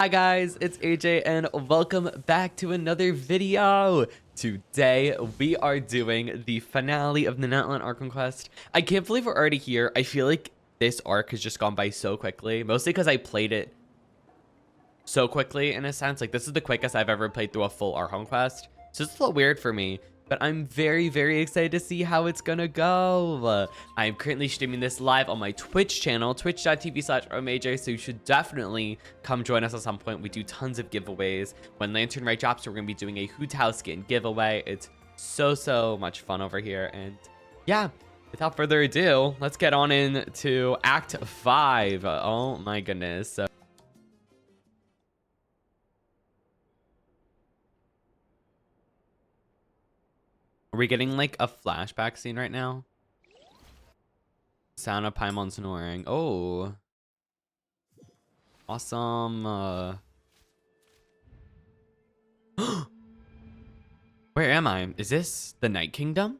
Hi guys, it's AJ and welcome back to another video. Today we are doing the finale of the Natlan Archon quest. I can't believe we're already here. I feel like this arc has just gone by so quickly, mostly because I played it so quickly in a sense. Like, this is the quickest I've ever played through a full Archon quest, so it's a little weird for me. But I'm very excited to see how it's gonna go. I'm currently streaming this live on my Twitch channel, twitch.tv/omaj, so you should definitely come join us at some point. We do tons of giveaways. When Lantern Right drops, we're gonna be doing a Hoot House skin giveaway. It's so much fun over here. And yeah, without further ado, let's get on into Act 5. Oh my goodness. Are we getting like a flashback scene right now? Sound of Paimon snoring. Oh. Awesome. Where am I? Is this the Night Kingdom?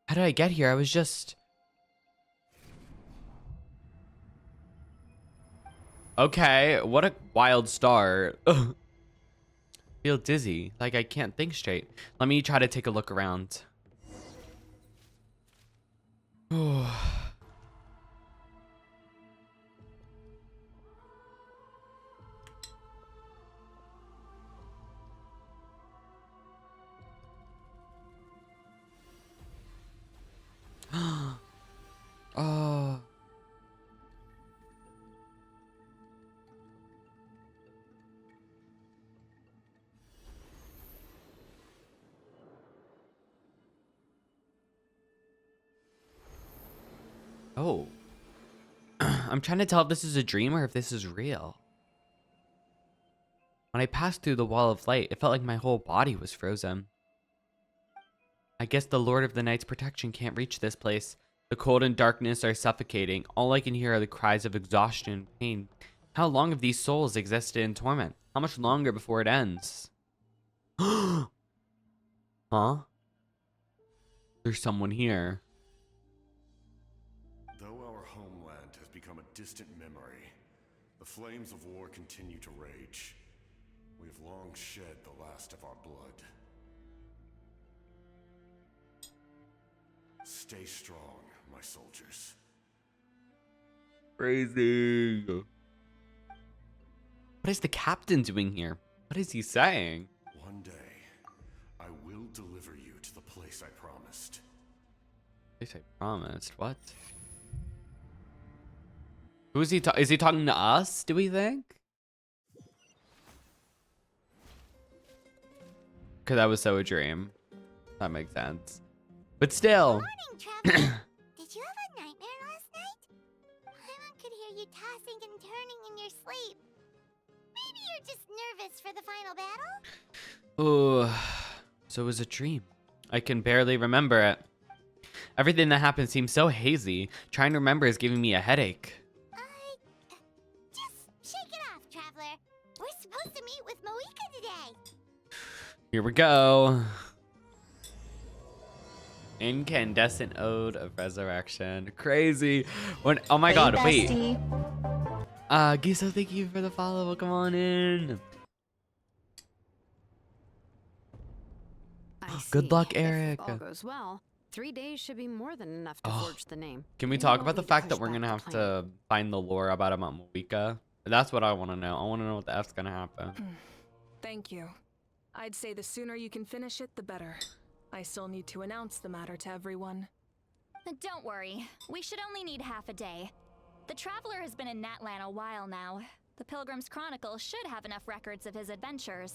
How did I get here? I was just... Okay, what a wild start. Feel dizzy, like I can't think straight. Let me try to take a look around. Oh. Oh. I'm trying to tell if this is a dream or if this is real. When I passed through the wall of light, it felt like my whole body was frozen. I guess the Lord of the Night's protection can't reach this place. The cold and darkness are suffocating. All I can hear are the cries of exhaustion and pain. How long have these souls existed in torment? How much longer before it ends? Huh? There's someone here. Distant memory. The flames of war continue to rage. We have long shed the last of our blood. Stay strong, my soldiers. Crazy. What is the captain doing here? What is he saying? One day, I will deliver you to the place I promised. Place I promised? What? Who is he? Is he talking to us? Do we think? Because that was so a dream. That makes sense. But still. Morning, Traveler. Did you have a nightmare last night? Paimon could hear you tossing and turning in your sleep. Maybe you're just nervous for the final battle? Oh, so it was a dream. I can barely remember it. Everything that happened seems so hazy. Trying to remember is giving me a headache. Supposed to meet with Moika today. Here we go. Incandescent Ode of Resurrection. Crazy. When, oh my god, wait. Giso, thank you for the follow. Welcome on in. Good luck, Eric. If all goes well, 3 days should be more than enough to forge the name. Can we talk about the fact that we're gonna have to find the lore about Moika? That's what I want to know. I want to know what the F's gonna happen. Thank you. I'd say the sooner you can finish it, the better. I still need to announce the matter to everyone. Don't worry. We should only need half a day. The Traveler has been in Natlan a while now. The Pilgrim's Chronicle should have enough records of his adventures.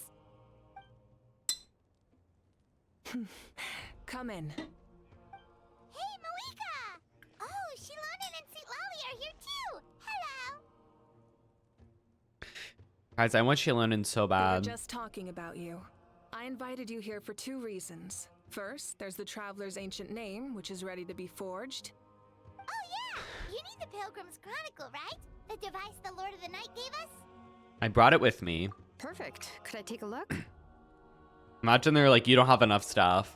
Come in. Hey, Moika! Oh, Shilonen and Sweet Lolly are here too! Hello! Guys, I want Shilonen so bad. We were just talking about you. I invited you here for 2 reasons. First, there's the Traveler's ancient name, which is ready to be forged. Oh yeah! You need the Pilgrim's Chronicle, right? The device the Lord of the Night gave us? I brought it with me. Perfect. Could I take a look? Imagine they're like, you don't have enough stuff.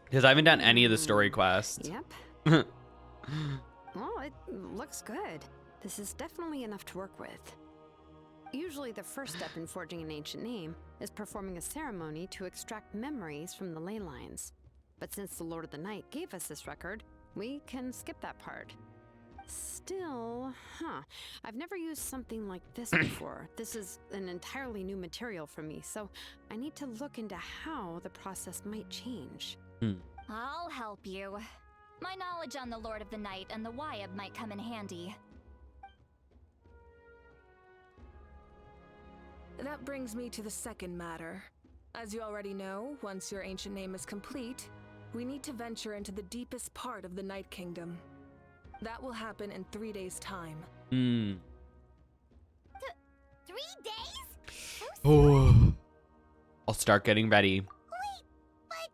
Because I haven't done any of the story quests. Yep. Oh, it looks good. this is definitely enough to work with. Usually the first step in forging an ancient name is performing a ceremony to extract memories from the ley lines. But since the Lord of the Night gave us this record, we can skip that part. Still, I've never used something like this before. This is an entirely new material for me, so I need to look into how the process might change. I'll help you. My knowledge on the Lord of the Night and the Wyab might come in handy. That brings me to the second matter. As you already know, once your ancient name is complete, we need to venture into the deepest part of the Night Kingdom. That will happen in 3 days' time. 3 days? Oh. I'll start getting ready. Wait, but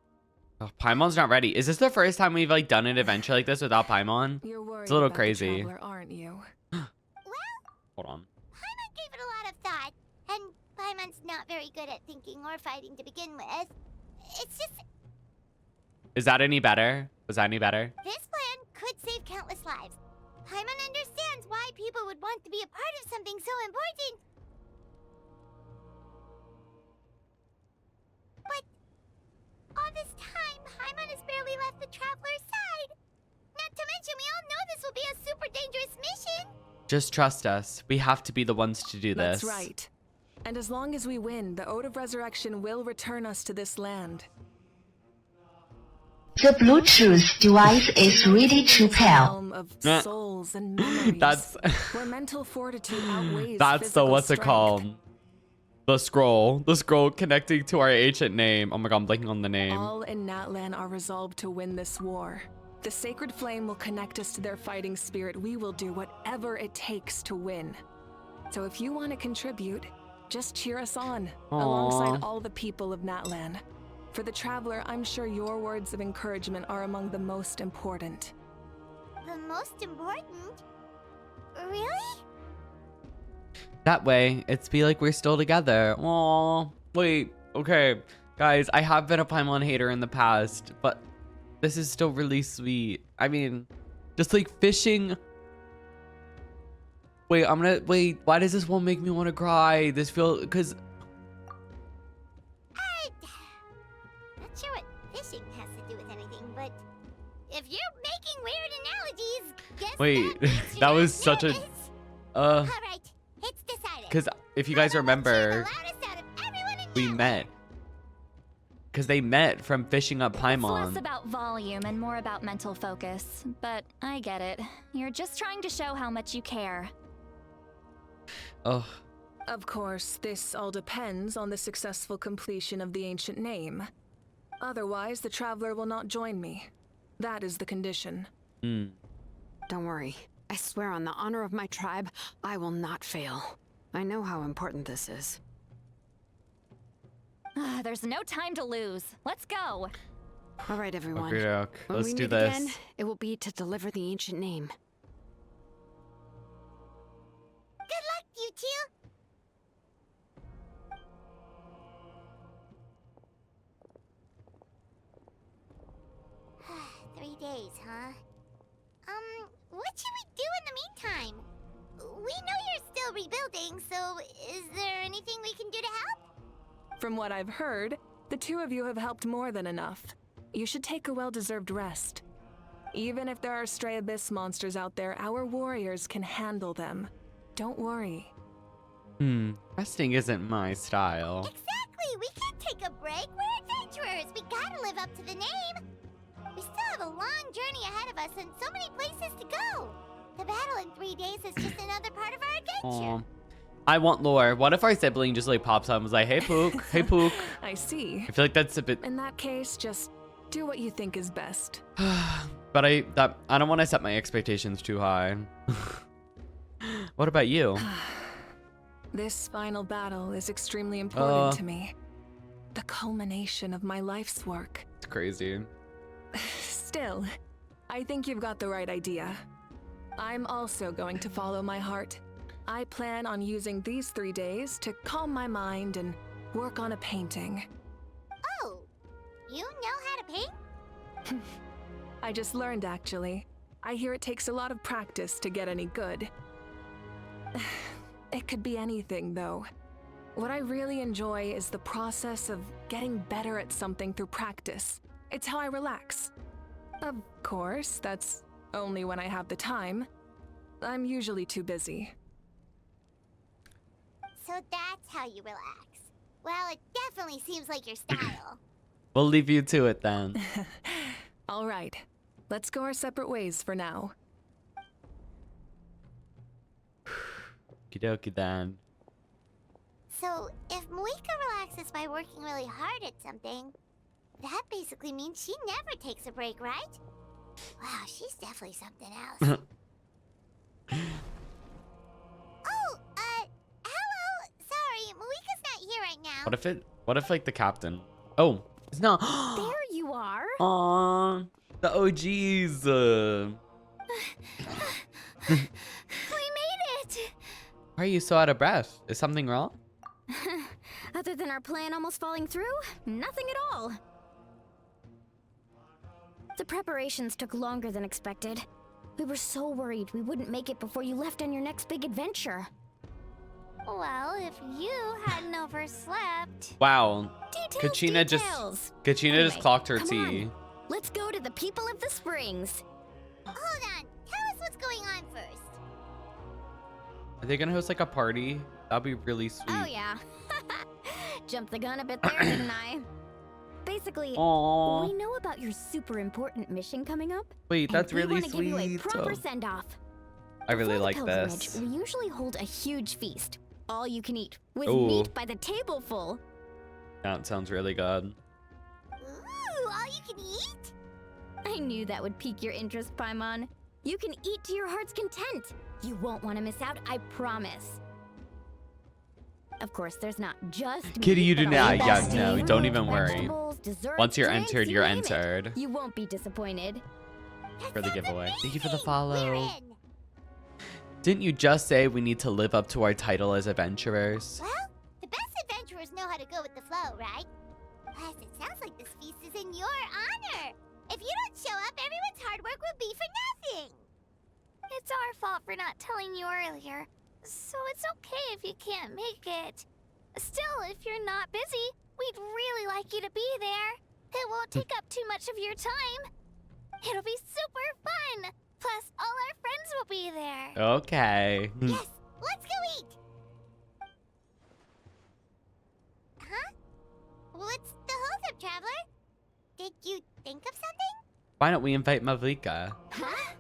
Oh, Paimon's not ready. Is this the first time we've like done an adventure like this without Paimon? You're worried It's a little about crazy. the Traveler, aren't you? well, Hold on. Paimon gave it a lot of thought, and Paimon's not very good at thinking or fighting to begin with. It's just Is that any better? Was that any better? this plan could save countless lives. Paimon understands why people would want to be a part of something so important. But all this time, Paimon has barely left the Traveler's side. Not to mention, we all know this will be a super dangerous mission. Just trust us. We have to be the ones to do this. That's right. And as long as we win, the Ode of Resurrection will return us to this land. The Bluetooth device is ready to pair. Realm of souls and memories. That's where mental fortitude outweighs that's the physical what's it strength. called? The scroll. The scroll connecting to our ancient name. Oh my god, I'm blanking on the name. All in Natlan are resolved to win this war. The sacred flame will connect us to their fighting spirit. We will do whatever it takes to win. So if you want to contribute, just cheer us on, alongside all the people of Natlan. For the Traveler, I'm sure your words of encouragement are among the most important. The most important? Really? That way, it's be like we're still together. Aww. Wait. Okay. Guys, I have been a Paimon hater in the past, but this is still really sweet. I mean, just like fishing. Wait, why does this one make me want to cry? This feel, cause Not sure what fishing has to do with anything, but if you're making weird analogies, guess Wait, that, means that you're was such a, nervous. All right, it's decided. cause if you guys Paimon will cheer the remember, loudest out of everyone in we Natlan. met. Cause they met from fishing up It's less Paimon. about volume and more about mental focus. But I get it. You're just trying to show how much you care. Oh, Of course, this all depends on the successful completion of the ancient name. Otherwise, the Traveler will not join me. That is the condition. Don't worry. I swear on the honor of my tribe, I will not fail. I know how important this is. There's no time to lose. Let's go. All right, everyone. okay, When let's we do meet this. again, it will be to deliver the ancient name. Good luck, you two. Three days, huh? What should we do in the meantime? We know you're still rebuilding, so is there anything we can do to help? From what I've heard, the two of you have helped more than enough. You should take a well-deserved rest. Even if there are stray abyss monsters out there, our warriors can handle them. Don't worry. Resting isn't my style. Exactly! We can't take a break. We're adventurers. We gotta live up to the name. We still have a long journey ahead of us and so many places to go. The battle in 3 days is just another part of our adventure. Aw. I want lore. What if our sibling just like pops up and was like, hey Pook, hey Pook. I see. I feel like that's a bit, In that case, just do what you think is best. but I don't want to set my expectations too high. What about you? This final battle is extremely important to me. The culmination of my life's work. It's crazy. Still, I think you've got the right idea. I'm also going to follow my heart. I plan on using these 3 days to calm my mind and work on a painting. Oh, you know how to paint? I just learned, actually. I hear it takes a lot of practice to get any good. It could be anything, though. What I really enjoy is the process of getting better at something through practice. It's how I relax. Of course, that's only when I have the time. I'm usually too busy. So that's how you relax. Well, it definitely seems like your style. We'll leave you to it then. All right, let's go our separate ways for now. Okie dokie then. So, if Moika relaxes by working really hard at something, that basically means she never takes a break, right? Wow, she's definitely something else. Oh, hello! Sorry, Moika's not here right now. What if like the captain? Oh, it's not. There you are. Aww, the OGs. We made it. Why are you so out of breath? Is something wrong? Other than our plan almost falling through, nothing at all. The preparations took longer than expected. We were so worried we wouldn't make it before you left on your next big adventure. Well, if you hadn't overslept... Wow. Details, Kachina details. just Anyway, clocked her come tea. on. Let's go to the people of the springs. Hold on, tell us what's going on first. Are they gonna host like a party? That'd be really sweet. Oh yeah. Jumped the gun a bit there, didn't I? Basically, Aww. we know about your super important mission coming up. Wait, that's and really we want to give you a sweet. proper Oh, send-off. I really Before like the this. pilgrimage, we usually hold a huge feast, all you can eat, with Ooh. meat by the table full. That sounds really good. Ooh, all you can eat? I knew that would pique your interest, Paimon. You can eat to your heart's content. You won't want to miss out, I promise. Of course, there's not just Kitty, meat, you do but not. also Yeah, fruit, no, don't even worry. vegetables, desserts, Once you're drinks, entered, you you're name it. entered. You won't be disappointed. For the giveaway. Thank you for the We're follow. in. Didn't you just say we need to live up to our title as adventurers? Well, the best adventurers know how to go with the flow, right? Plus, it sounds like this feast is in your honor. If you don't show up, everyone's hard work will be for nothing. It's our fault for not telling you earlier. So it's okay if you can't make it. Still, if you're not busy, we'd really like you to be there. It won't take up too much of your time. It'll be super fun. Plus, all our friends will be there. Okay. Yes, let's go eat. Huh? What's the holdup, traveler? Did you think of something? Why don't we invite Mavlika? Huh?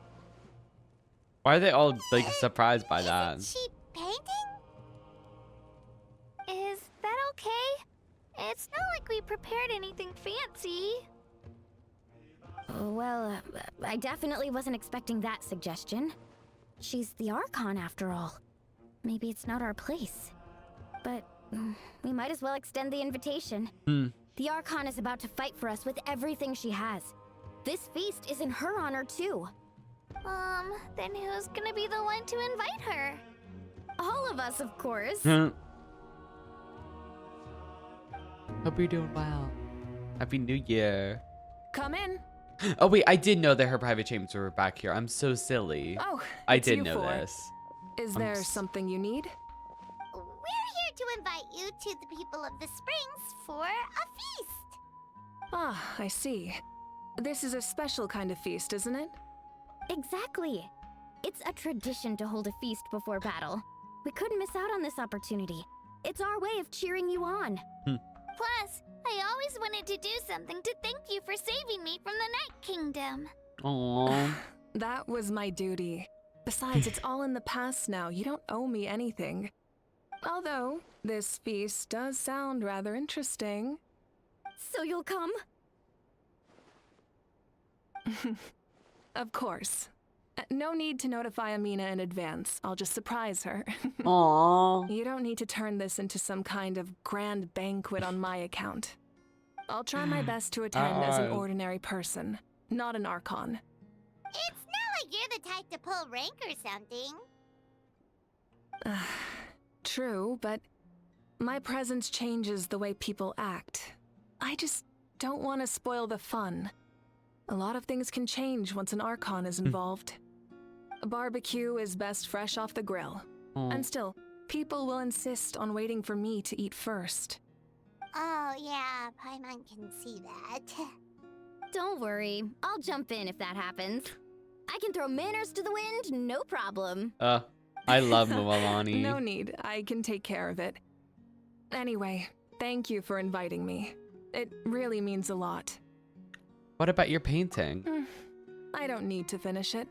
Why are they all like surprised by that? Isn't she painting? Is that okay? It's not like we prepared anything fancy. Well, I definitely wasn't expecting that suggestion. She's the Archon after all. Maybe it's not our place. But we might as well extend the invitation. The Archon is about to fight for us with everything she has. This feast is in her honor too. Then who's gonna be the one to invite her? All of us, of course. Hope you're doing well. Happy New Year. Come in. Oh wait, I did know that her private chambers were back here. I'm so silly. Oh, I it's did you know four. this. Is I'm there s- something you need? We're here to invite you to the people of the springs for a feast. Ah, I see. This is a special kind of feast, isn't it? Exactly. It's a tradition to hold a feast before battle. We couldn't miss out on this opportunity. It's our way of cheering you on. Plus, I always wanted to do something to thank you for saving me from the Night Kingdom. Aww. That was my duty. Besides, it's all in the past now. You don't owe me anything. Although, this feast does sound rather interesting. So you'll come? Of course. No need to notify Amina in advance. I'll just surprise her. Aww. You don't need to turn this into some kind of grand banquet on my account. I'll try my best to attend as an ordinary person, not an Archon. It's not like you're the type to pull rank or something. True, but my presence changes the way people act. I just don't want to spoil the fun. A lot of things can change once an Archon is involved. A barbecue is best fresh off the grill. And still, people will insist on waiting for me to eat first. Oh, yeah, Paimon can see that. Don't worry, I'll jump in if that happens. I can throw manners to the wind, no problem. I love Mualani. No need, I can take care of it. Anyway, thank you for inviting me. It really means a lot. What about your painting? I don't need to finish it.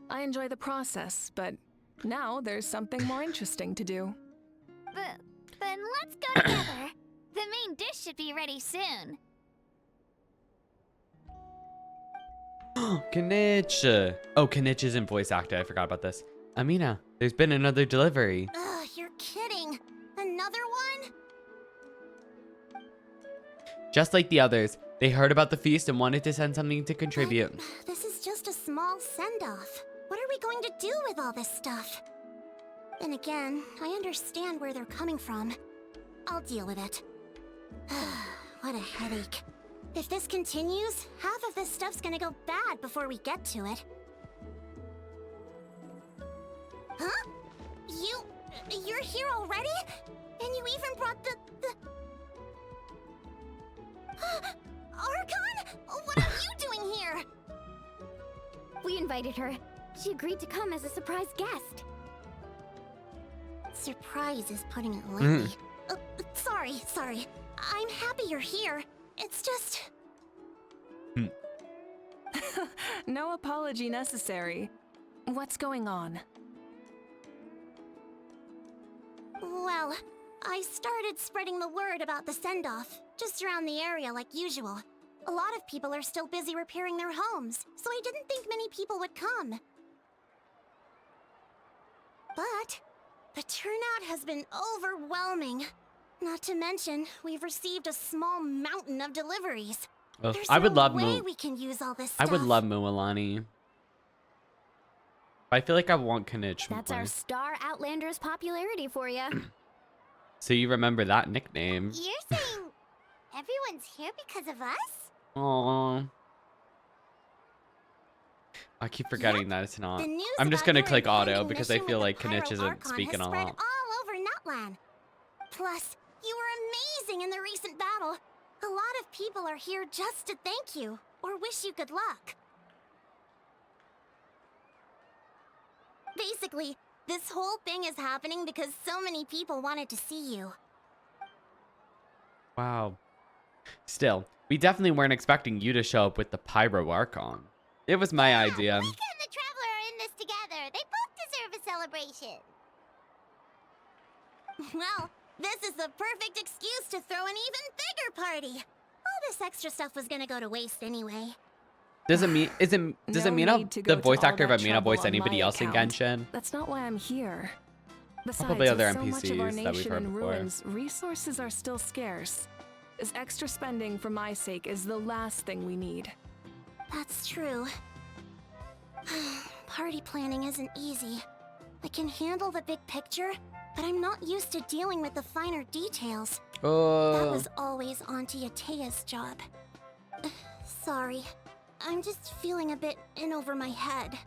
I enjoy the process, but now there's something more interesting to do. Then let's go together. The main dish should be ready soon. Kanich! Oh, Kanich isn't voice acted. I forgot about this. Amina, there's been another delivery. Ugh, you're kidding. Another one? Just like the others, they heard about the feast and wanted to send something to contribute. This is just a small send-off. What are we going to do with all this stuff? Then again, I understand where they're coming from. I'll deal with it. What a headache. If this continues, half of this stuff's gonna go bad before we get to it. Huh? You're here already? And you even brought the... Archon? What are you doing here? We invited her. She agreed to come as a surprise guest. Surprise is putting it lightly. Sorry. I'm happy you're here. It's just... No apology necessary. What's going on? Well, I started spreading the word about the send-off, just around the area like usual. A lot of people are still busy repairing their homes, so I didn't think many people would come. But the turnout has been overwhelming. Not to mention, we've received a small mountain of deliveries. There's I would no love way we can use all this I stuff. would love Mualani. I feel like I want Kanich That's more. our star Outlander's popularity for you. So you remember that nickname. You're saying everyone's here because of us? Aww. I keep forgetting that it's not. The news I'm just about gonna your click auto impending because I mission feel with like the Kanich Pyro isn't Archon speaking has a spread lot. all over Natlan. Plus, you were amazing in the recent battle. A lot of people are here just to thank you or wish you good luck. Basically, this whole thing is happening because so many people wanted to see you. Wow. Still, we definitely weren't expecting you to show up with the Pyro Archon. It was my idea. Mika and the Traveler are in this together. They both deserve a celebration. Well, this is the perfect excuse to throw an even bigger party. All this extra stuff was gonna go to waste anyway. Does Amina, need to go the to voice all actor of that Amina, trouble voice on anybody my else in account. Genshin? That's not why I'm here. Besides, Probably other with so much of our NPCs that we've nation heard in before. ruins, resources are still scarce. This extra spending for my sake is the last thing we need. That's true. Party planning isn't easy. I can handle the big picture, but I'm not used to dealing with the finer details. That Oh, was always Auntie Atea's job. Sorry. I'm just feeling a bit in over my head.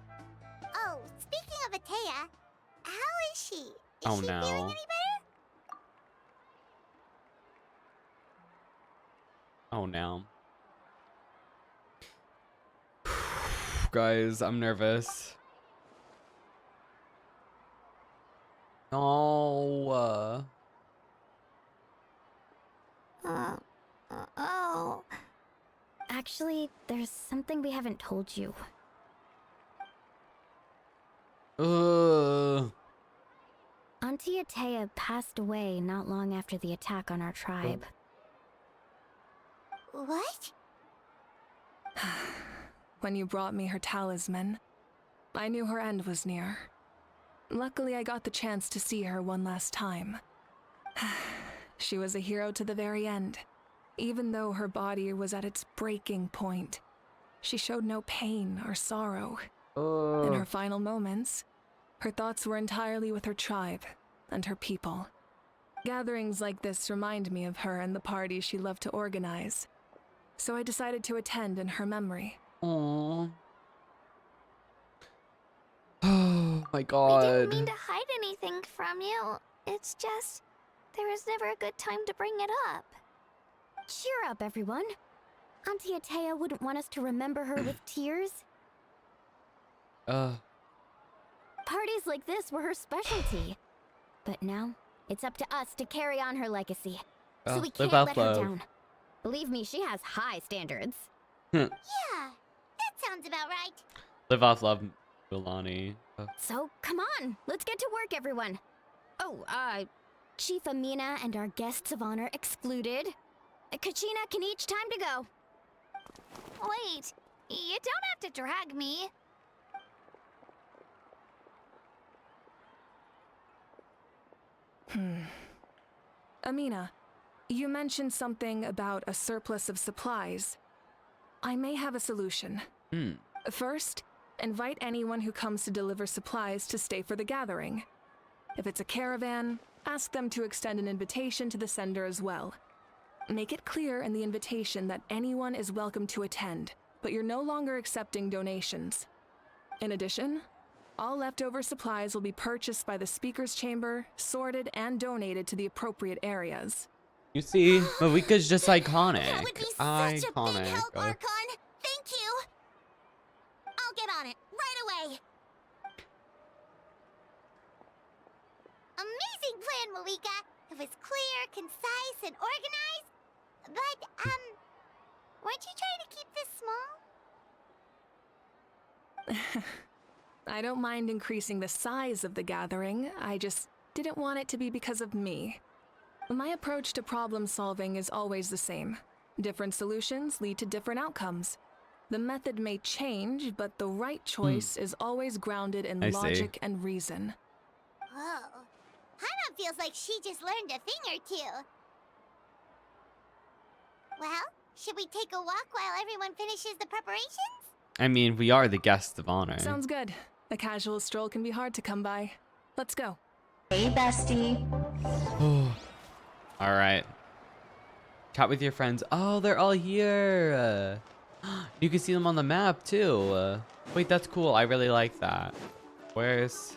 Oh, speaking of Atea, how is she? Is Oh, she no. feeling any better? oh no. Guys, I'm nervous. No. Oh. Actually, there's something we haven't told you. Auntie Atea passed away not long after the attack on our tribe. What? When you brought me her talisman, I knew her end was near. Luckily, I got the chance to see her one last time. She was a hero to the very end. Even though her body was at its breaking point, she showed no pain or sorrow. In her final moments, her thoughts were entirely with her tribe and her people. Gatherings like this remind me of her and the parties she loved to organize. So I decided to attend in her memory. Aww. my We god. didn't mean to hide anything from you. It's just, there was never a good time to bring it up. Cheer up, everyone. Auntie Atea wouldn't want us to remember her with tears. Parties like this were her specialty. But now, it's up to us to carry on her legacy. So we can't let her down. Believe me, she has high standards. Yeah, that sounds about right. Live off love, Milani. So, come on, let's get to work, everyone. Oh, Chief Amina and our guests of honor excluded. Kachina can each time to go. Wait, you don't have to drag me. Amina, you mentioned something about a surplus of supplies. I may have a solution. First, invite anyone who comes to deliver supplies to stay for the gathering. If it's a caravan, ask them to extend an invitation to the sender as well. Make it clear in the invitation that anyone is welcome to attend, but you're no longer accepting donations. In addition, all leftover supplies will be purchased by the speaker's chamber, sorted, and donated to the appropriate areas. You see, Marika's just iconic. That would be such a big help, Archon. Thank you. I'll get on it right away. Amazing plan, Marika. It was clear, concise, and organized. But, weren't you trying to keep this small? I don't mind increasing the size of the gathering, I just didn't want it to be because of me. My approach to problem solving is always the same. Different solutions lead to different outcomes. The method may change, but the right choice is always grounded in logic and reason. Whoa. Hana feels like she just learned a thing or two. Well, should we take a walk while everyone finishes the preparations? I mean, we are the guests of honor. Sounds good. A casual stroll can be hard to come by. Let's go. Hey, bestie. All right. Chat with your friends. Oh, they're all here. You can see them on the map too. Wait, that's cool. I really like that. Where's...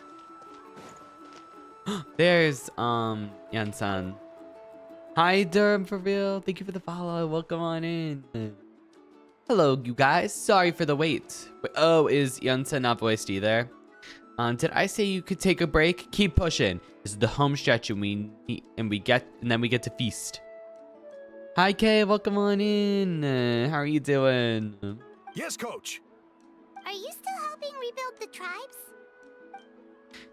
There's Yansan. Hi Durham for real. Thank you for the follow. Welcome on in. Hello you guys. Sorry for the wait. Oh, is Yansan not voiced either? Did I say you could take a break? Keep pushing. This is the home stretch and then we get to feast. Hi Kay, welcome on in. How are you doing? Yes, coach. Are you still helping rebuild the tribes?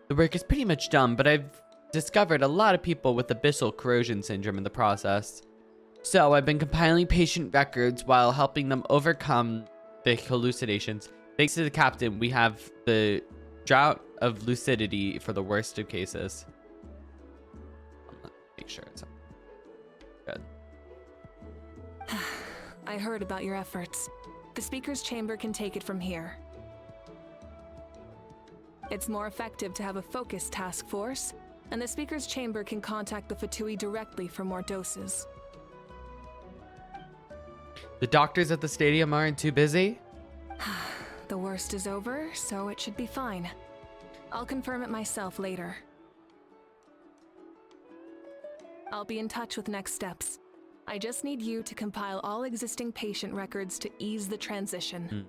The work is pretty much done, but I've discovered a lot of people with abyssal corrosion syndrome in the process. So I've been compiling patient records while helping them overcome the hallucinations. Thanks to the captain, we have the drought of lucidity for the worst of cases. Make sure it's good. I heard about your efforts. The speaker's chamber can take it from here. It's more effective to have a focused task force, and the speaker's chamber can contact the Fatui directly for more doses. The doctors at the stadium aren't too busy? The worst is over, so it should be fine. I'll confirm it myself later. I'll be in touch with next steps. I just need you to compile all existing patient records to ease the transition.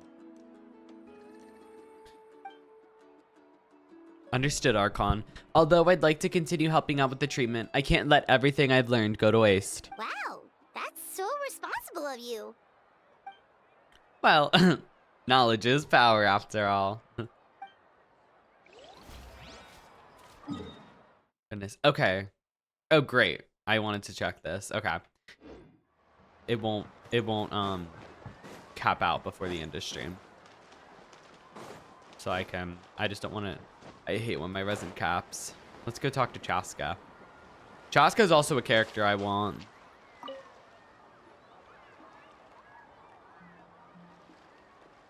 Understood, Archon. Although I'd like to continue helping out with the treatment, I can't let everything I've learned go to waste. Wow, that's so responsible of you. Well, knowledge is power after all. Goodness. Okay. Oh, great. I wanted to check this. Okay. It won't cap out before the end of stream. So I just don't want to, I hate when my resin caps. Let's go talk to Chaska. Chaska is also a character I want.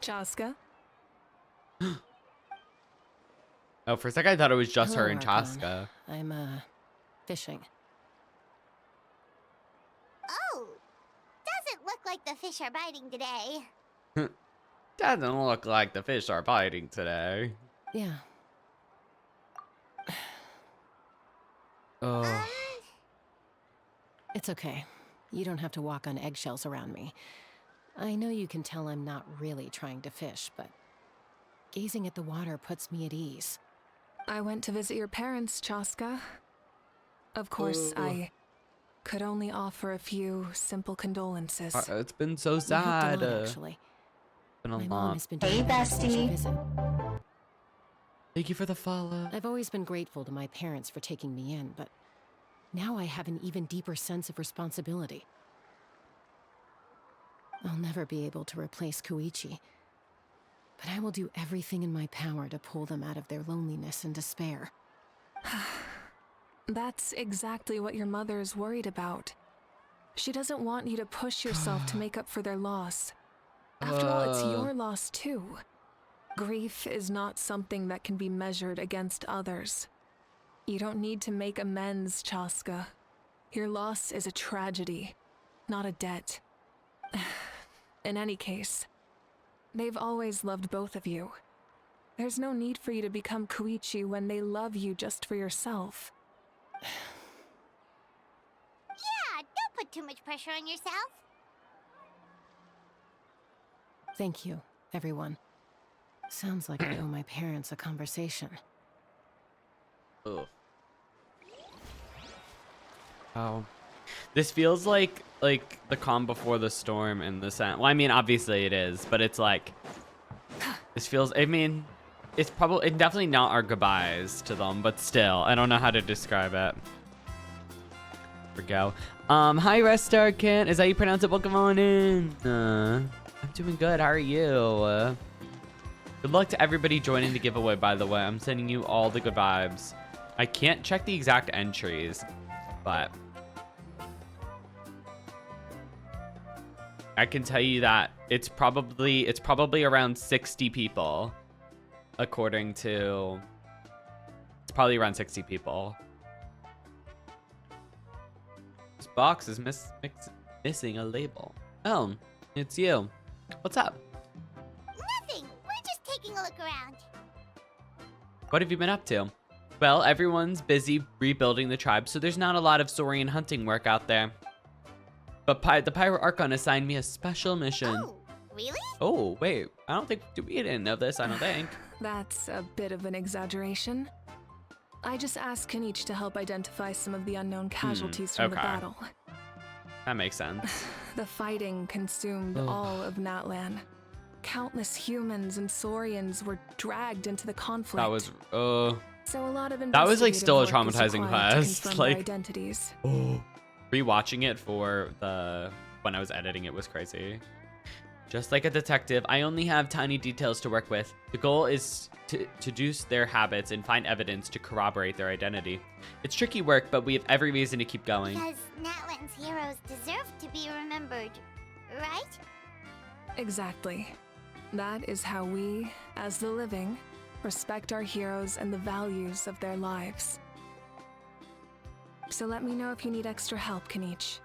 Chaska? Oh, for a second I thought it was just Hello, her and Archon. Chaska. I'm, fishing. Oh, doesn't look like the fish are biting today. Doesn't look like the fish are biting today. Yeah. Oh. It's okay. You don't have to walk on eggshells around me. I know you can tell I'm not really trying to fish, but gazing at the water puts me at ease. I went to visit your parents, Chaska. Of course, I could only offer a few simple condolences. It's been so We hope sad. a lot, actually. Been a My lot. mom has been Hey, doing a special bestie. visit. Thank you for the follow. I've always been grateful to my parents for taking me in, but now I have an even deeper sense of responsibility. I'll never be able to replace Koichi, but I will do everything in my power to pull them out of their loneliness and despair. That's exactly what your mother is worried about. She doesn't want you to push yourself to make up for their loss. After all, it's your loss too. Grief is not something that can be measured against others. You don't need to make amends, Chaska. Your loss is a tragedy, not a debt. In any case, they've always loved both of you. There's no need for you to become Koichi when they love you just for yourself. Yeah, don't put too much pressure on yourself. Thank you, everyone. Sounds like I owe my parents a conversation. Ugh. Oh. This feels like the calm before the storm in the sense. Well, I mean, obviously it is, but it's like this feels. I mean, it's definitely not our goodbyes to them, but still, I don't know how to describe it. Here we go. Hi, Restar Kent. Is that how you pronounce it? Welcome on in. I'm doing good. How are you? Good luck to everybody joining the giveaway, by the way. I'm sending you all the good vibes. I can't check the exact entries, but I can tell you that it's probably around 60 people, according to. It's probably around 60 people. This box is missing a label. Oh, it's you. What's up? Nothing. We're just taking a look around. What have you been up to? Well, everyone's busy rebuilding the tribe, so there's not a lot of Saurian hunting work out there. But the Pyro Archon assigned me a special mission. Oh, really? Oh, wait. I don't think we didn't know this, I don't think. That's a bit of an exaggeration. I just asked Kenichi to help identify some of the unknown casualties from the okay. battle. That makes sense. The fighting consumed all of Natlan. Countless humans and Saurians were dragged into the conflict. That was, so a lot of that was like investigative still a work is traumatizing required to quest. confirm their Like, identities. rewatching it when I was editing it was crazy. Just like a detective, I only have tiny details to work with. The goal is to deduce their habits and find evidence to corroborate their identity. It's tricky work, but we have every reason to keep going. Because Natlan's heroes deserve to be remembered, right? Exactly. That is how we, as the living, respect our heroes and the values of their lives. So let me know if you need extra help, Kenichi.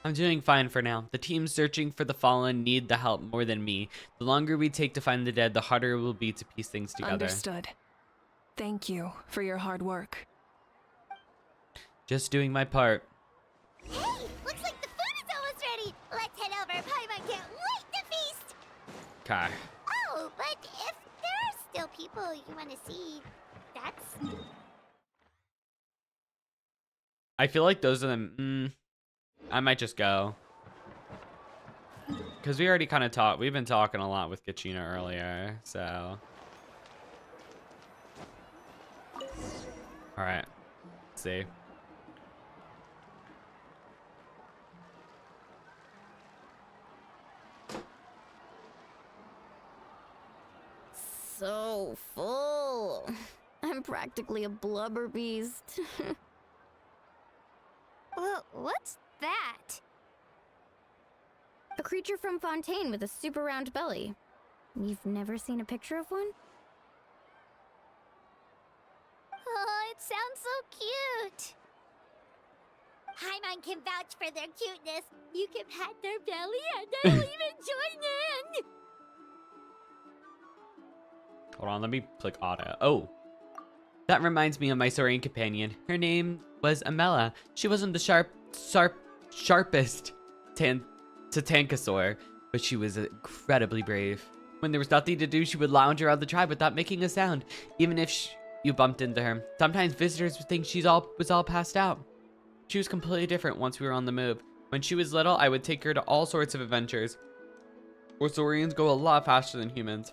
I'm doing fine for now. The team searching for the fallen need the help more than me. The longer we take to find the dead, the harder it will be to piece things together. Understood. Thank you for your hard work. Just doing my part. Hey, looks like the food is almost ready. Let's head over. Paimon can't wait to feast. Okay. Oh, but if there are still people you want to see, that's... I feel like those are the... I might just go. Because we already kind of talked. We've been talking a lot with Kachina earlier, so... Alright. Let's see. So full. I'm practically a blubber beast. Well, what's that? A creature from Fontaine with a super round belly. You've never seen a picture of one? Oh, it sounds so cute. Paimon can vouch for their cuteness. You can pat their belly and they'll even join in. Hold on, let me click auto. Oh. That reminds me of my Saurian companion. Her name was Amela. She wasn't the sharpest Tankasaur, but she was incredibly brave. When there was nothing to do, she would lounge around the tribe without making a sound, even if you bumped into her. Sometimes visitors would think she was all passed out. She was completely different once we were on the move. When she was little, I would take her to all sorts of adventures, where Saurians go a lot faster than humans.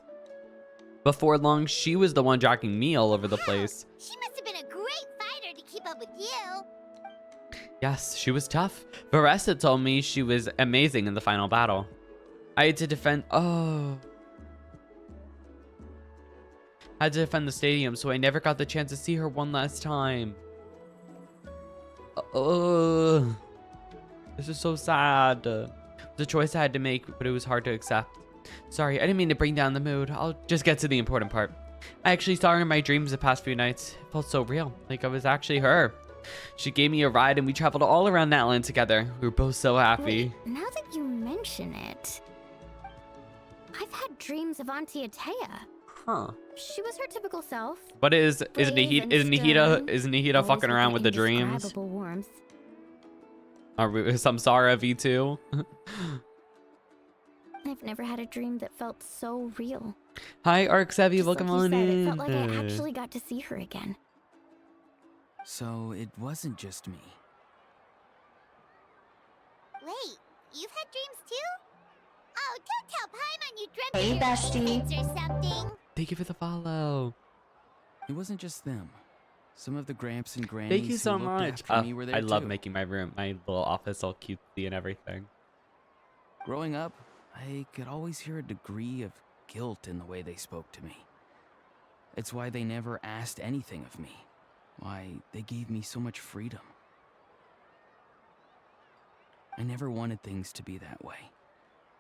Before long, she was the one dragging me all over the place. She must have been a great fighter to keep up with you. Yes, she was tough. Varessa told me she was amazing in the final battle. I had to defend... I had to defend the stadium, so I never got the chance to see her one last time. This is so sad. It was a choice I had to make, but it was hard to accept. Sorry, I didn't mean to bring down the mood. I'll just get to the important part. I actually saw her in my dreams the past few nights. It felt so real, like I was actually her. She gave me a ride and we traveled all around Natlan together. We were both so happy. Wait, now that you mention it, I've had dreams of Auntie Atea. Huh. She was her typical self. But is brave and Nahida stern, fucking around with the always dreams? indescribable warmth. Are we Samsara V2? I've never had a dream that felt so real. Hi, Arksevi, Just welcome like you on said, in. it felt like I actually got to see her again. So it wasn't just me. Wait, you've had dreams too? Oh, don't tell Paimon you dreamt Hey, of your bestie. kids or something. Thank you for the follow. It wasn't just them. Some of the Gramps and Grannies Thank you who so looked much. after me were there I love too. making my room, my little office all cutesy and everything. Growing up, I could always hear a degree of guilt in the way they spoke to me. It's why they never asked anything of me. Why they gave me so much freedom. I never wanted things to be that way.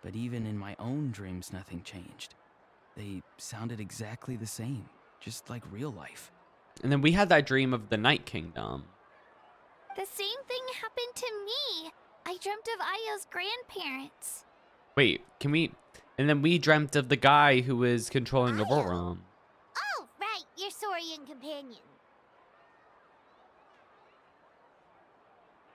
But even in my own dreams, nothing changed. They sounded exactly the same, just like real life. And then we had that dream of the Night Kingdom. The same thing happened to me. I dreamt of Ayo's grandparents. Wait, can we... And then we dreamt of the guy who was controlling Ayo. Aurora. Oh, right, your Saurian companion.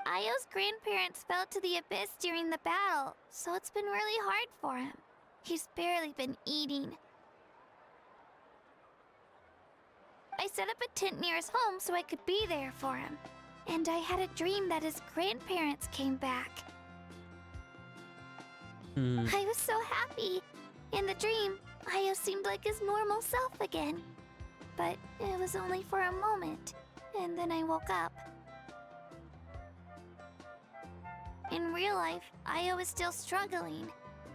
Ayo's grandparents fell to the abyss during the battle, so it's been really hard for him. He's barely been eating. I set up a tent near his home so I could be there for him. And I had a dream that his grandparents came back. I was so happy. In the dream, Ayo seemed like his normal self again. But it was only for a moment, and then I woke up. In real life, Ayo is still struggling.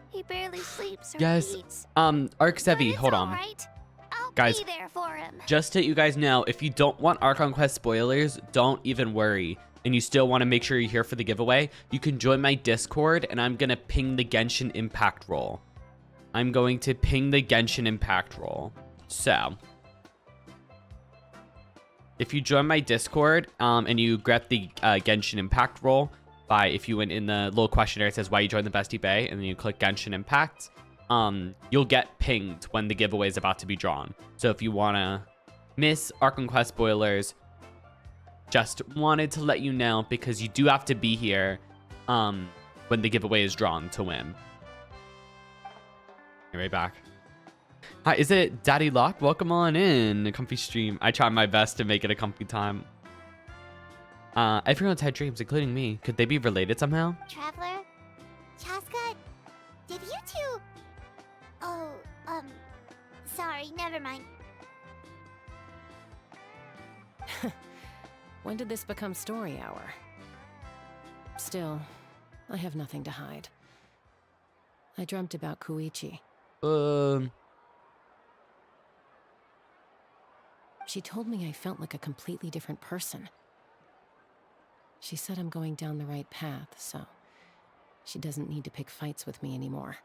He barely sleeps or Yes, eats. Arksevi, But hold it's on. alright. I'll Guys, be there for him. Just to let you guys know, if you don't want Archon Quest spoilers, don't even worry. And you still want to make sure you're here for the giveaway, you can join my Discord, and I'm going to ping the Genshin Impact roll. I'm going to ping the Genshin Impact roll. So, if you join my Discord, and you grab the Genshin Impact roll, if you went in the little questionnaire, it says why you joined the Bestie Bay, and then you click Genshin Impact, you'll get pinged when the giveaway is about to be drawn. So if you want to miss Archon Quest spoilers, just wanted to let you know, because you do have to be here when the giveaway is drawn to win. Right back. Hi, is it Daddy Lock? Welcome on in. A comfy stream. I try my best to make it a comfy time. Everyone's had dreams, including me. Could they be related somehow? Traveler? Chaska? Did you two... Oh, sorry, never mind. When did this become story hour? Still, I have nothing to hide. I dreamt about Koichi. She told me I felt like a completely different person. She said I'm going down the right path, so she doesn't need to pick fights with me anymore.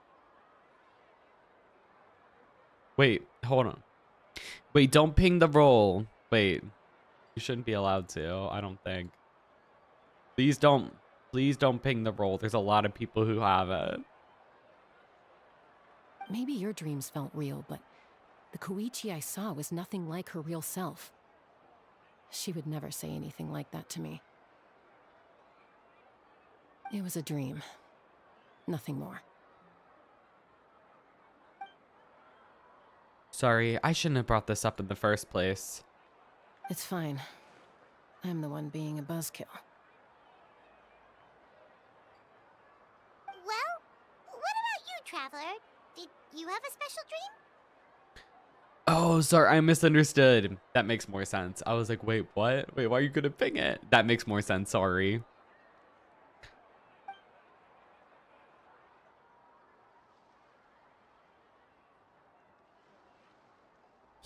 Wait, hold on. Wait, don't ping the roll. Wait, you shouldn't be allowed to, I don't think. Please don't ping the roll. There's a lot of people who have it. Maybe your dreams felt real, but the Koichi I saw was nothing like her real self. She would never say anything like that to me. It was a dream. Nothing more. Sorry, I shouldn't have brought this up in the first place. It's fine. I'm the one being a buzzkill. Well, what about you, Traveler? Did you have a special dream? Oh, sorry, I misunderstood. That makes more sense. I was like, wait, what? Wait, why are you gonna ping it? That makes more sense, sorry.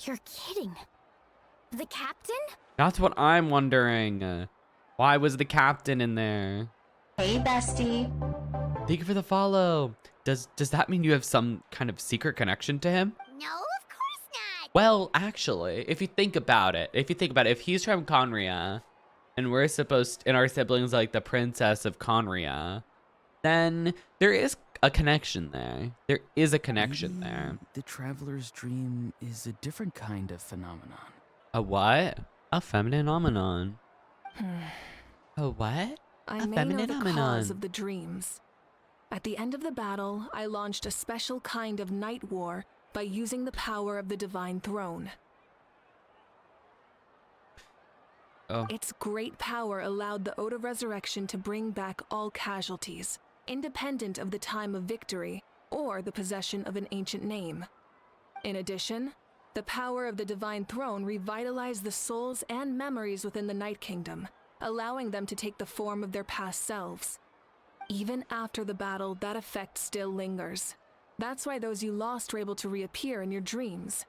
You're kidding. The captain? That's what I'm wondering. Why was the captain in there? Hey, bestie. Thank you for the follow. Does that mean you have some kind of secret connection to him? No, of course not. Well, actually, if you think about it, if he's from Conria, and we're supposed, and our siblings like the princess of Conria, then there is a connection there. There is a connection Maybe there. The traveler's dream is a different kind of phenomenon. A what? A feminine phenomenon. A what? I A may know feminine the cause phenomenon. of the dreams. At the end of the battle, I launched a special kind of night war by using the power of the Divine Throne. Oh. Its great power allowed the Ode of Resurrection to bring back all casualties, independent of the time of victory or the possession of an ancient name. In addition, the power of the Divine Throne revitalized the souls and memories within the Night Kingdom, allowing them to take the form of their past selves. Even after the battle, that effect still lingers. That's why those you lost were able to reappear in your dreams.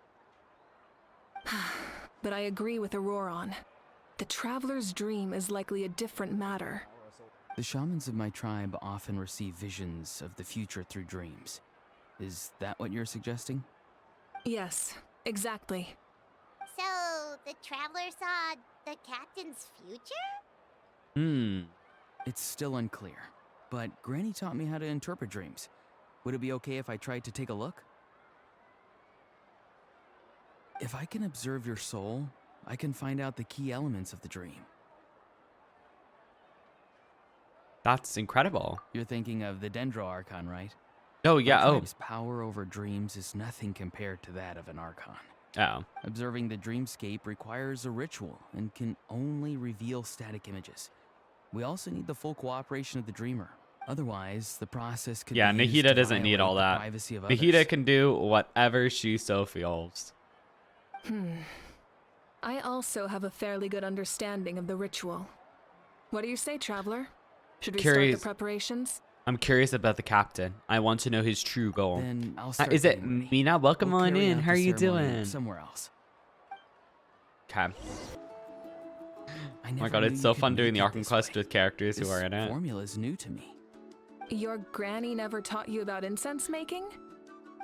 But I agree with Auroron. The Traveler's dream is likely a different matter. The shamans of my tribe often receive visions of the future through dreams. Is that what you're suggesting? Yes, exactly. So, the Traveler saw the captain's future? It's still unclear, but Granny taught me how to interpret dreams. Would it be okay if I tried to take a look? If I can observe your soul, I can find out the key elements of the dream. That's incredible. You're thinking of the Dendro Archon, right? Oh, yeah. My Oh. tribe's power over dreams is nothing compared to that of an Archon. Oh. Observing the dreamscape requires a ritual and can only reveal static images. We also need the full cooperation of the dreamer. Otherwise, the process could Yeah, be used Nahida to doesn't need all violate the that. privacy of others. Nahida can do whatever she so feels. I also have a fairly good understanding of the ritual. What do you say, Traveler? Should we Curious. start the preparations? I'm curious about the captain. I want to know his true goal. Then I'll start Is it getting ready. Mina? Welcome We'll on carry in. out How are the you ceremony doing? Somewhere else. Okay. I Oh my never god, knew it's you so could fun doing make the it Archon this quest way. with characters who This are in it. formula is new to me. Your granny never taught you about incense making?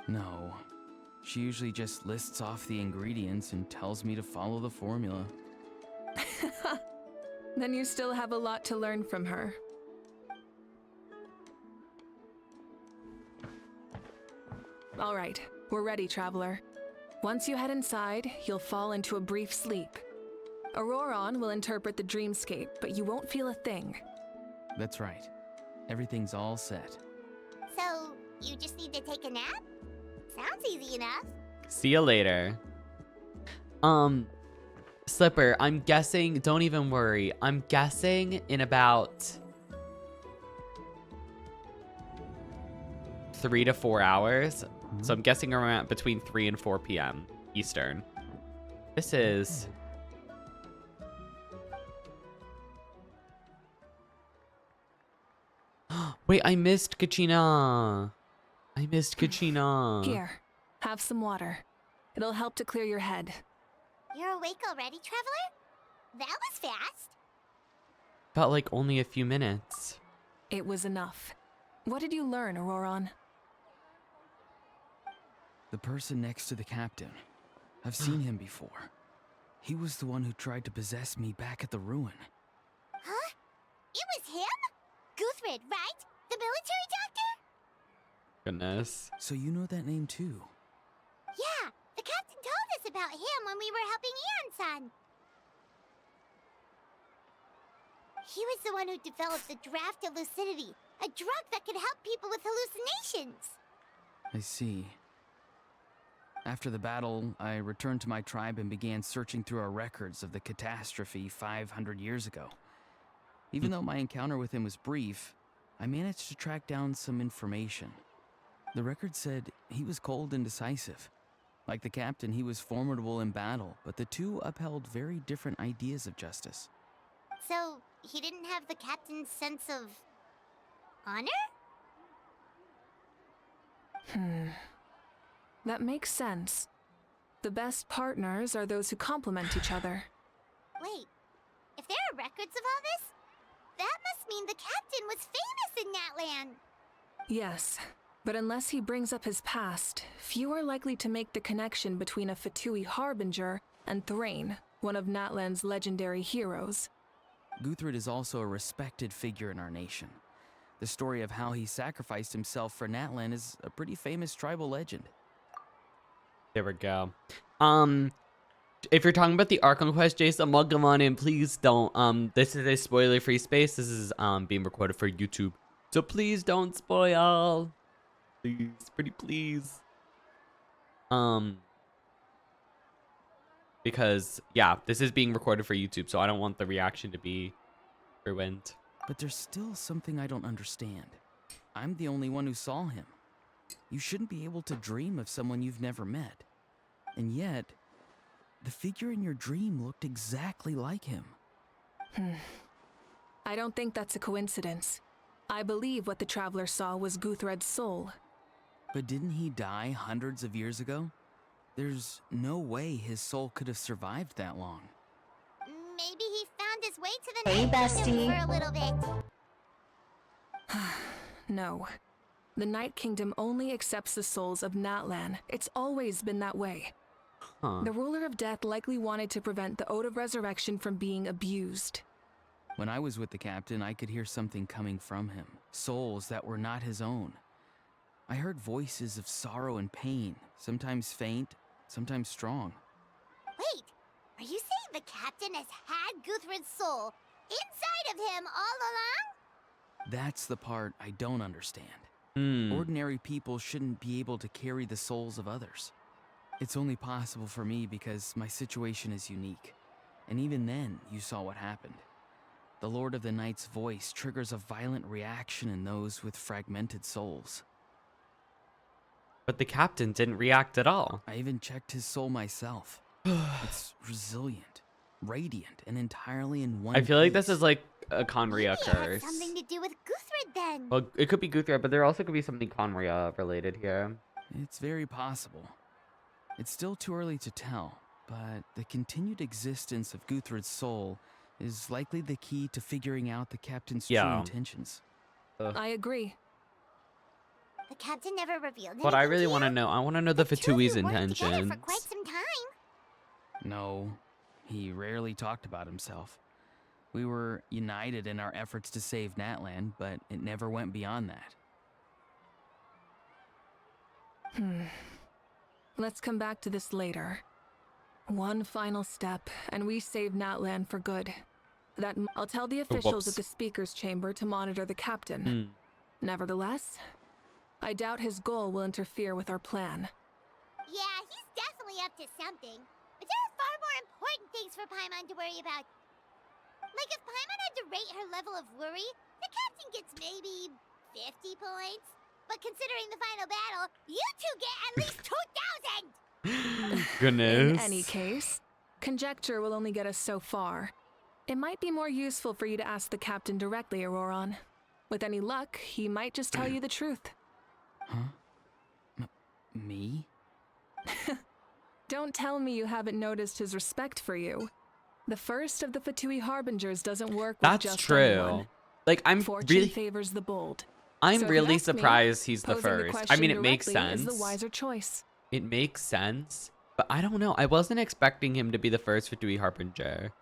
No. She usually just lists off the ingredients and tells me to follow the formula. Then you still have a lot to learn from her. All right, we're ready, Traveler. Once you head inside, you'll fall into a brief sleep. Auroron will interpret the dreamscape, but you won't feel a thing. That's right. Everything's all set. So, you just need to take a nap? Sounds easy enough. See you later. Slipper, I'm guessing, don't even worry. I'm guessing in about 3 to 4 hours. So I'm guessing around between 3 and 4 p.m. Eastern. This is... Wait, I missed Kachina. I missed Kachina. Here, have some water. It'll help to clear your head. You're awake already, Traveler? That was fast. Felt like only a few minutes. It was enough. What did you learn, Auroron? The person next to the captain. I've seen him before. He was the one who tried to possess me back at the ruin. Huh? It was him? Guthrid, right? The military doctor? Goodness. So you know that name too? Yeah, the captain told us about him when we were helping Eon-san. He was the one who developed the draft of lucidity, a drug that could help people with hallucinations. I see. After the battle, I returned to my tribe and began searching through our records of the catastrophe 500 years ago. Even though my encounter with him was brief, I managed to track down some information. The record said he was cold and decisive. Like the captain, he was formidable in battle, but the two upheld very different ideas of justice. So, he didn't have the captain's sense of honor? That makes sense. The best partners are those who complement each other. Wait, if there are records of all this, that must mean the captain was famous in Natlan. Yes, but unless he brings up his past, few are likely to make the connection between a Fatui harbinger and Thrain, one of Natlan's legendary heroes. Guthred is also a respected figure in our nation. The story of how he sacrificed himself for Natlan is a pretty famous tribal legend. There we go. If you're talking about the Archon quest, Jason, welcome on in. Please don't. This is a spoiler-free space. This is being recorded for YouTube, so please don't spoil. Please, pretty please. Because yeah, this is being recorded for YouTube, so I don't want the reaction to be ruined. But there's still something I don't understand. I'm the only one who saw him. You shouldn't be able to dream of someone you've never met. And yet, the figure in your dream looked exactly like him. I don't think that's a coincidence. I believe what the traveler saw was Guthred's soul. But didn't he die hundreds of years ago? There's no way his soul could have survived that long. Maybe he found his way to the Hey, Night Kingdom bestie. for a little bit. No. The Night Kingdom only accepts the souls of Natlan. It's always been that way. Huh. The ruler of death likely wanted to prevent the Ode of Resurrection from being abused. When I was with the captain, I could hear something coming from him. Souls that were not his own. I heard voices of sorrow and pain, sometimes faint, sometimes strong. Wait, are you saying the captain has had Guthred's soul inside of him all along? That's the part I don't understand. Hmm. Ordinary people shouldn't be able to carry the souls of others. It's only possible for me because my situation is unique. And even then, you saw what happened. The Lord of the Night's voice triggers a violent reaction in those with fragmented souls. But the captain didn't react at all. I even checked his soul myself. It's resilient, radiant, and entirely in one I feel like this piece. is like a Conria Maybe it has curse. something to do with Guthred then. Well, it could be Guthria, but there also could be something Conria related here. It's very possible. It's still too early to tell, but the continued existence of Guthred's soul is likely the key to figuring out the captain's true Yeah. intentions. I agree. The captain never revealed What I anything really to want to you? know, I want to know the two of Fatui's you worked together intentions. for quite some time. No, he rarely talked about himself. We were united in our efforts to save Natlan, but it never went beyond that. Let's come back to this later. One final step, and we save Natlan for good. I'll tell the officials at whoops. the speaker's chamber to monitor the captain. Hmm. Nevertheless, I doubt his goal will interfere with our plan. Yeah, he's definitely up to something. But there are far more important things for Paimon to worry about. Like if Paimon had to rate her level of worry, the captain gets maybe 50 points. But considering the final battle, you two get at least 2,000! Goodness. In any case, conjecture will only get us so far. It might be more useful for you to ask the captain directly, Auroron. With any luck, he might just tell you the truth. Huh? Me? Don't tell me you haven't noticed his respect for you. The first of the Fatui Harbingers doesn't work with That's just true. anyone. Like I'm Fortune really, favors the bold. I'm So if you really ask me, surprised he's the Posing first. I question mean, it makes directly sense. Is the wiser choice. It makes sense, but I don't know. I wasn't expecting him to be the first Fatui Harbinger.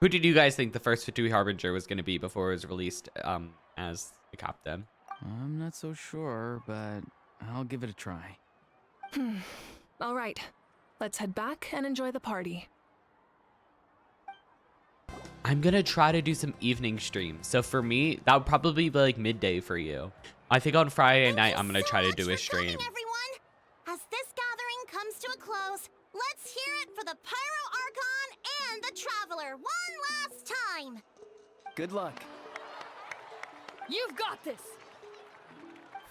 Who did you guys think the first Fatui Harbinger was going to be before it was released as the captain? I'm not so sure, but I'll give it a try. All right, let's head back and enjoy the party. I'm gonna try to do some evening streams. So for me, that would probably be like midday for you. I think on Friday night I'm gonna try to do a stream. Everyone, as this gathering comes to a close, let's hear it for the Pyro Archon and the Traveler one last time. Good luck. You've got this!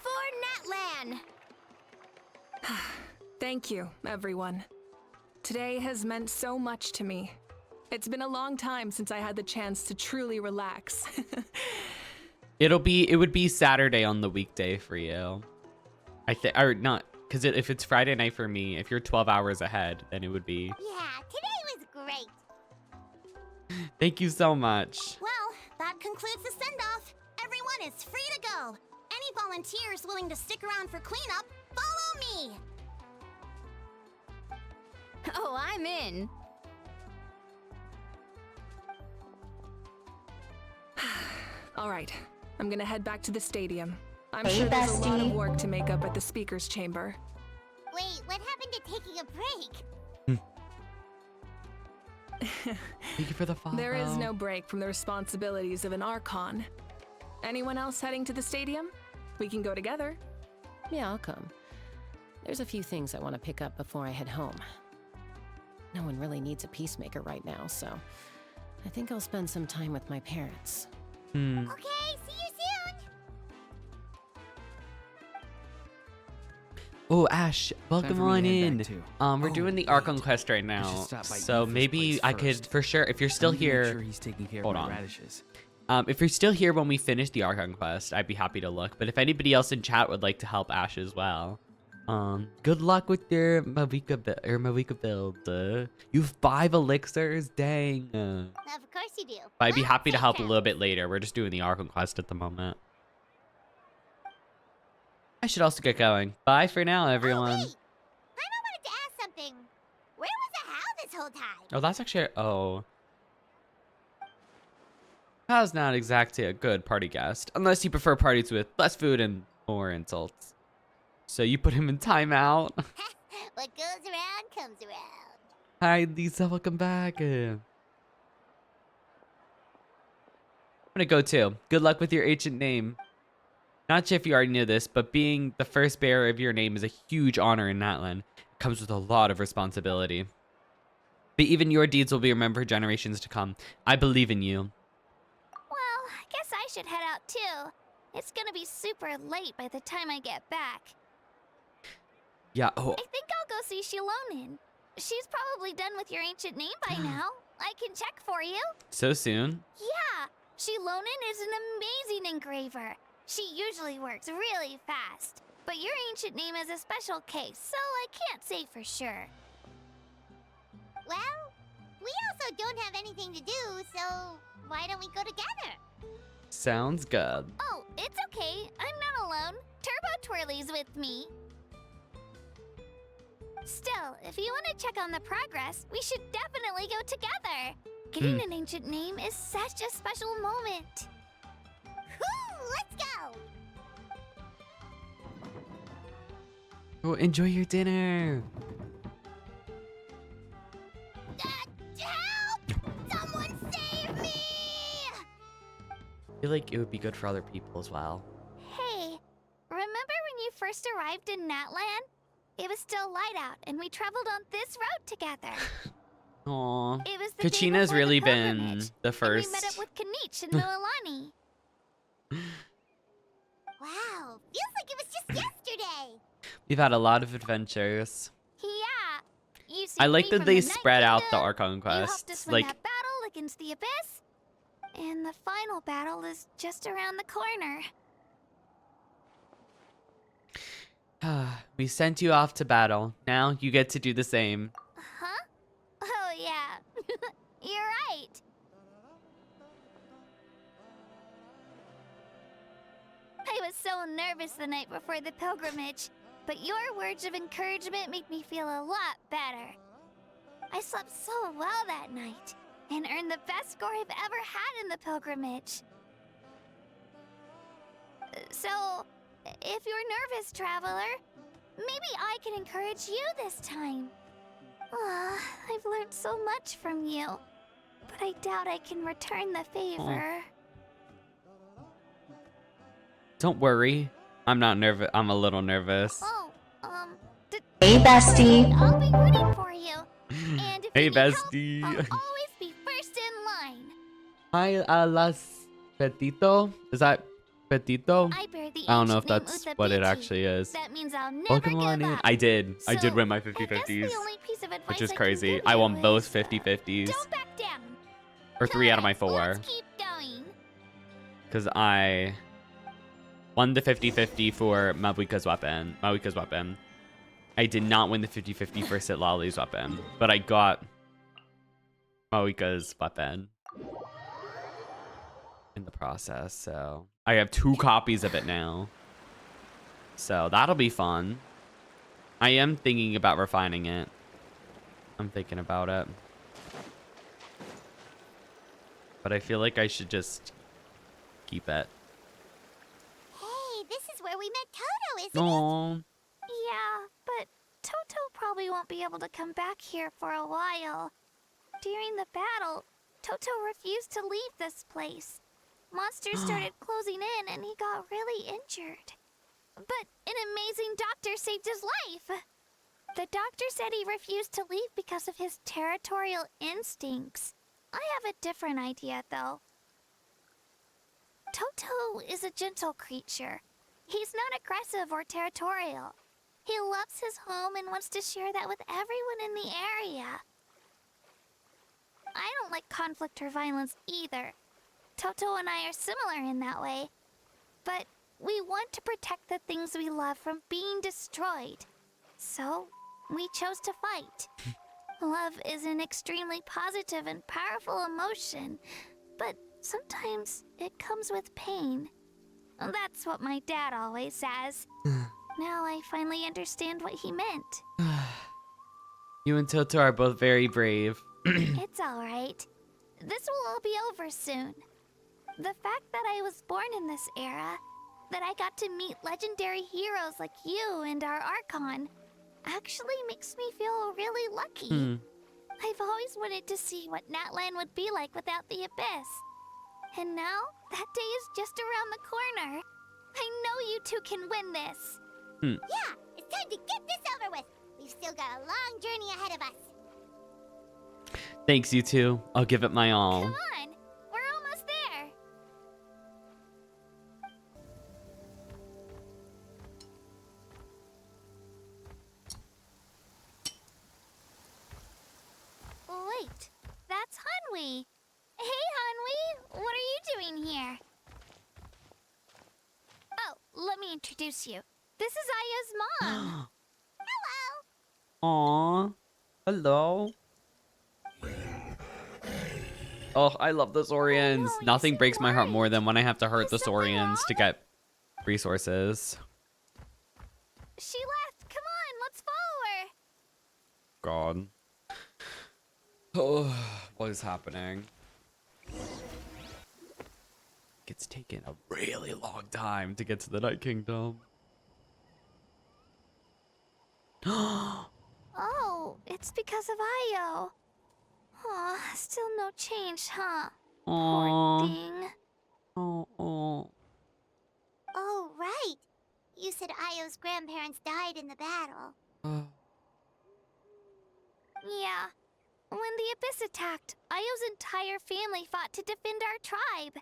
For Natlan. Thank you, everyone. Today has meant so much to me. It's been a long time since I had the chance to truly relax. It would be Saturday on the weekday for you. I think, or not, because if it's Friday night for me, if you're 12 hours ahead, then it would be. Yeah, today was great. Thank you so much. Well, that concludes the send-off. Everyone is free to go. Any volunteers willing to stick around for cleanup, follow me. Oh, I'm in. All right, I'm gonna head back to the stadium. I'm Hey, sure there's a lot of bestie. work to make up at the speaker's chamber. Wait, what happened to taking a break? Thank you for the follow. There is no break from the responsibilities of an Archon. Anyone else heading to the stadium? We can go together. Yeah, I'll come. There's a few things I want to pick up before I head home. No one really needs a peacemaker right now, so I think I'll spend some time with my parents. Okay, see you soon. Oh, Ash, welcome for me on to head in. back too. We're Oh, doing the wait. Archon quest right I now, should stop by so Ethan's maybe place I could, first. for sure, if you're still I need to make here, sure he's taking care hold of my on. radishes. if you're still here when we finish the Archon quest, I'd be happy to look. But if anybody else in chat would like to help Ash as well, good luck with your Mavika build. You have 5 elixirs, dang. Of course you do. But I'd be Well, happy to take help a care. little bit later. We're just doing the Archon quest at the moment. I should also get going. Bye for now, Oh, everyone. wait. I wanted to ask something. Where was the How this whole time? Oh, that's actually... Oh. Hal's not exactly a good party guest. Unless you prefer parties with less food and more insults. So you put him in timeout. What goes around comes around. Hi, Lisa. Welcome back. I'm gonna go too. Good luck with your ancient name. Not sure if you already knew this, but being the first bearer of your name is a huge honor in Natlan. It comes with a lot of responsibility. But even your deeds will be remembered for generations to come. I believe in you. Well, I guess I should head out too. It's gonna be super late by the time I get back. Yeah, oh, I think I'll go see Shilonin. She's probably done with your ancient name by now. I can check for you. so soon? Yeah, Shilonin is an amazing engraver. She usually works really fast. But your ancient name is a special case, so I can't say for sure. Well, we also don't have anything to do, so why don't we go together? Sounds good. Oh, it's okay. I'm not alone. Turbo Twirly's with me. Still, if you want to check on the progress, we should definitely go together. Getting an ancient name is such a special moment. Woo, let's go! Oh, enjoy your dinner. Help! Someone save me! I feel like it would be good for other people as well. Hey, remember when you first arrived in Natlan? It was still light out, and we traveled on this road together. Aww. It was the day Kachina's before really the been pilgrimage, the and first. we met up with Kanich and Mililani. Wow, feels like it was just yesterday. We've had a lot of adventures. Yeah. You I saved like me that from they the Night spread out the Kingdom, Archon You helped us quests. win Like, that battle against the Abyss. And the final battle is just around the corner. we sent you off to battle. Now you get to do the same. Huh? Oh, yeah. You're right. I was so nervous the night before the pilgrimage, but your words of encouragement made me feel a lot better. I slept so well that night and earned the best score I've ever had in the pilgrimage. So, if you're nervous, traveler, maybe I can encourage you this time. I've learned so much from you. but I doubt I can return the favor. Don't worry. I'm not nervous. I'm a little nervous. Oh, Hey, bestie. I'll be rooting for you. And if Hey, you need help, bestie. I'll always be first in line. Hi, las Petito. Is that Petito? I bear the I don't know if ancient name that's Utha what it Biti. actually is. That means I'll never Pokemon give in. up. I did So, win my I guess 50-50s. the only piece of advice Which is I can crazy. give I you won both is, 50-50s. Don't back down. Or 3 out of my Come on, 4. Let's keep going. Because I won the 50-50 for Mabuika's weapon. I did not win the 50-50 for Sitlali's weapon. But I got Mabuika's weapon in the process. So I have 2 copies of it now. So that'll be fun. I am thinking about refining it. I'm thinking about it. But I feel like I should just keep it. Hey, this is where we met Toto, isn't it? Aww. Yeah, but Toto probably won't be able to come back here for a while. During the battle, Toto refused to leave this place. Monsters started closing in and he got really injured. But an amazing doctor saved his life. The doctor said he refused to leave because of his territorial instincts. I have a different idea, though. Toto is a gentle creature. He's not aggressive or territorial. He loves his home and wants to share that with everyone in the area. I don't like conflict or violence either. Toto and I are similar in that way. But we want to protect the things we love from being destroyed. So, we chose to fight. Love is an extremely positive and powerful emotion, but sometimes it comes with pain. That's what my dad always says. Now I finally understand what he meant. You and Toto are both very brave. It's alright. This will all be over soon. The fact that I was born in this era, that I got to meet legendary heroes like you and our Archon, actually makes me feel really lucky. I've always wanted to see what Natlan would be like without the Abyss. And now, that day is just around the corner. I know you two can win this. Yeah, it's time to get this over with. We've still got a long journey ahead of us. Thanks, you two. I'll give it my all. Come on, we're almost there. Wait, that's Hanwi. Hey, Hanwi, what are you doing here? Oh, let me introduce you. This is Aya's mom. Hello. Aww. Hello. Oh, I love the Saurians. Oh, Nothing you're breaks my heart right. more than when I have to hurt the Is something Saurians to wrong? get resources. She left. Come on, let's follow her. God. Oh, what is happening? It's taken a really long time to get to the Night Kingdom. Oh, it's because of Io. Aw, still no change, huh? Poor Aww. thing. Oh. Oh, right. You said Io's grandparents died in the battle. Yeah. When the Abyss attacked, Io's entire family fought to defend our tribe.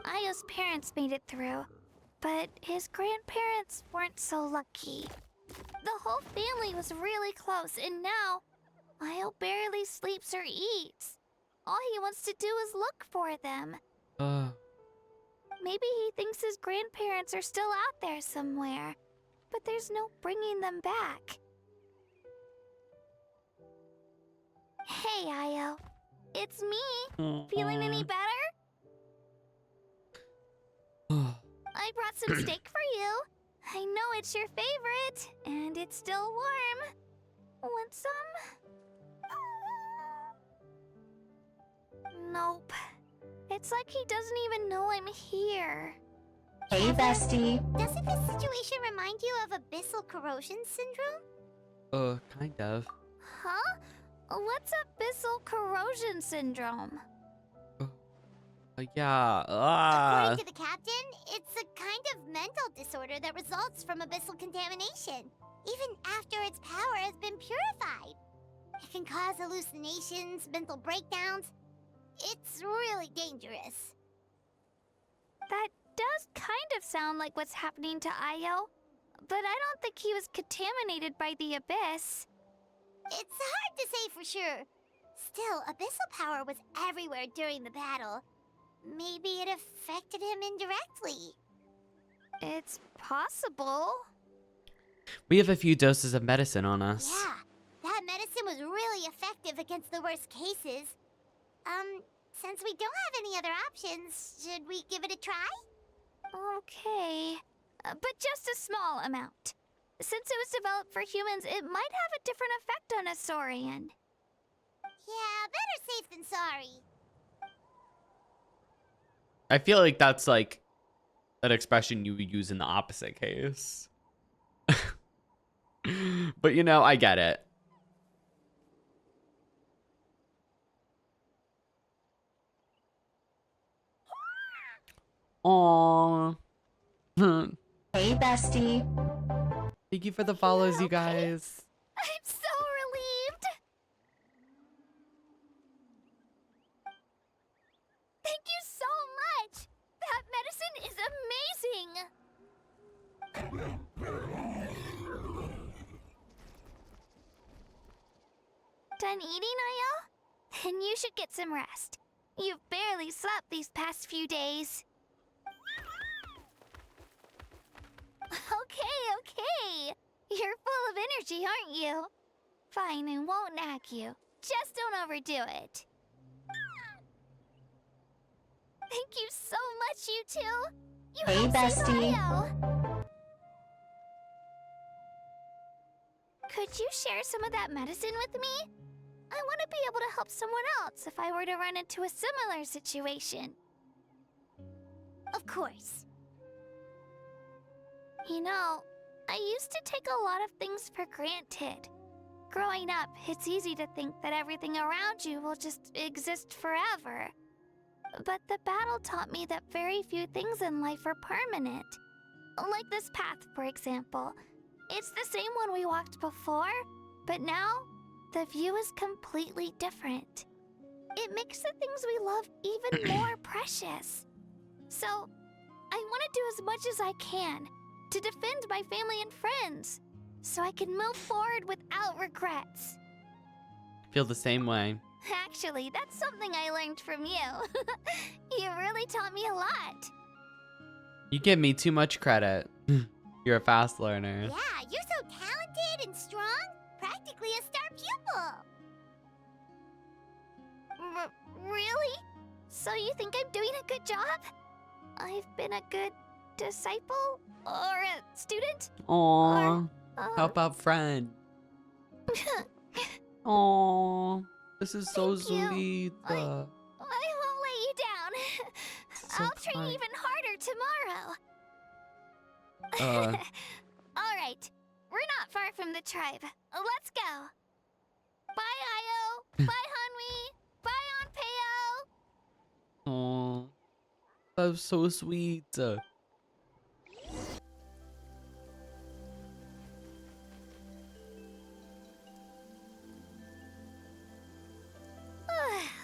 Io's parents made it through, but his grandparents weren't so lucky. The whole family was really close, and now Io barely sleeps or eats. All he wants to do is look for them. Maybe he thinks his grandparents are still out there somewhere, but there's no bringing them back. Hey, Io. It's me. Feeling any better? I brought some steak for you. I know it's your favorite, and it's still warm. Want some? Nope. It's like he doesn't even know I'm here. Hey, bestie. Doesn't this situation remind you of abyssal corrosion syndrome? Kind of. Huh? What's abyssal corrosion syndrome? Yeah. According to the captain, it's a kind of mental disorder that results from abyssal contamination, even after its power has been purified. It can cause hallucinations, mental breakdowns. It's really dangerous. That does kind of sound like what's happening to Io, but I don't think he was contaminated by the abyss. It's hard to say for sure. Still, abyssal power was everywhere during the battle. Maybe it affected him indirectly. It's possible. We have a few doses of medicine on us. Yeah, that medicine was really effective against the worst cases. Since we don't have any other options, should we give it a try? Okay, but just a small amount. Since it was developed for humans, it might have a different effect on a Saurian. Yeah, better safe than sorry. I feel like that's like an expression you would use in the opposite case. But you know, I get it. Aww. Hey, bestie. Thank you for the follows, you guys. I'm so relieved. Thank you so much. That medicine is amazing. Done eating, Io? Then you should get some rest. You've barely slept these past few days. Okay. You're full of energy, aren't you? Fine, I won't nag you. Just don't overdo it. Thank you so much, you two. You Hey, helped save bestie. Io. Could you share some of that medicine with me? I want to be able to help someone else if I were to run into a similar situation. Of course. You know, I used to take a lot of things for granted. Growing up, it's easy to think that everything around you will just exist forever. But the battle taught me that very few things in life are permanent. Like this path, for example. It's the same one we walked before, but now the view is completely different. It makes the things we love even more precious. So, I want to do as much as I can to defend my family and friends, so I can move forward without regrets. Feel the same way. Actually, that's something I learned from you. You really taught me a lot. You give me too much credit. You're a fast learner. Yeah, you're so talented and strong. Practically a star pupil. Really? So you think I'm doing a good job? I've been a good disciple? Or a student? Aww. Or, How about friend? Aww. This is so Thank you. sweet. I won't let you down. So I'll train kind. even harder tomorrow. All right. We're not far from the tribe. Let's go. Bye, Io. Bye, Hanwi. Bye, Onpeo. Aww. That's so sweet.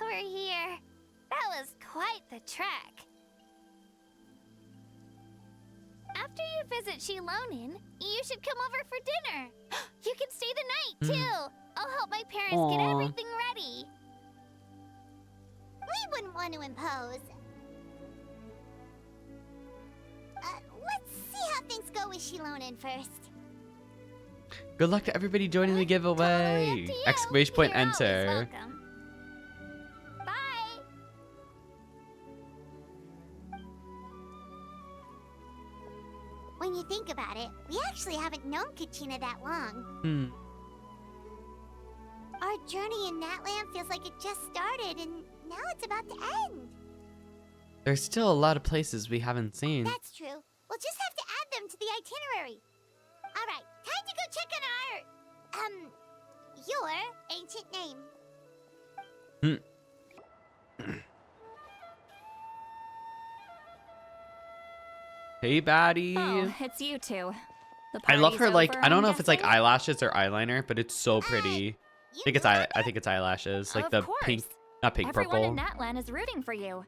We're here. That was quite the trek. After you visit Shilonin, you should come over for dinner. You can stay the night, too. I'll help my parents get Aw. everything ready. We wouldn't want to impose. Let's see how things go with Shilonin first. Good luck to everybody joining the Totally giveaway. up to you. Exclamation point You're always enter. welcome. Bye. When you think about it, we actually haven't known Kachina that long. Our journey in Natlan feels like it just started, and now it's about to end. There's still a lot of places we haven't seen. That's true. We'll just have to add them to the itinerary. All right, time to go check on our, your ancient name. Hey, baddie. Oh, it's you two. The I love her, party's like, over, I don't I'm know if it's like guessing? eyelashes or eyeliner, but it's so pretty. I think it's eyelashes, like Of the course. pink, not pink, Everyone purple. in Natlan is rooting for you.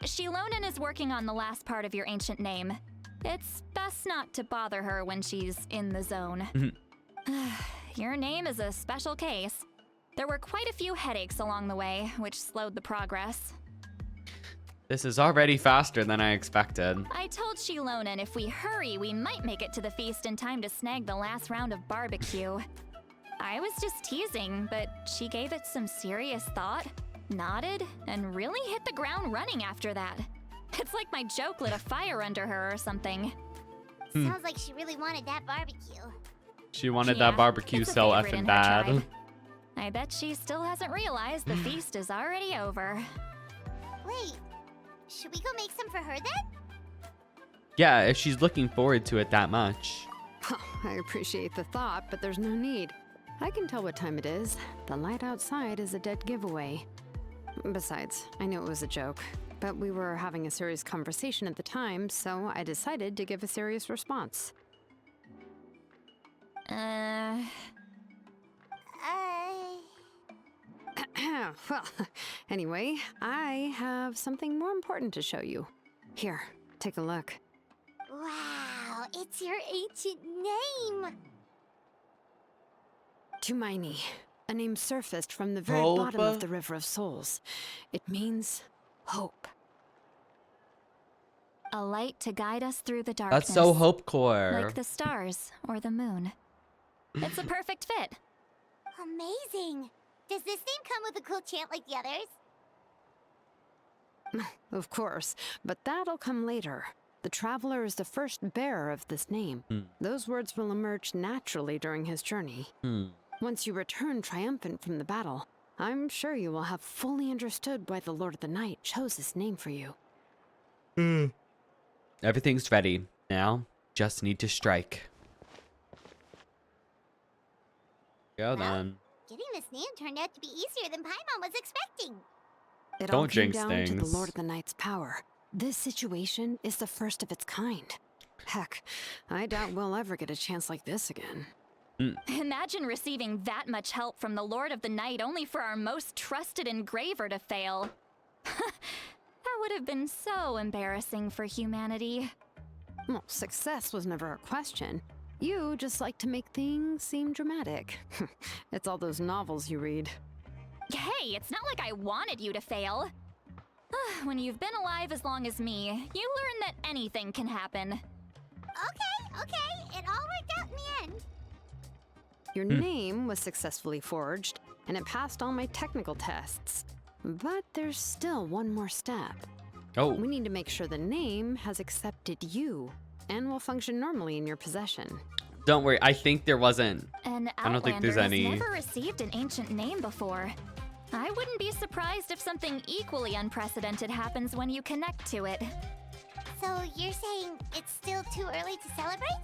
Shilonen is working on the last part of your ancient name. It's best not to bother her when she's in the zone. Your name is a special case. There were quite a few headaches along the way, which slowed the progress. This is already faster than I expected. I told Shilonen if we hurry, we might make it to the feast in time to snag the last round of barbecue. I was just teasing, but she gave it some serious thought, nodded, and really hit the ground running after that. It's like my joke lit a fire under her or something. Sounds like she really wanted that barbecue. She wanted Yeah, that barbecue it's a so favorite effing in her bad. tribe. I bet she still hasn't realized the feast is already over. Wait, should we go make some for her then? Yeah, if she's looking forward to it that much. I appreciate the thought, but there's no need. I can tell what time it is. The light outside is a dead giveaway. Besides, I knew it was a joke, but we were having a serious conversation at the time, so I decided to give a serious response. Well, anyway, I have something more important to show you. Here, take a look. Wow, it's your ancient name. Tumaini, a name surfaced from the very bottom of the River of Souls. It means hope. A light to guide us through the darkness. That's so hope core. Like the stars or the moon. It's a perfect fit. Amazing. Does this name come with a cool chant like the others? Of course, but that'll come later. The Traveler is the first bearer of this name. Those words will emerge naturally during his journey. Once you return triumphant from the battle, I'm sure you will have fully understood why the Lord of the Night chose this name for you. Everything's ready. Now, just need to strike. Go then. Getting this name turned out to be easier than Paimon was expecting. It all Don't came jinx down to the things. Lord of the Night's power. This situation is the first of its kind. Heck, I doubt we'll ever get a chance like this again. Imagine receiving that much help from the Lord of the Night only for our most trusted engraver to fail. That would have been so embarrassing for humanity. Well, success was never a question. You just like to make things seem dramatic. It's all those novels you read. Hey, it's not like I wanted you to fail. When you've been alive as long as me, you learn that anything can happen. Okay, it all worked out in the end. Your name was successfully forged, and it passed all my technical tests. But there's still one more step. Oh, We need to make sure the name has accepted you, and will function normally in your possession. don't worry. I think there wasn't. An I don't think there's Outlander any- has never received an ancient name before. I wouldn't be surprised if something equally unprecedented happens when you connect to it. So you're saying it's still too early to celebrate?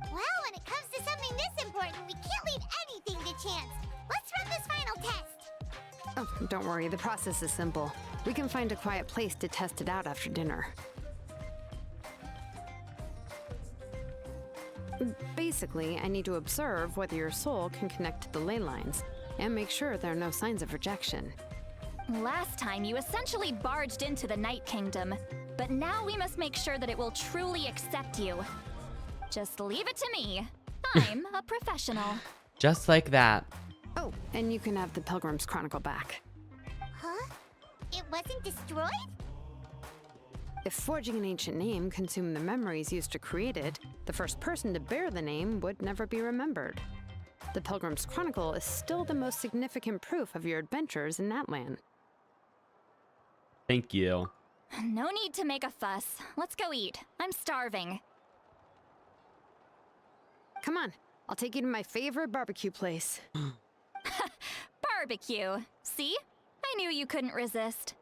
Well, when it comes to something this important, we can't leave anything to chance. Let's run this final test. Oh, don't worry, the process is simple. We can find a quiet place to test it out after dinner. Basically, I need to observe whether your soul can connect to the ley lines, and make sure there are no signs of rejection. Last time, you essentially barged into the Night Kingdom, but now we must make sure that it will truly accept you. Just leave it to me. I'm a professional. Just like that. Oh, and you can have the Pilgrim's Chronicle back. Huh? It wasn't destroyed? If forging an ancient name consumed the memories used to create it, the first person to bear the name would never be remembered. The Pilgrim's Chronicle is still the most significant proof of your adventures in Natlan. Thank you. No need to make a fuss. Let's go eat. I'm starving. Come on, I'll take you to my favorite barbecue place. Barbecue. See? I knew you couldn't resist.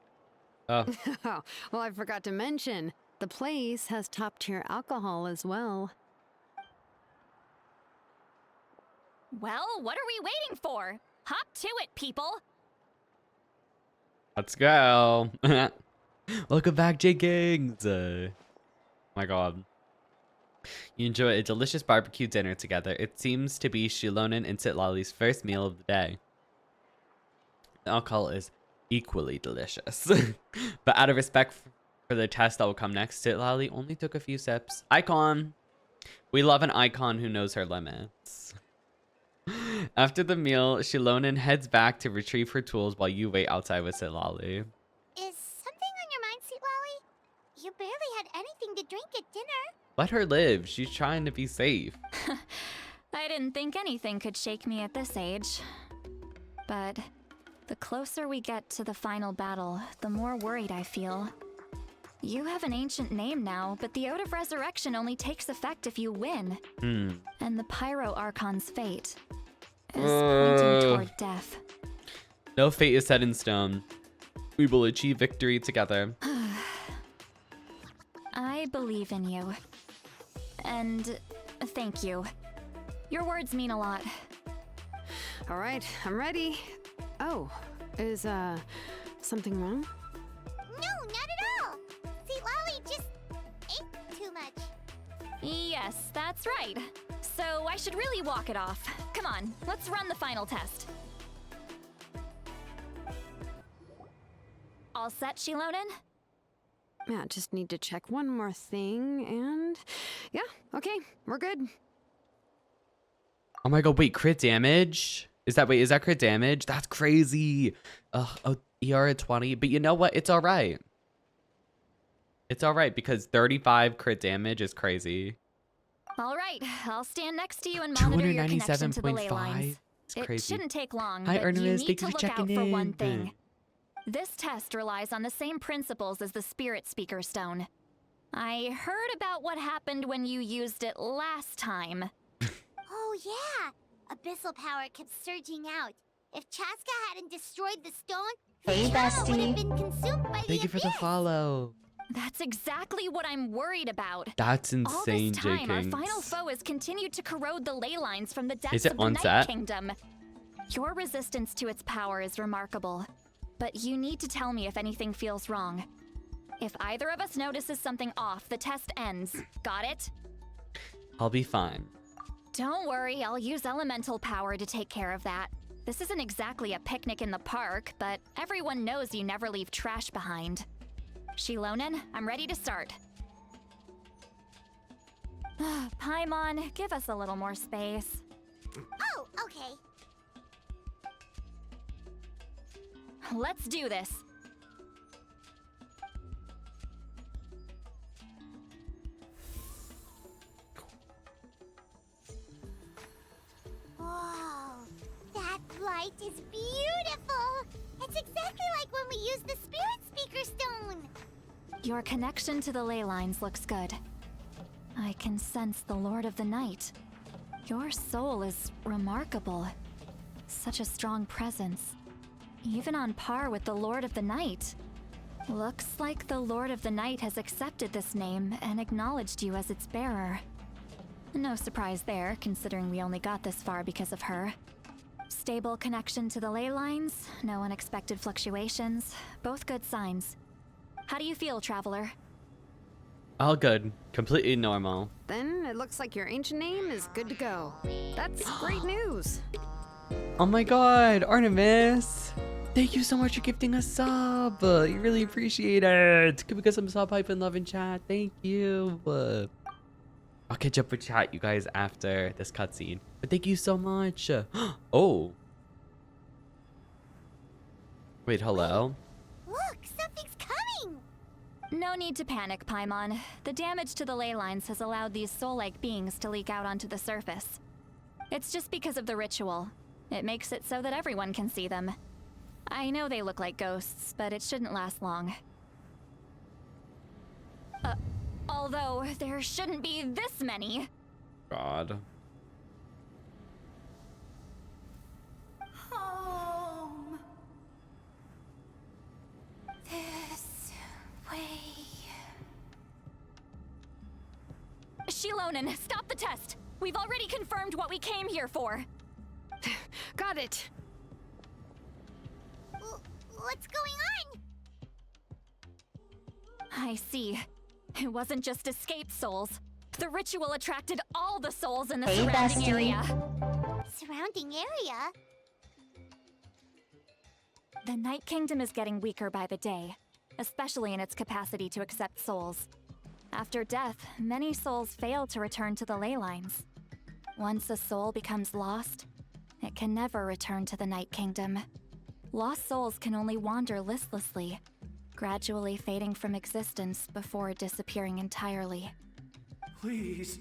Oh, Oh, well, I forgot to mention, the place has top-tier alcohol as well. Well, what are we waiting for? Hop to it, people! Let's go. Welcome back, Jenkins. My god. You enjoy a delicious barbecue dinner together. It seems to be Shilonen and Sitlali's first meal of the day. The alcohol is equally delicious. But out of respect for the test that will come next, Sitlali only took a few sips. Icon. We love an icon who knows her limits. After the meal, Shilonen heads back to retrieve her tools while you wait outside with Sitlali. Is something on your mind, Sitlali? You barely had anything to drink at dinner. Let her live. She's trying to be safe. I didn't think anything could shake me at this age. But the closer we get to the final battle, the more worried I feel. You have an ancient name now, but the Oath of Resurrection only takes effect if you win. And the Pyro Archon's fate is pointing toward death. No fate is set in stone. We will achieve victory together. I believe in you. And thank you. Your words mean a lot. All right, I'm ready. Oh, is something wrong? No, not at all. Sitlali just ate too much. Yes, that's right. So I should really walk it off. Come on, let's run the final test. All set, Shilonen? Yeah, just need to check one more thing, and yeah, okay, we're good. Oh my god, wait, crit damage? Is that crit damage? That's crazy. Oh, ER at 20. But you know what? It's all right. It's all right because 35 crit damage is crazy. All right, I'll stand next to you and monitor your connection to the ley 297.5. lines. It's It crazy. shouldn't take long, Hi, but Artemis. you need Thank to you for look out checking for in. one thing. This test relies on the same principles as the Spirit Speaker Stone. I heard about what happened when you used it last time. Oh yeah, abyssal power kept surging out. If Chaska hadn't destroyed the stone, Hey, the channel would have bestie. been consumed by Thank you for the abyss. follow. That's exactly what I'm worried about. That's All insane, this time, our Jenkins. final foe has continued to corrode the ley lines from the Is depths it of the on Night set? Kingdom. Your resistance to its power is remarkable, but you need to tell me if anything feels wrong. If either of us notices something off, the test ends. Got it? I'll be fine. Don't worry, I'll use elemental power to take care of that. This isn't exactly a picnic in the park, but everyone knows you never leave trash behind. Shilonen, I'm ready to start. Paimon, give us a little more space. Oh, okay. Let's do this. Whoa, that light is beautiful. It's exactly like when we used the Spirit Speaker Stone. Your connection to the ley lines looks good. I can sense the Lord of the Night. Your soul is remarkable. Such a strong presence. Even on par with the Lord of the Night. Looks like the Lord of the Night has accepted this name and acknowledged you as its bearer. No surprise there, considering we only got this far because of her. Stable connection to the ley lines, no unexpected fluctuations, both good signs. How do you feel, Traveler? All good. Completely normal. Then it looks like your ancient name is good to go. That's great news. Oh my god, Artemis. Thank you so much for gifting a sub. You really appreciate it. Can we get some sub hype and love in chat? Thank you. I'll catch up with chat, you guys, after this cutscene. But thank you so much. Oh. Wait, hello? Look, something's coming. No need to panic, Paimon. The damage to the ley lines has allowed these soul-like beings to leak out onto the surface. It's just because of the ritual. It makes it so that everyone can see them. I know they look like ghosts, but it shouldn't last long. Although, there shouldn't be this many. God. Home. This way. Shilonen, stop the test! We've already confirmed what we came here for. got it. What's going on? I see. It wasn't just escaped souls. The ritual attracted all the souls in the Hey, surrounding bestie. area. Surrounding area? The Night Kingdom is getting weaker by the day, especially in its capacity to accept souls. After death, many souls fail to return to the ley lines. Once a soul becomes lost, it can never return to the Night Kingdom. Lost souls can only wander listlessly, gradually fading from existence before disappearing entirely. Please,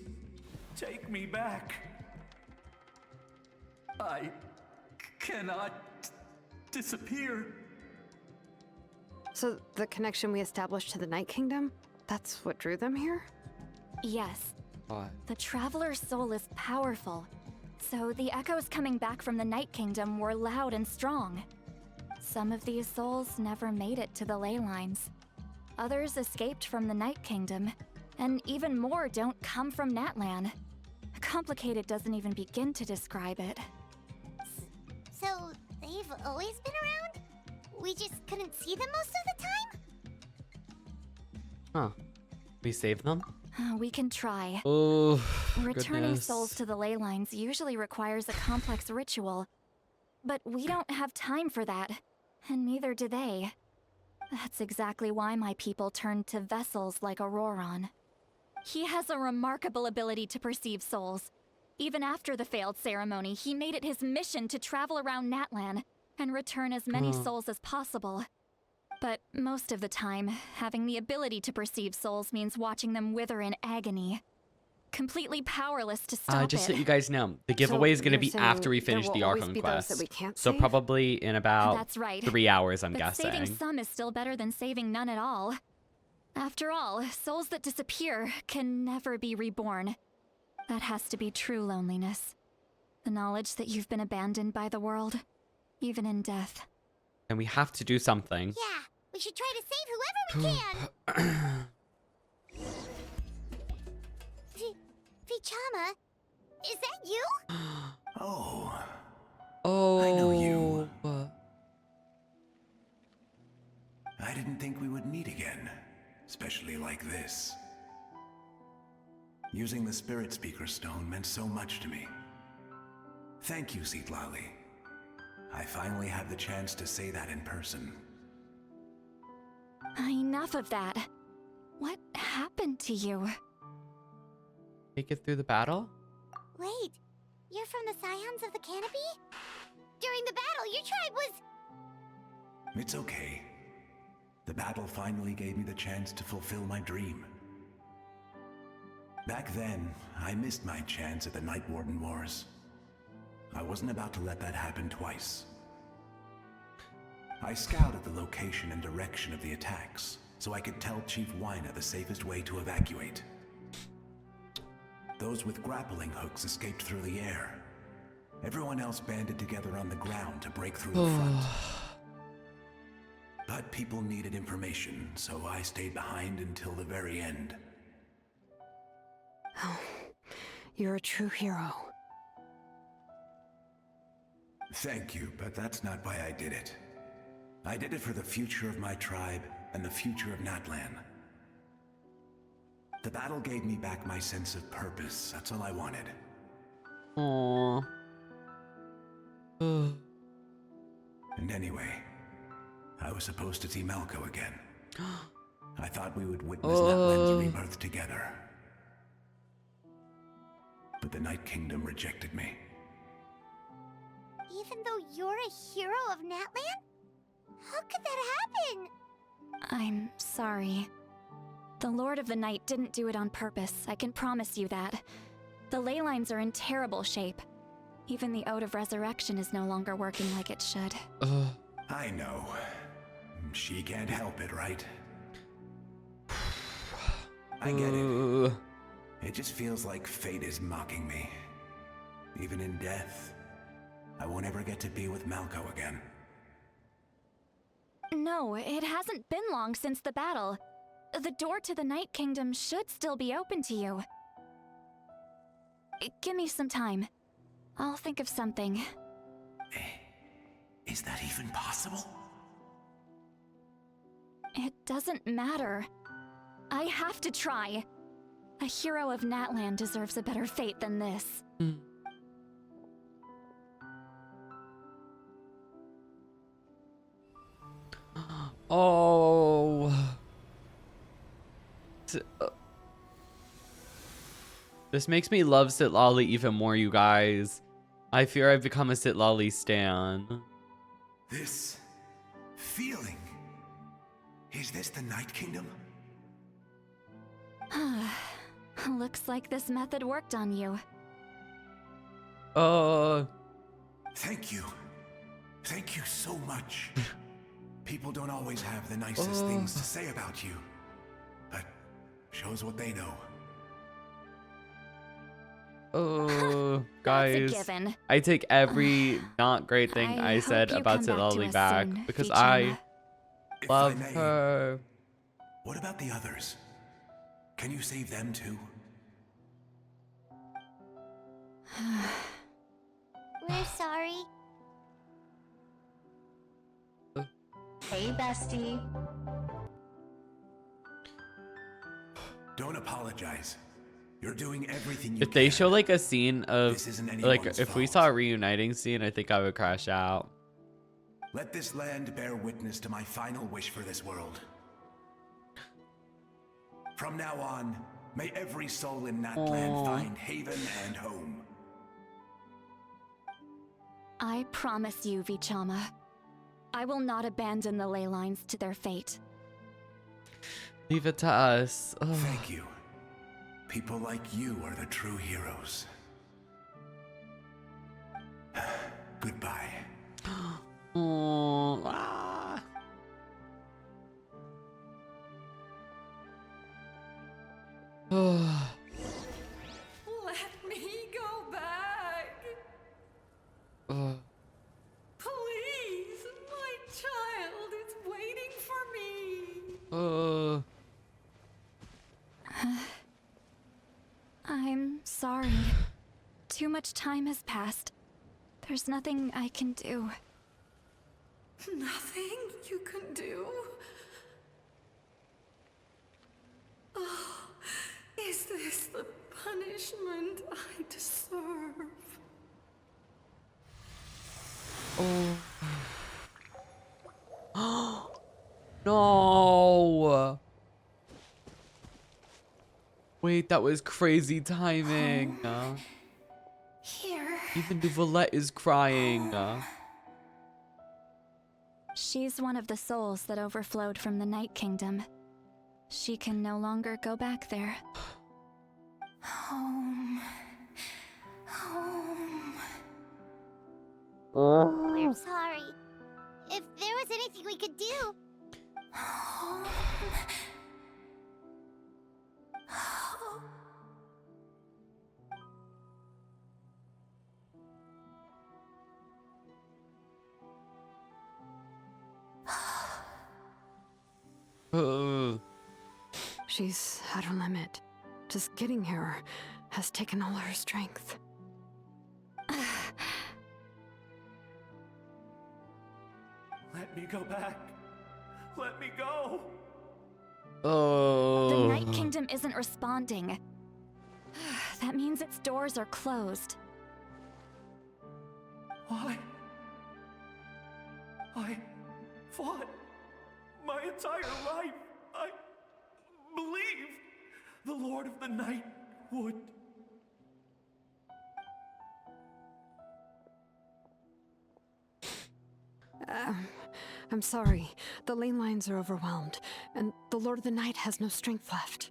take me back. I cannot disappear. So the connection we established to the Night Kingdom, that's what drew them here? Yes, What? the Traveler's soul is powerful, so the echoes coming back from the Night Kingdom were loud and strong. Some of these souls never made it to the ley lines. Others escaped from the Night Kingdom, and even more don't come from Natlan. Complicated doesn't even begin to describe it. So, they've always been around? We just couldn't see them most of the time? Huh. We saved them? We can try. Oh, Returning goodness. souls to the ley lines usually requires a complex ritual. But we don't have time for that, and neither do they. That's exactly why my people turned to vessels like Auroron. He has a remarkable ability to perceive souls. Even after the failed ceremony, he made it his mission to travel around Natlan and return as many souls as possible. But most of the time, having the ability to perceive souls means watching them wither in agony. Completely powerless to stop Just it. so you guys know, the giveaway is going to you're be saying after we there finish will the always Archon be those quest. that we can't So save? probably in about That's right. 3 hours, I'm But guessing. saving some is still better than saving none at all. After all, souls that disappear can never be reborn. That has to be true loneliness. The knowledge that you've been abandoned by the world, even in death. And we have to do something. Yeah, we should try to save whoever we can! Vichama, is that you? Oh, Oh. I know you. I didn't think we would meet again, especially like this. Using the Spirit Speaker Stone meant so much to me. Thank you, Citlali. I finally had the chance to say that in person. Enough of that. What happened to you? Make it through the battle? Wait, you're from the Scions of the Canopy? During the battle, your tribe was... It's okay. The battle finally gave me the chance to fulfill my dream. Back then, I missed my chance at the Night Warden Wars. I wasn't about to let that happen twice. I scouted the location and direction of the attacks, so I could tell Chief Wyna the safest way to evacuate. Those with grappling hooks escaped through the air. Everyone else banded together on the ground to break through the front. But people needed information, so I stayed behind until the very end. Oh, you're a true hero. Thank you, but that's not why I did it. I did it for the future of my tribe and the future of Natlan. The battle gave me back my sense of purpose. That's all I wanted. Aww. And anyway, I was supposed to see Malco again. I thought we would witness Natlan's rebirth together. But the Night Kingdom rejected me. Even though you're a hero of Natlan? How could that happen? I'm sorry. The Lord of the Night didn't do it on purpose, I can promise you that. The ley lines are in terrible shape. Even the Ode of Resurrection is no longer working like it should. I know. She can't help it, right? I get it. It just feels like fate is mocking me. Even in death, I won't ever get to be with Malco again. No, it hasn't been long since the battle. The door to the Night Kingdom should still be open to you. Give me some time. I'll think of something. Is that even possible? It doesn't matter. I have to try. A hero of Natlan deserves a better fate than this. Oh. This makes me love Sitlali even more, you guys. I fear I've become a Sitlali stan. This feeling. Is this the Night Kingdom? Looks like this method worked on you. Thank you. Thank you so much. People don't always have the nicest things to say about you, but shows what they know. Guys, given. I take every not great thing I said hope you about come back to Sitlali us back soon, because Vichama. If love I may, her. what about the others? Can you save them too? We're sorry. Hey, bestie. Don't apologize. You're doing everything you If they can. show like a scene of This isn't like anyone's if we fault. saw a reuniting scene, I think I would crash out. Let this land bear witness to my final wish for this world. From now on, may every soul in Natlan find haven and home. I promise you, Vichama. I will not abandon the ley lines to their fate. Leave it to us. Ugh. Thank you. People like you are the true heroes. Goodbye. Oh, ah. Let me go back. Please, my child is waiting for me. I'm sorry. Too much time has passed. There's nothing I can do. Nothing you can do? Oh, is this the punishment I deserve? No. Wait, that was crazy timing. Here. Even Duvalette is crying. She's one of the souls that overflowed from the Night Kingdom. She can no longer go back there. Home. Home. We're sorry. If there was anything we could do. Home. She's at her limit. Just getting here has taken all her strength. Let me go back. Let me go. The Night Kingdom isn't responding. That means its doors are closed. Why? I fought my entire life. I believed the Lord of the Night would. I'm sorry. The lane lines are overwhelmed, and the Lord of the Night has no strength left.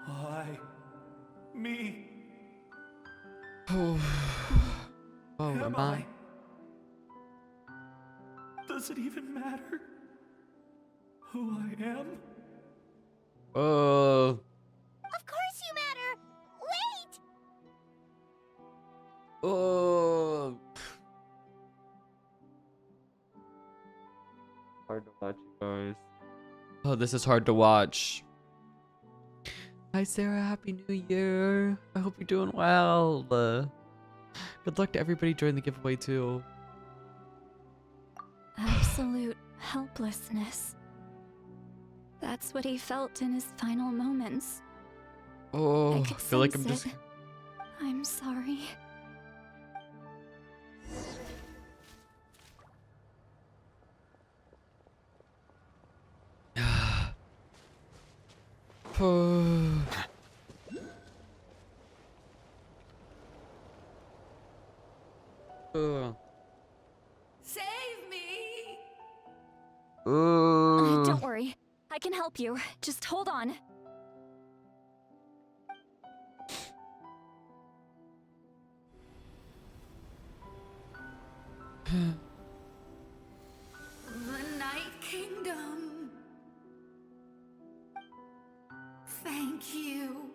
Why? Me? Am I? Does it even matter who I am? Of course you matter! Wait! Hard to watch, you guys. Oh, this is hard to watch. Hi, Sarah. Happy New Year. I hope you're doing well. Good luck to everybody joining the giveaway too. Absolute helplessness. That's what he felt in his final moments. Oh, I could feel like I'm sense just. it. I'm sorry. Save me! Don't worry. I can help you. Just hold on. The Night Kingdom. Thank you.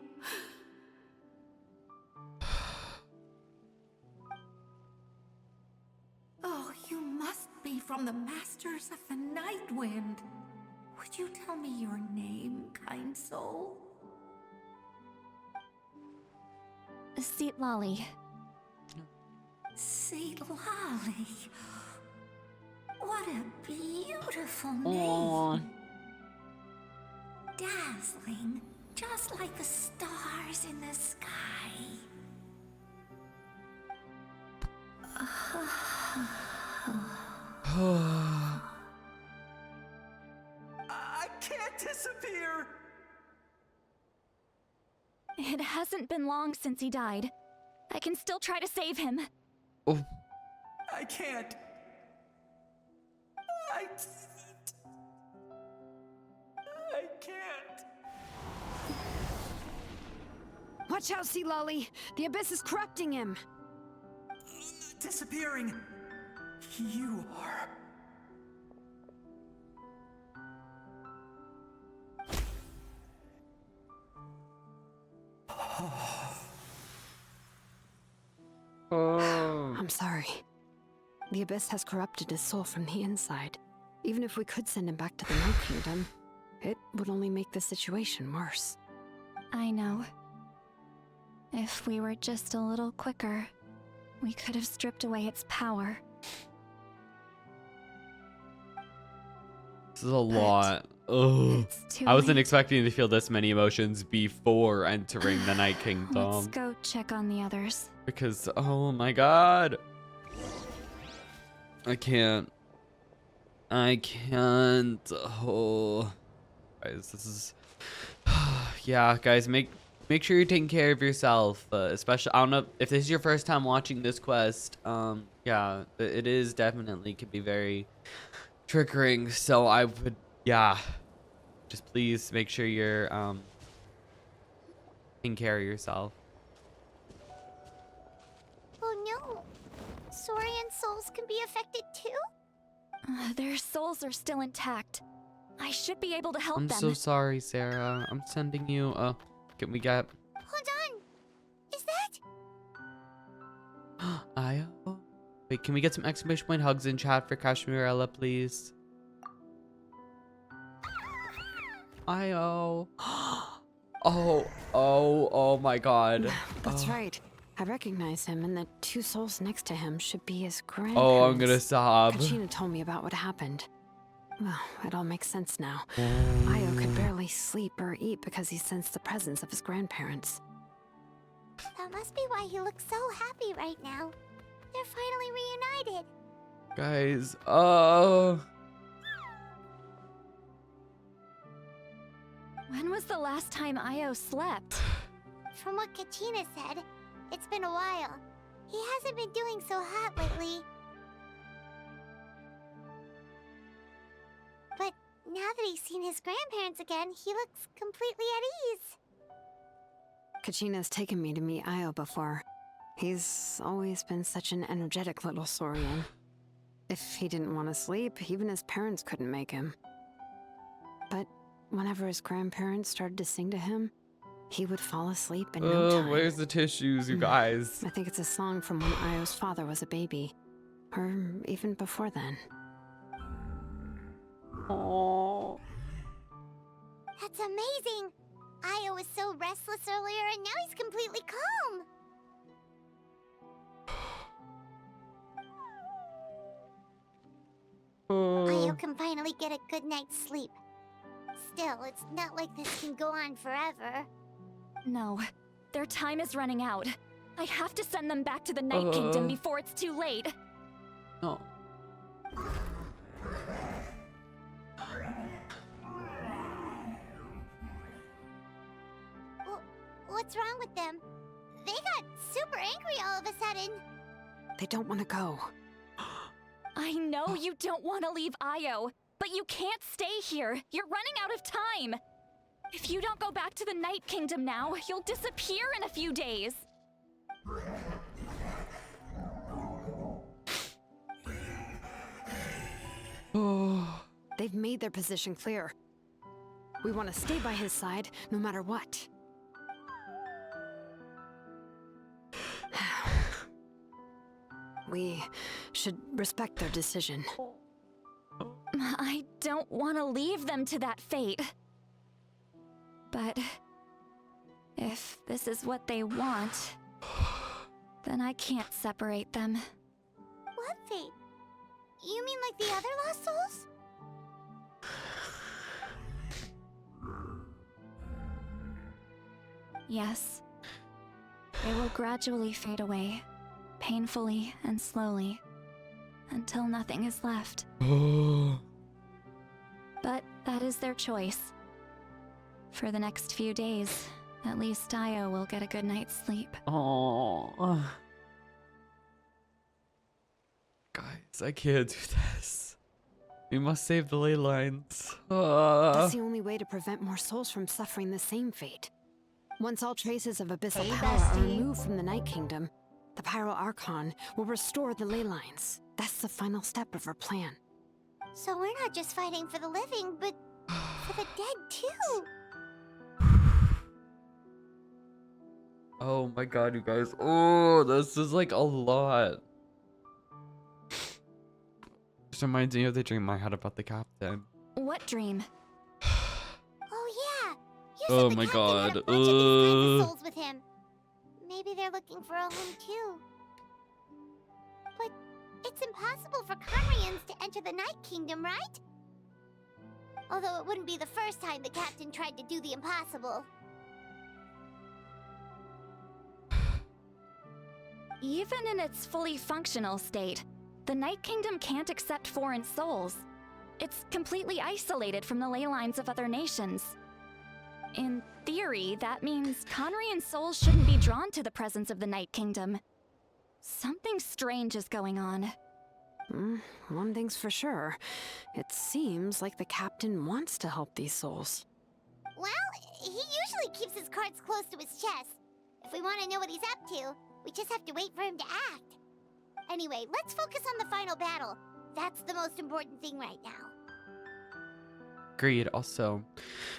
Oh, you must be from the Masters of the Night Wind. Would you tell me your name, kind soul? Seat Lolly. Seat Lolly. What a beautiful name. Aw. Dazzling, just like the stars in the sky. I can't disappear! It hasn't been long since he died. I can still try to save him. Oh, I can't. I can't. Watch out, Sea Lolly. The abyss is corrupting him. Disappearing. You are. I'm sorry. The abyss has corrupted his soul from the inside. Even if we could send him back to the Night Kingdom, it would only make the situation worse. I know. If we were just a little quicker, we could have stripped away its power. this is a lot. Oh, It's too I wasn't late. expecting to feel this many emotions before entering the Night Let's Kingdom. go check on the others. Because, oh my god. I can't. Oh. Guys, this is. Yeah, guys, make sure you're taking care of yourself. Especially, I don't know if this is your first time watching this quest. Yeah, it is definitely could be very triggering. So I would, yeah, just please make sure you're taking care of yourself. Oh no! Saurian souls can be affected too? Their souls are still intact. I should be able to help I'm them. so sorry, Sarah. I'm sending you. Can we get? Hold on! Is that? Io? Wait, can we get some exclamation point hugs in chat for Kashmirella, please? Io. Oh my god. That's right. I recognize him, and the two souls next to him should be his grandparents. Oh, I'm gonna sob. Kachina told me about what happened. Well, it all makes sense now. Io could barely sleep or eat because he sensed the presence of his grandparents. That must be why he looks so happy right now. They're finally reunited. Guys, When was the last time Io slept? From what Kachina said, it's been a while. He hasn't been doing so hot lately. But now that he's seen his grandparents again, he looks completely at ease. Kachina's taken me to meet Io before. He's always been such an energetic little saurian. If he didn't want to sleep, even his parents couldn't make him. But whenever his grandparents started to sing to him, he would fall asleep in no time. where's the tissues, you guys? I think it's a song from when Io's father was a baby. Or even before then. Oh. That's amazing! Io was so restless earlier and now he's completely calm. can finally get a good night's sleep. Still, it's not like this can go on forever. No, their time is running out. I have to send them back to the Night Kingdom before it's too late. No. What's wrong with them? They got super angry all of a sudden. They don't want to go. I know you don't want to leave Io, but you can't stay here. You're running out of time. If you don't go back to the Night Kingdom now, you'll disappear in a few days. They've made their position clear. We want to stay by his side, no matter what. We should respect their decision. I don't want to leave them to that fate. But if this is what they want, then I can't separate them. What fate? You mean like the other lost souls? Yes. They will gradually fade away, painfully and slowly, until nothing is left. But that is their choice. For the next few days, at least Io will get a good night's sleep. Oh, guys, I can't do this. We must save the ley lines. That's the only way to prevent more souls from suffering the same fate. Once all traces of abyssal power are removed from the Night Kingdom, the Pyro Archon will restore the ley lines. That's the final step of our plan. So we're not just fighting for the living, but for the dead too. Oh my god, you guys. Oh, this is like a lot. This reminds me of the dream I had about the captain. What dream? Oh yeah. You Oh said the my captain god. had a bunch of these kinds of souls with him. Maybe they're looking for a home too. But it's impossible for Conrians to enter the Night Kingdom, right? Although it wouldn't be the first time the captain tried to do the impossible. Even in its fully functional state, the Night Kingdom can't accept foreign souls. It's completely isolated from the ley lines of other nations. In theory, that means Conrian souls shouldn't be drawn to the presence of the Night Kingdom. Something strange is going on. One thing's for sure. It seems like the captain wants to help these souls. Well, he usually keeps his cards close to his chest. If we want to know what he's up to, we just have to wait for him to act. Anyway, let's focus on the final battle. That's the most important thing right now. Agreed. Also,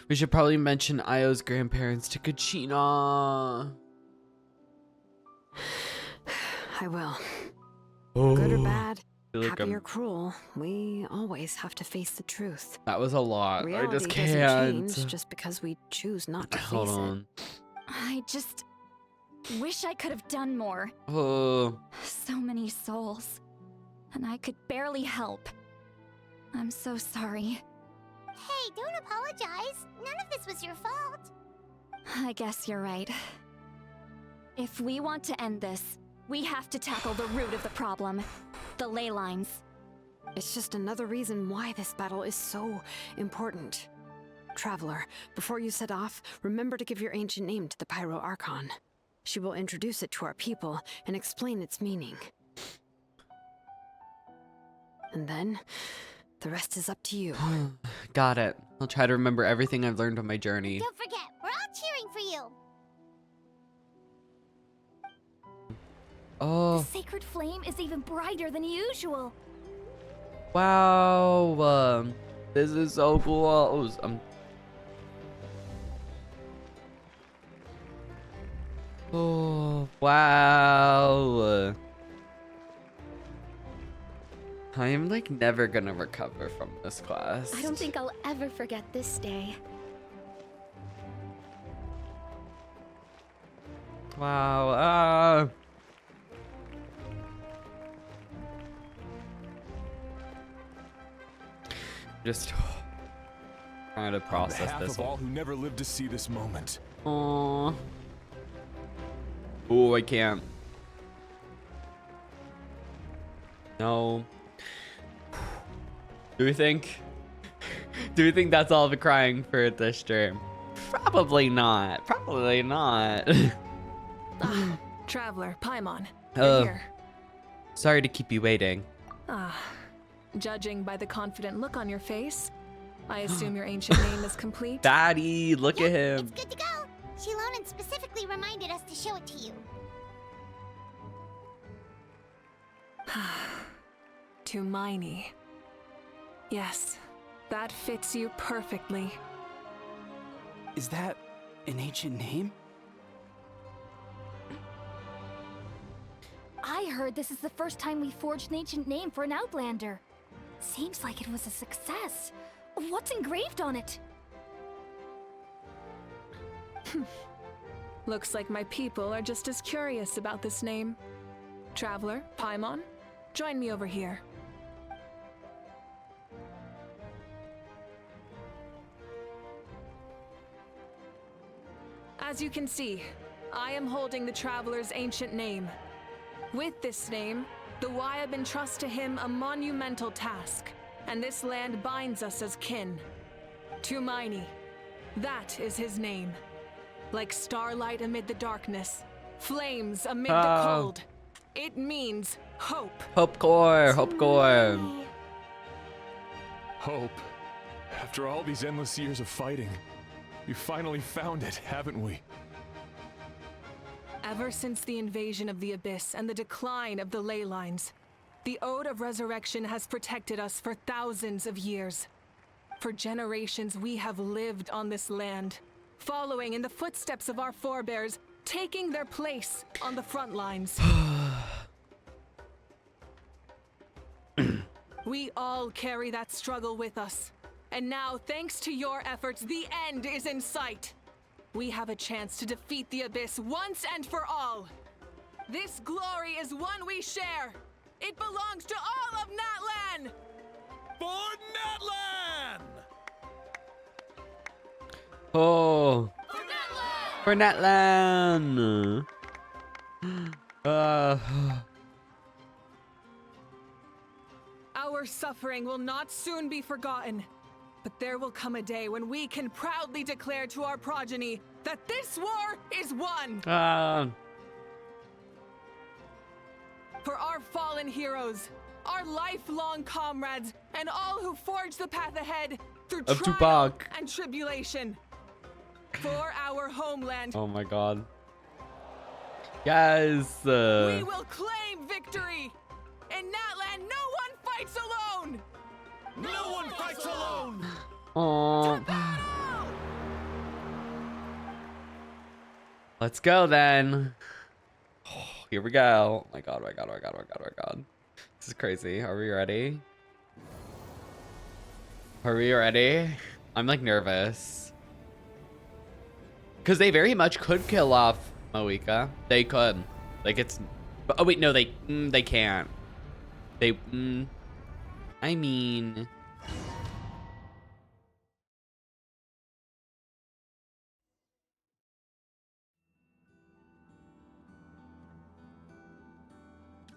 we should probably mention Io's grandparents to Kachina. I will. Oh, Good or bad, like happy I'm- or cruel, we always have to face the truth. That was a lot. Reality I just doesn't can't. change just because we choose not to Hold face on. I just wish I could have done more. Oh. So many souls. And I could barely help. I'm so sorry. Hey, don't apologize. None of this was your fault. I guess you're right. If we want to end this, we have to tackle the root of the problem. The ley lines. It's just another reason why this battle is so important. Traveler, before you set off, remember to give your ancient name to the Pyro Archon. She will introduce it to our people and explain its meaning. And then, the rest is up to you. Got it. I'll try to remember everything I've learned on my journey. Don't forget, we're all cheering for you. Oh, The sacred flame is even brighter than usual. wow. This is so cool. Oh, wow. I am like never gonna recover from this class. I don't think I'll ever forget this day. Wow. Just trying to process On behalf this of one. all who never lived to see this moment. Aww. Oh, I can't. No. Do we think that's all the crying for this stream? Probably not. Probably not. Traveler, Paimon, you're here. Sorry to keep you waiting. Judging by the confident look on your face, I assume your ancient name is complete. Daddy, look at him. It's good to go. Shilonan specifically reminded us to show it to you. Tumaini. Yes, that fits you perfectly. Is that an ancient name? I heard this is the first time we forged an ancient name for an Outlander. Seems like it was a success. What's engraved on it? Looks like my people are just as curious about this name. Traveler, Paimon, join me over here. As you can see, I am holding the Traveler's ancient name. With this name, the Wyab entrust to him a monumental task, and this land binds us as kin. Tumaini, that is his name. Like starlight amid the darkness, flames amid the cold. It means hope. Hope core, hope core. Hope. After all these endless years of fighting, we finally found it, haven't we? Ever since the invasion of the Abyss and the decline of the ley lines, the Ode of Resurrection has protected us for thousands of years. For generations we have lived on this land, following in the footsteps of our forebears, taking their place on the front lines. We all carry that struggle with us. And now, thanks to your efforts, the end is in sight. We have a chance to defeat the Abyss once and for all. This glory is one we share. It belongs to all of Natlan! For Natlan! Oh. For Natlan! Our suffering will not soon be forgotten. But there will come a day when we can proudly declare to our progeny that this war is won! For our fallen heroes, our lifelong comrades, and all who forge the path ahead through trial and tribulation. For our homeland. Oh my god. Yes! We will claim victory! In Natlan, no one fights alone! No one fights alone! Aww. Let's go then. Oh, here we go. Oh my god, my god, my god, my god, my god. This is crazy. Are we ready? Are we ready? I'm like nervous. Because they very much could kill off Moika. They could. Like it's... Oh wait, no, they can't. They... I mean...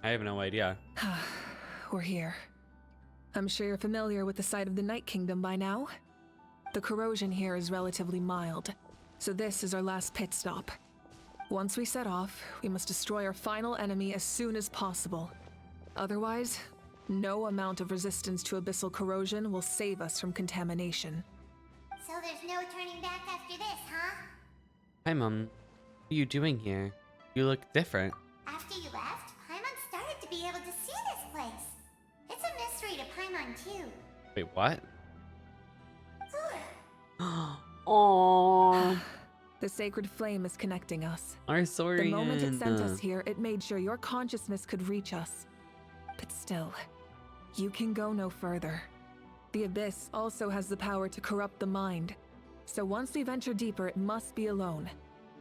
I have no idea. We're here. I'm sure you're familiar with the site of the Night Kingdom by now. The corrosion here is relatively mild, so this is our last pit stop. Once we set off, we must destroy our final enemy as soon as possible. Otherwise, no amount of resistance to abyssal corrosion will save us from contamination. So there's no turning back after this, huh? Hi, Mom. What are you doing here? You look different. After you left, Paimon started to be able to see this place. It's a mystery to Paimon, too. Wait, what? Aww. The sacred flame is connecting us. Our Saurian. The moment it sent us here, it made sure your consciousness could reach us. But still, you can go no further. The Abyss also has the power to corrupt the mind. So once we venture deeper, it must be alone.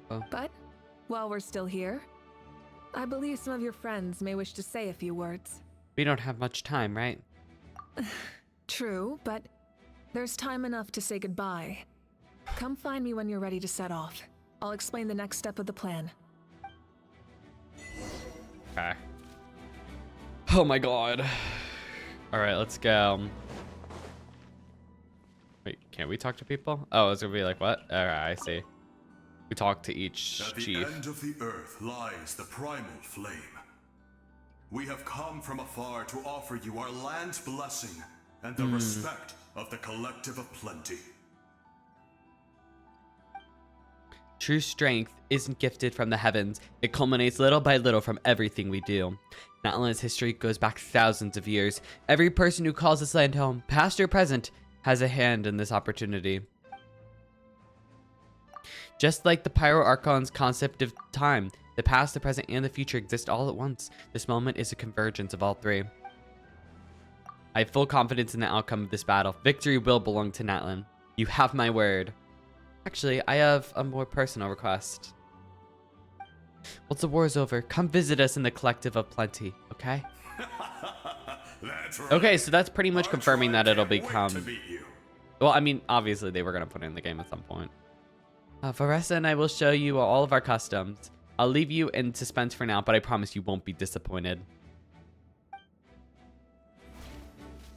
Oh. But while we're still here, I believe some of your friends may wish to say a few words. We don't have much time, right? True, but There's time enough to say goodbye. Come find me when you're ready to set off. I'll explain the next step of the plan. Okay. Oh my god. All right, let's go. Wait, can't we talk to people? Oh, it's gonna be like, what? All right, I see. We talk to each At the chief. end of the earth lies the primal flame. We have come from afar to offer you our land's blessing and the respect of the collective of plenty. True strength isn't gifted from the heavens. It culminates little by little from everything we do. Natlan's history goes back thousands of years. Every person who calls this land home, past or present, has a hand in this opportunity. Just like the Pyro Archon's concept of time, the past, the present, and the future exist all at once. This moment is a convergence of all three. I have full confidence in the outcome of this battle. Victory will belong to Natlan. You have my word. Actually, I have a more personal request. Once the war is over, come visit us in the Collective of Plenty, okay? That's right. Okay, so that's pretty much Our confirming tribe that it'll can't wait become... to meet you. Well, I mean, obviously they were going to put it in the game at some point. Varessa and I will show you all of our customs. I'll leave you in suspense for now, but I promise you won't be disappointed.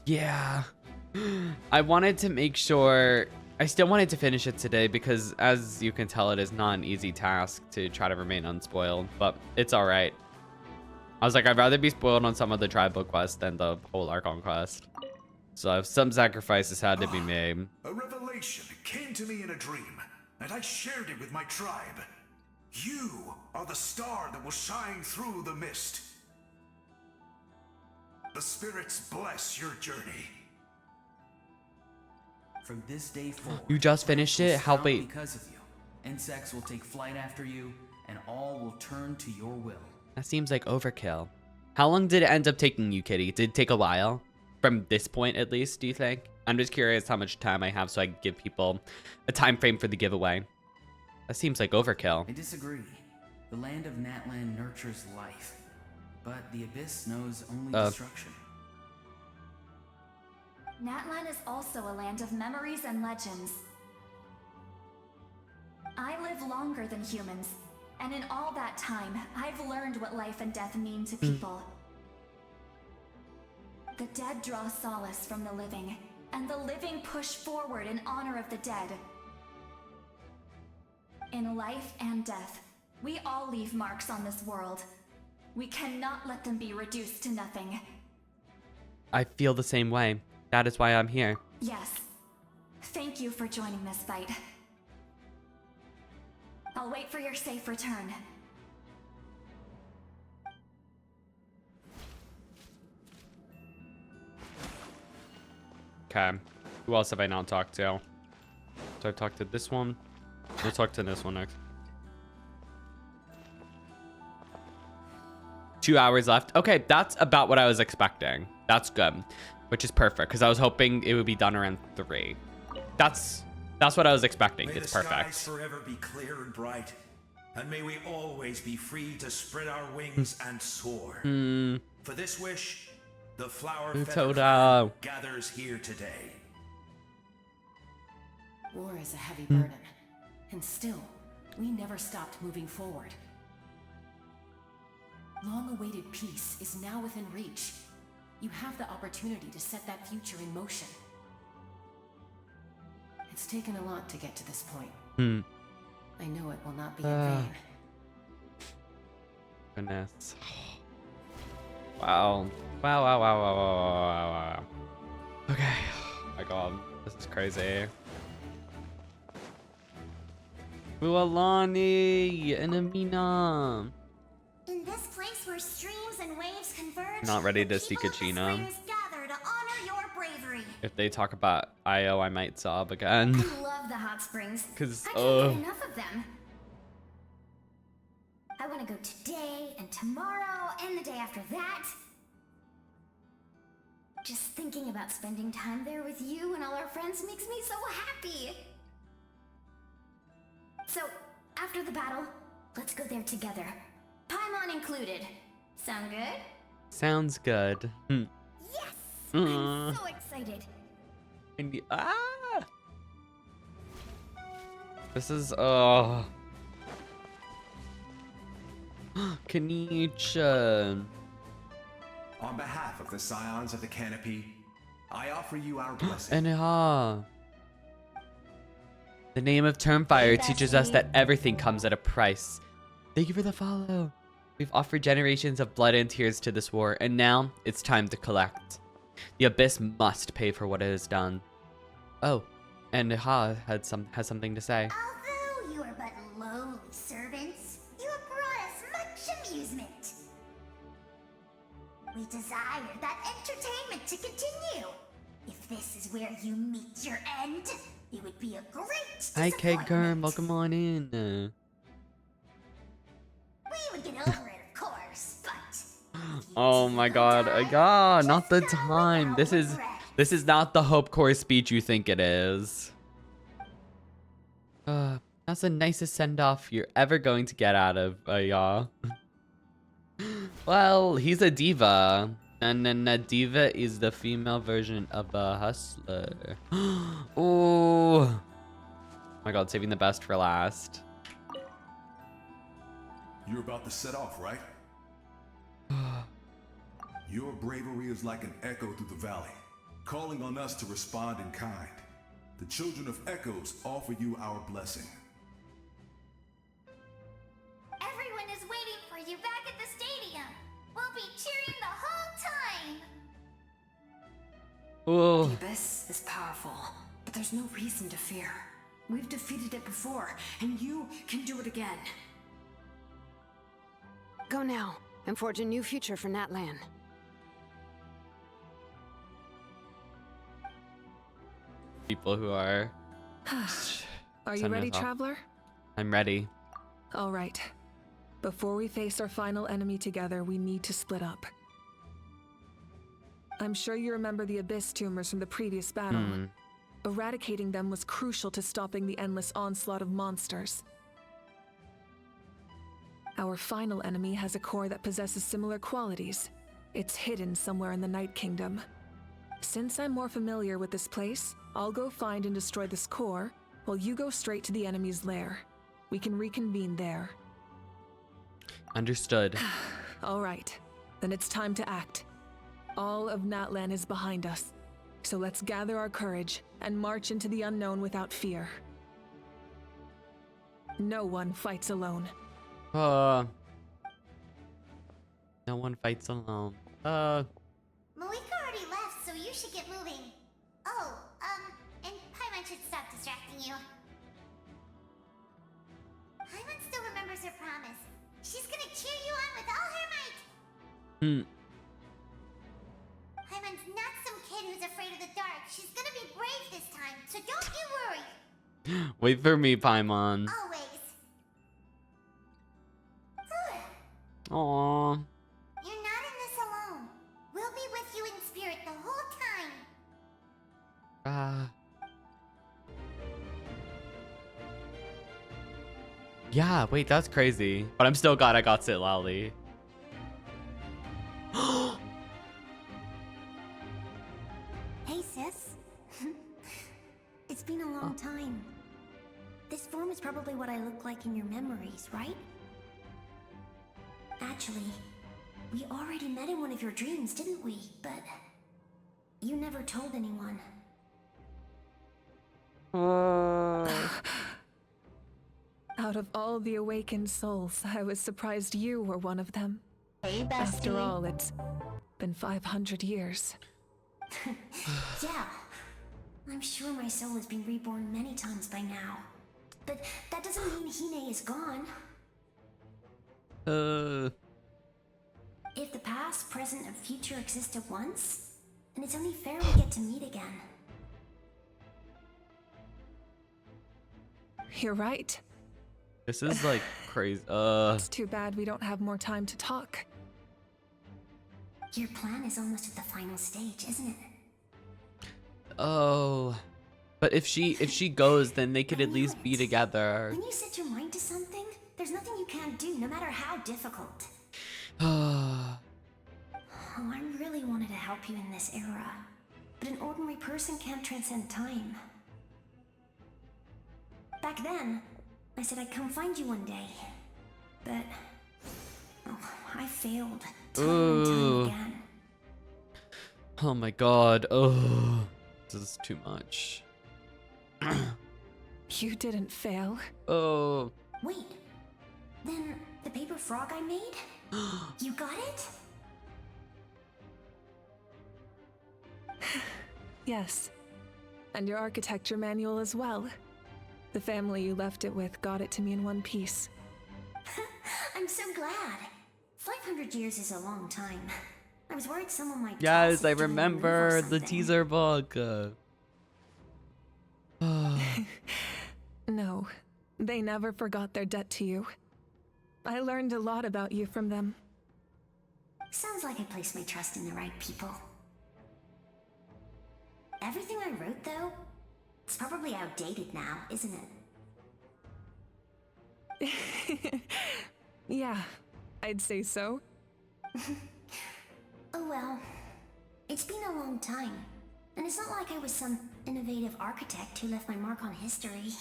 Yeah. I wanted to make sure... I still wanted to finish it today because, as you can tell, it is not an easy task to try to remain unspoiled, but it's all right. I was like, I'd rather be spoiled on some of the tribal quests than the whole Archon quest. So some sacrifices had to be made. A revelation came to me in a dream, and I shared it with my tribe. You are the star that will shine through the mist. The spirits bless your journey. From this day forward, You just finished it? How sprout wait? because of you. Insects will take flight after you, and all will turn to your will. That seems like overkill. How long did it end up taking you, Kitty? Did it take a while? From this point, at least, do you think? I'm just curious how much time I have so I can give people a time frame for the giveaway. That seems like overkill. I disagree. The land of Natlan nurtures life, but the Abyss knows only destruction. Natlan is also a land of memories and legends. I live longer than humans, and in all that time, I've learned what life and death mean to people. The dead draw solace from the living, and the living push forward in honor of the dead. In life and death, we all leave marks on this world. We cannot let them be reduced to nothing. I feel the same way. That is why I'm here. Yes. Thank you for joining this fight. I'll wait for your safe return. Okay. Who else have I not talked to? So I've talked to this one. We'll talk to this one next. 2 hours left. Okay, that's about what I was expecting. That's good. Which is perfect, because I was hoping it would be done around 3. That's what I was expecting. May It's the perfect. skies forever be clear and bright, and may we always be free to spread our wings and soar. For this wish, the flower feather clan gathers here today. War is a heavy burden, and still, we never stopped moving forward. Long-awaited peace is now within reach. You have the opportunity to set that future in motion. It's taken a lot to get to this point. I know it will not be in vain. Goodness. Wow. Wow. Okay. Oh my god. This is crazy. Bualani and Amina. In this place where streams and waves converge, Not ready to the see people of this Kachina. place gather to honor your bravery. If they talk about Io, I might sob again. I love the hot springs. 'Cause, I can't get enough of them. I want to go today and tomorrow and the day after that. Just thinking about spending time there with you and all our friends makes me so happy. So, after the battle, let's go there together. Paimon included. Sound good? Sounds good. Yes! I'm so excited. This is Kanisha. On behalf of the Scions of the Canopy, I offer you our blessing. And the name of Termfire teaches us that everything comes at a price. Thank you for the follow. We've offered generations of blood and tears to this war, and now it's time to collect. The Abyss must pay for what it has done. Oh, and has something to say. Although you are but lowly servants, you have brought us much amusement. We desire that entertainment to continue. If this is where you meet your end, it would be a great Hi, disappointment. Kegurm, welcome on in. We would get over it, of course, but Oh my God, not the time. This is not the Hope Corps speech you think it is. That's the nicest send-off you're ever going to get out of y'all. Well, he's a diva, and then a diva is the female version of a hustler. Oh my God, saving the best for last. You're about to set off, right? Your bravery is like an echo through the valley, calling on us to respond in kind. The children of Echoes offer you our blessing. everyone is waiting for you back at the stadium. We'll be cheering the whole time. Oh. The Abyss is powerful, but there's no reason to fear. We've defeated it before, and you can do it again. Go now, and forge a new future for Natlan. People who are... Are you ready, Traveler? I'm ready. All right. Before we face our final enemy together, we need to split up. I'm sure you remember the Abyss tumors from the previous battle. Eradicating them was crucial to stopping the endless onslaught of monsters. Our final enemy has a core that possesses similar qualities. It's hidden somewhere in the Night Kingdom. Since I'm more familiar with this place, I'll go find and destroy this core, while you go straight to the enemy's lair. We can reconvene there. Understood. All right, then it's time to act. All of Natlan is behind us, so let's gather our courage and march into the unknown without fear. No one fights alone. No one fights alone. Malika already left, so you should get moving. Oh, and Paimon should stop distracting you. Paimon still remembers her promise. She's gonna cheer you on with all her might. Paimon's not some kid who's afraid of the dark. She's gonna be brave this time, so don't you worry. Wait for me, Paimon. Always. Aww. You're not in this alone. We'll be with you in spirit the whole time. Yeah, wait, that's crazy. But I'm still glad I got Sit Lally. Hey, sis. It's been a long time. This form is probably what I look like in your memories, right? Actually, we already met in one of your dreams, didn't we? But you never told anyone. Out of all the awakened souls, I was surprised you were one of them. Hey, bestie. After all, it's been 500 years. Yeah. I'm sure my soul has been reborn many times by now. But that doesn't mean Hine is gone. If the past, present, and future exist at once, then it's only fair we get to meet again. You're right. This is like crazy. It's too bad we don't have more time to talk. Your plan is almost at the final stage, isn't it? Oh. But if she goes, then they could at least be together. When you set your mind to something, there's nothing you can't do, no matter how difficult. Oh, I really wanted to help you in this era. but an ordinary person can't transcend time. Back then, I said I'd come find you one day, but I failed time and time again. Oh my god. Oh, this is too much. You didn't fail. Oh. Wait, then the paper frog I made? You got it? Yes. And your architecture manual as well. The family you left it with got it to me in one piece. I'm so glad. 500 years is a long time. I was worried someone might. Yes, I remember the teaser book. No, they never forgot their debt to you. I learned a lot about you from them. Sounds like I placed my trust in the right people. Everything I wrote, though, it's probably outdated now, isn't it? Yeah, I'd say so. Oh well, it's been a long time, and it's not like I was some innovative architect who left my mark on history.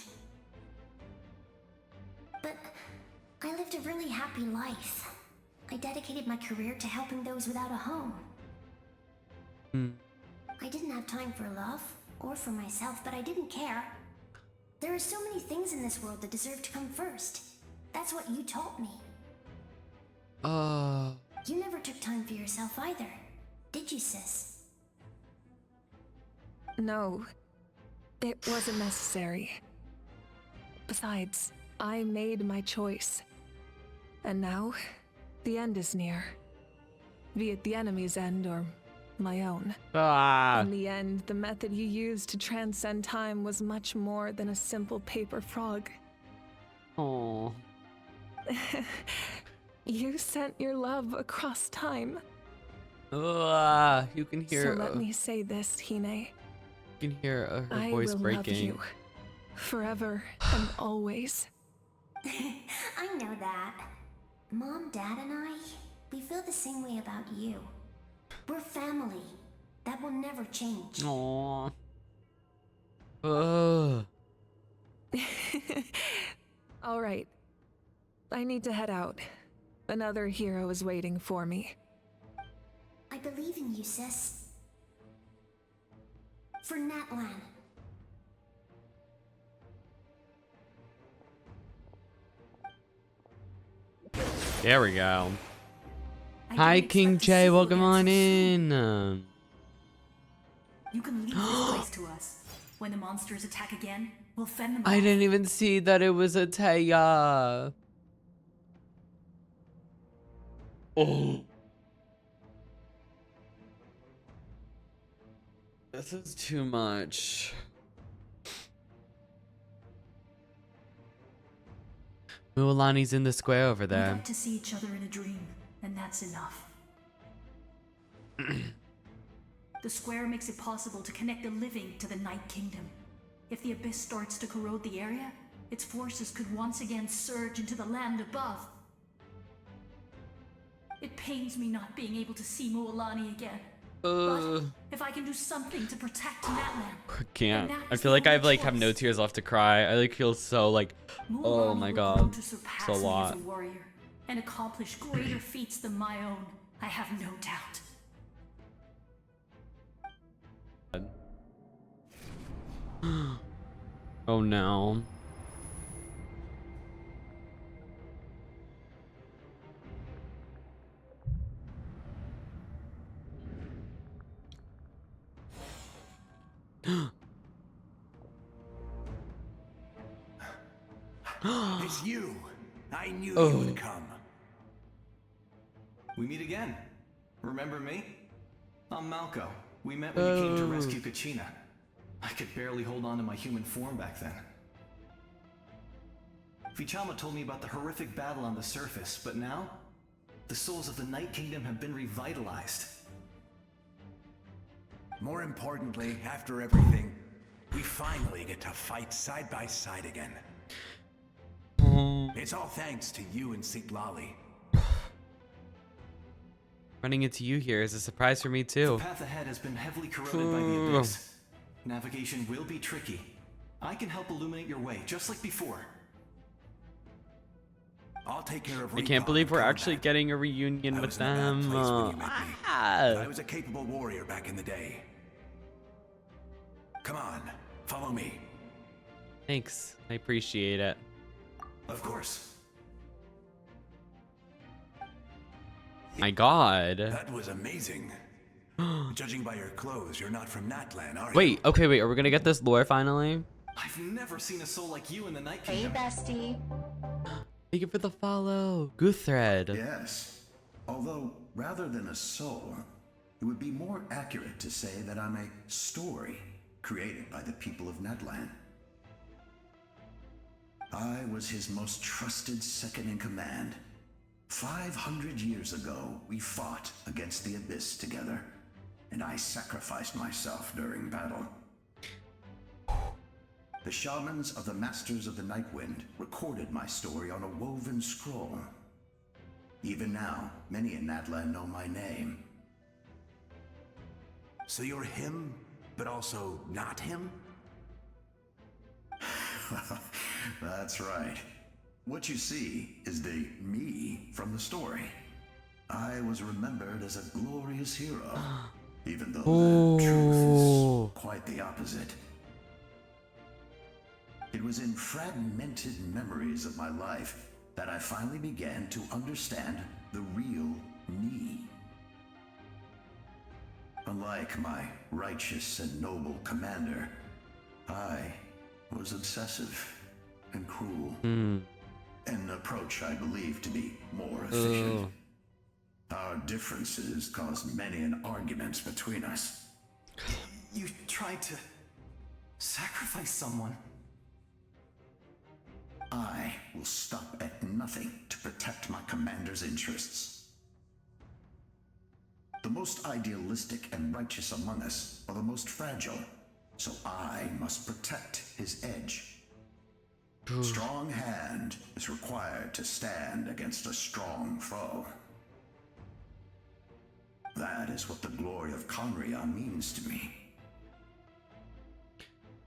But I lived a really happy life. I dedicated my career to helping those without a home. I didn't have time for love, or for myself, but I didn't care. There are so many things in this world that deserve to come first. That's what you taught me. You never took time for yourself either, did you, sis? No, it wasn't necessary. Besides, I made my choice. And now, the end is near. Be it the enemy's end or my own. In the end, the method you used to transcend time was much more than a simple paper frog. Oh. You sent your love across time. You can hear. So let me say this, Hine. You can hear her voice breaking. breaking. I will love you forever and always. I know that. Mom, Dad, and I, we feel the same way about you. We're family. That will never change. Aww. All right. I need to head out. Another hero is waiting for me. I believe in you, sis. For Natlan. There we go. Hi, King Jay. Welcome on in. You can leave this place to us. When the monsters attack again, we'll fend them off. I didn't even see that it was a Taya. Oh. This is too much. Mualani's in the square over there. We got to see each other in a dream, and that's enough. The square makes it possible to connect the living to the Night Kingdom. If the abyss starts to corrode the area, its forces could once again surge into the land above. It pains me not being able to see Mualani again. But if I can do something to protect Natlan, I can't. I feel like have no tears left to cry. I feel so like, oh my god, it's a lot. As a warrior and accomplish greater feats than my own. I have no doubt. Oh no. It's you. I knew you would come. We meet again. Remember me? I'm Malco. We met when you came to rescue Kachina. I could barely hold on to my human form back then. Vichama told me about the horrific battle on the surface, but now, the souls of the Night Kingdom have been revitalized. More importantly, after everything, we finally get to fight side by side again. It's all thanks to you and Siglali. Running into you here is a surprise for me too. The path ahead has been heavily corroded by the abyss. Navigation will be tricky. I can help illuminate your way, just like before. I'll take care of I can't believe we're actually getting a reunion with them. I was a capable warrior back in the day. Come on, follow me. Thanks. I appreciate it. Of course. My God. That was amazing. Judging by your clothes, you're not from Natlan, are you? Wait, okay, wait. Are we gonna get this lore finally? I've never seen a soul like you in the Night Kingdom. Hey, bestie. Thank you for the follow. Goothred. Yes. Although, rather than a soul, it would be more accurate to say that I'm a story created by the people of Natlan. I was his most trusted second-in-command. 500 years ago, we fought against the Abyss together, and I sacrificed myself during battle. The shamans of the Masters of the Nightwind recorded my story on a woven scroll. Even now, many in Natlan know my name. So you're him, but also not him? That's right. What you see is the me from the story. I was remembered as a glorious hero, even though the truth is quite the opposite. It was in fragmented memories of my life that I finally began to understand the real me. Unlike my righteous and noble commander, I was obsessive and cruel. An approach I believe to be more efficient. Our differences caused many an arguments between us. You tried to sacrifice someone. I will stop at nothing to protect my commander's interests. The most idealistic and righteous among us are the most fragile, so I must protect his edge. Strong hand is required to stand against a strong foe. That is what the glory of Conria means to me.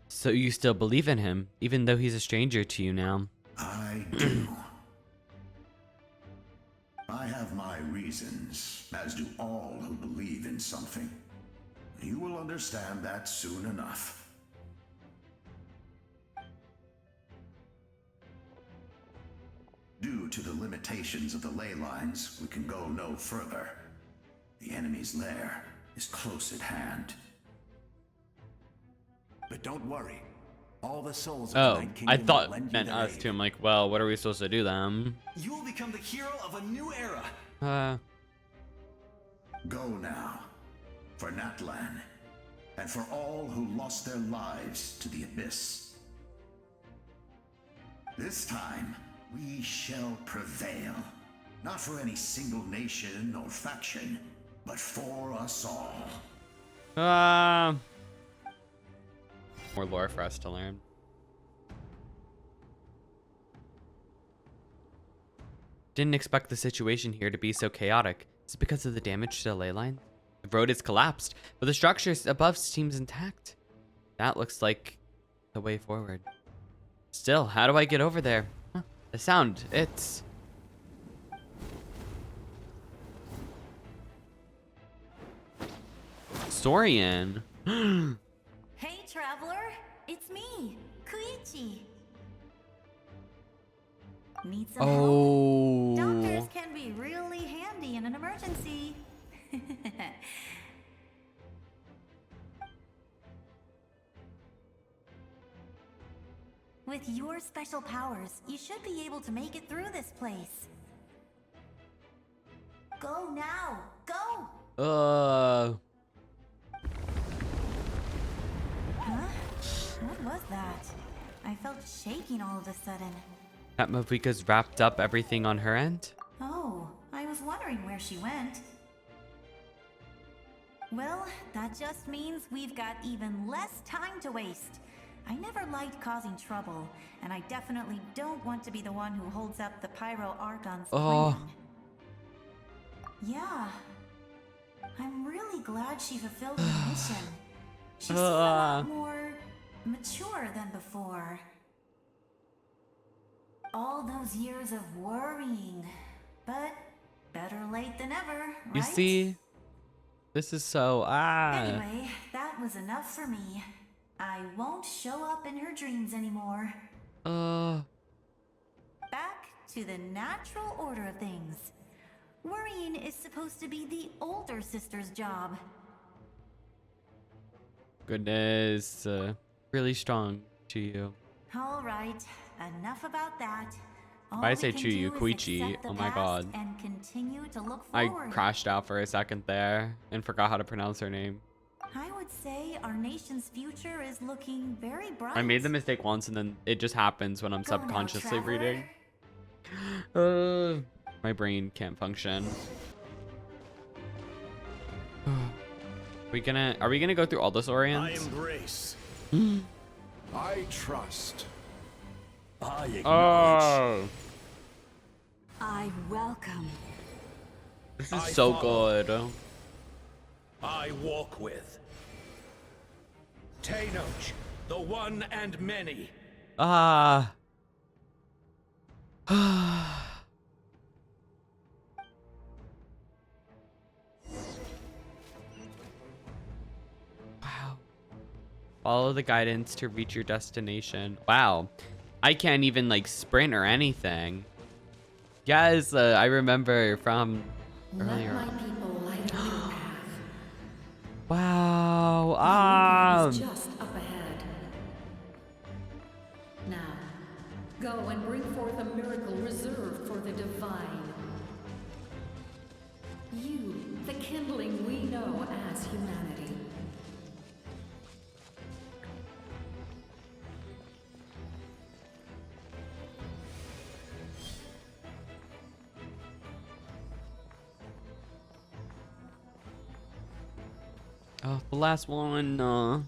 So you still believe in him, even though he's a stranger to you now? I do. I have my reasons, as do all who believe in something. You will understand that soon enough. Due to the limitations of the ley lines, we can go no further. The enemy's lair is close at hand. But don't worry. All the souls of Oh, the Night I Kingdom thought will lend you meant their us aid. too. I'm like, well, what are we supposed to do then? You will become the hero of a new era. Go now, for Natlan, and for all who lost their lives to the Abyss. This time, we shall prevail, not for any single nation or faction, but for us all. More lore for us to learn. Didn't expect the situation here to be so chaotic. Is it because of the damage to the ley line? The road is collapsed, but the structure above seems intact. That looks like the way forward. Still, how do I get over there? Huh, the sound, it's... Sorian. Hey, traveler, it's me, Koichi. Need some Oh. help? Doctors can be really handy in an emergency. With your special powers, you should be able to make it through this place. Go now, go! Huh? What was that? I felt shaking all of a sudden. That Mavika's wrapped up everything on her end? Oh, I was wondering where she went. Well, that just means we've got even less time to waste. I never liked causing trouble, and I definitely don't want to be the one who holds up the Pyro Archon's plan. Yeah, I'm really glad she fulfilled her mission. She seemed a lot more mature than before. All those years of worrying, but better late than ever, right? You see? This is so, Anyway, that was enough for me. I won't show up in her dreams anymore. Back to the natural order of things. Worrying is supposed to be the older sister's job. Goodness. Really strong to you. All right, enough about that. Why I say Chuyu, Koichi. Oh my god. And continue to look I forward. crashed out for a second there and forgot how to pronounce her name. I would say our nation's future is looking very bright. I made the mistake once and then it just happens when I'm Go now, subconsciously traveler. reading. My brain can't function. Are we gonna go through all this Orient? I embrace. I trust. I acknowledge. I welcome. This is so good. I walk with Tenoch, the one and many. Wow. Follow the guidance to reach your destination. Wow. I can't even like sprint or anything. Yes, I remember from earlier. Let my people light up your path. Wow. Is just up ahead. Now, go and bring forth a miracle reserved for the divine. You, the kindling we know as humanity. Oh, the last one. Oh,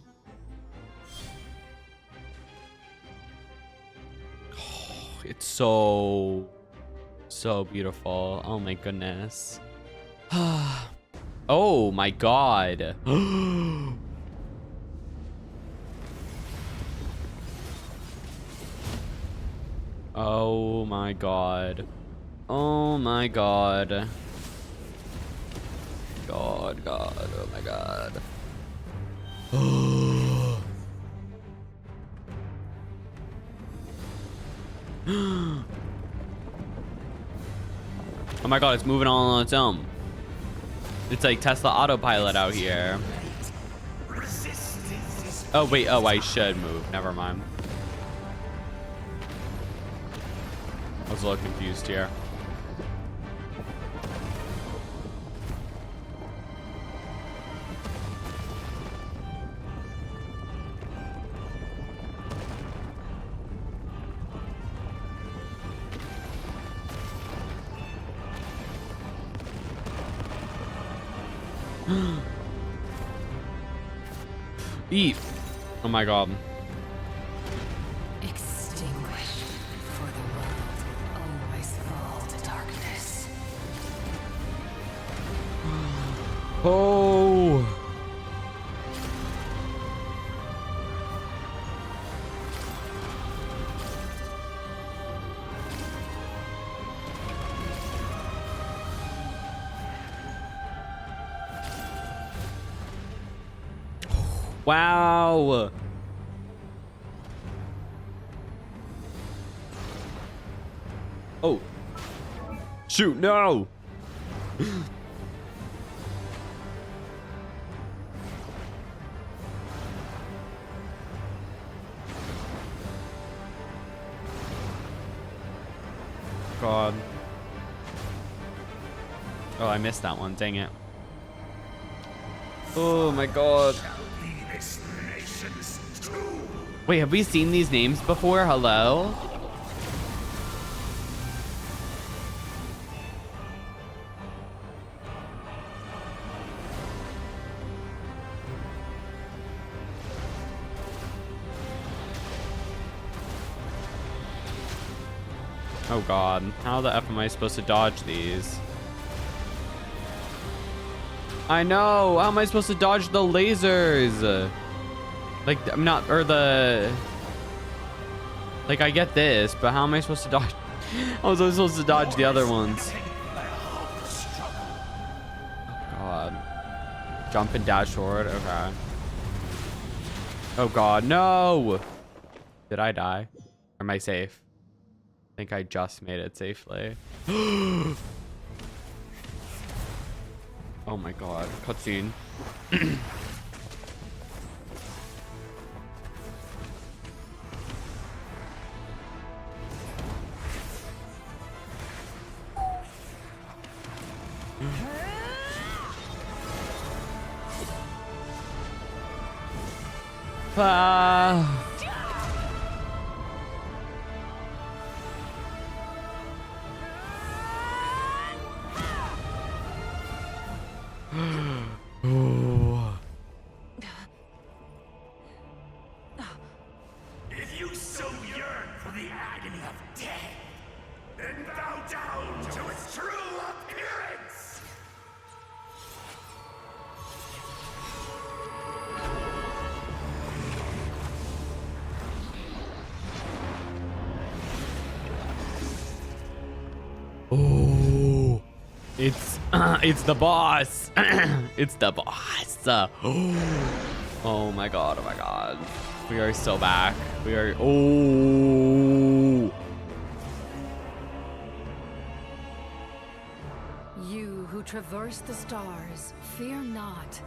it's so beautiful. Oh my goodness. Oh my god. Oh my god. Oh my god. God, oh my god. Oh my god, it's moving all on its own. It's like Tesla autopilot out here. Oh wait, oh I should move. Never mind. I was a little confused here. Eat. Oh my god. Extinguished, for the world will always fall to darkness. Oh. Wow. Oh. Shoot, no. God. Oh, I missed that one. Dang it. Oh my god. Wait, have we seen these names before? Hello? Oh god, how the F am I supposed to dodge these? I know. How am I supposed to dodge the lasers? Like, I'm not, or the... Like, I get this, but how am I supposed to dodge? How was I supposed to dodge the other ones? Oh, God. Jump and dash forward. Okay. Oh, God. No! Did I die? Or am I safe? I think I just made it safely. Oh, my God. Cutscene. Oh. If you so yearn for the agony of death, then bow down to its true appearance! Oh, it's the boss. It's the boss. Oh my God. Oh my God. We are so back. We are. Oh. You who traverse the stars, fear not.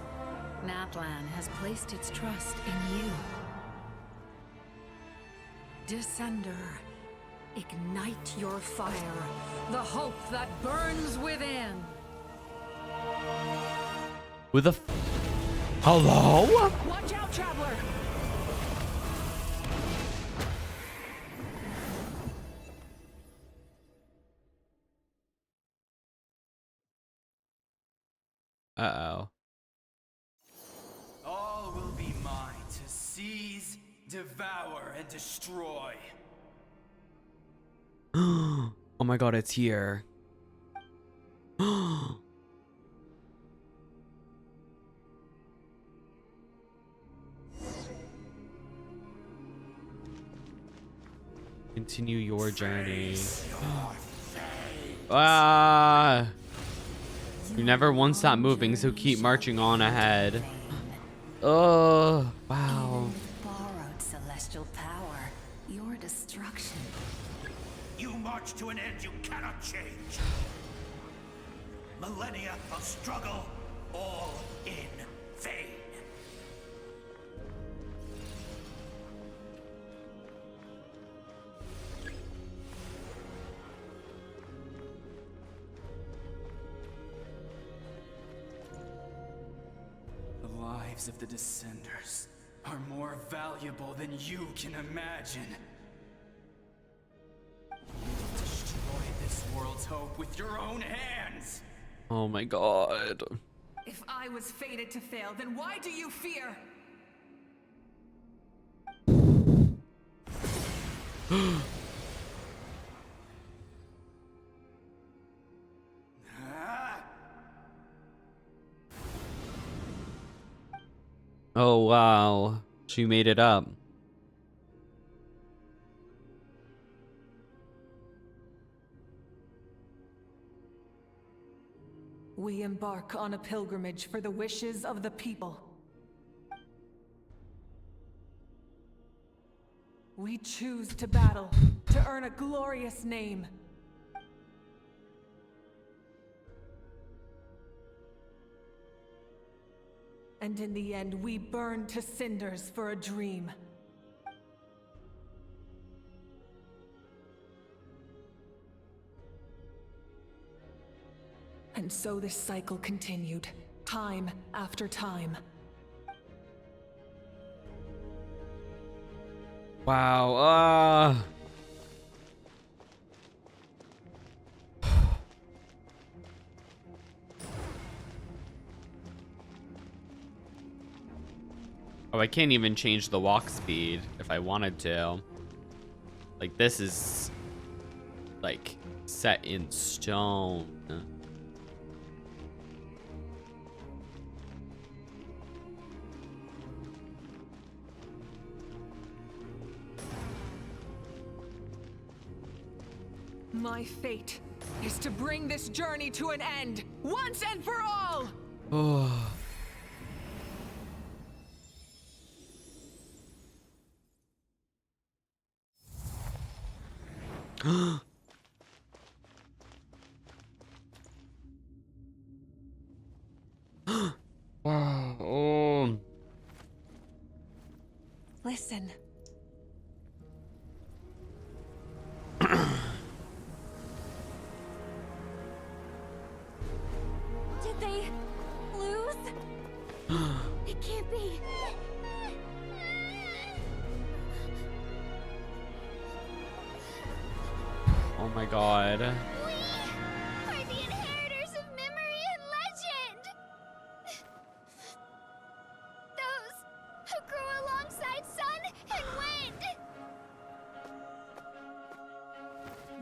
Natlan has placed its trust in you. Descender, ignite your fire, the hope that burns within. With a. Hello? Watch out, traveler! Uh-oh. All will be mine to seize, devour, and destroy. Oh my God, it's here. Continue your journey. Ah! You never won't stop moving, so keep marching on ahead. Oh, wow. Borrowed celestial power, your destruction. You march to an end you cannot change. Millennia of struggle, all in vain. The lives of the Descenders are more valuable than you can imagine. You destroy this world's hope with your own hands. Oh my God. If I was fated to fail, then why do you fear? Oh wow. She made it up. We embark on a pilgrimage for the wishes of the people. We choose to battle, to earn a glorious name. And in the end, we burn to cinders for a dream. And so this cycle continued, time after time. Wow. Oh, I can't even change the walk speed if I wanted to. Like, this is like set in stone. My fate is to bring this journey to an end, once and for all! Oh. Wow. Oh. Listen. Did they lose? It can't be. Oh my god. We are the inheritors of memory and legend. Those who grew alongside sun and wind.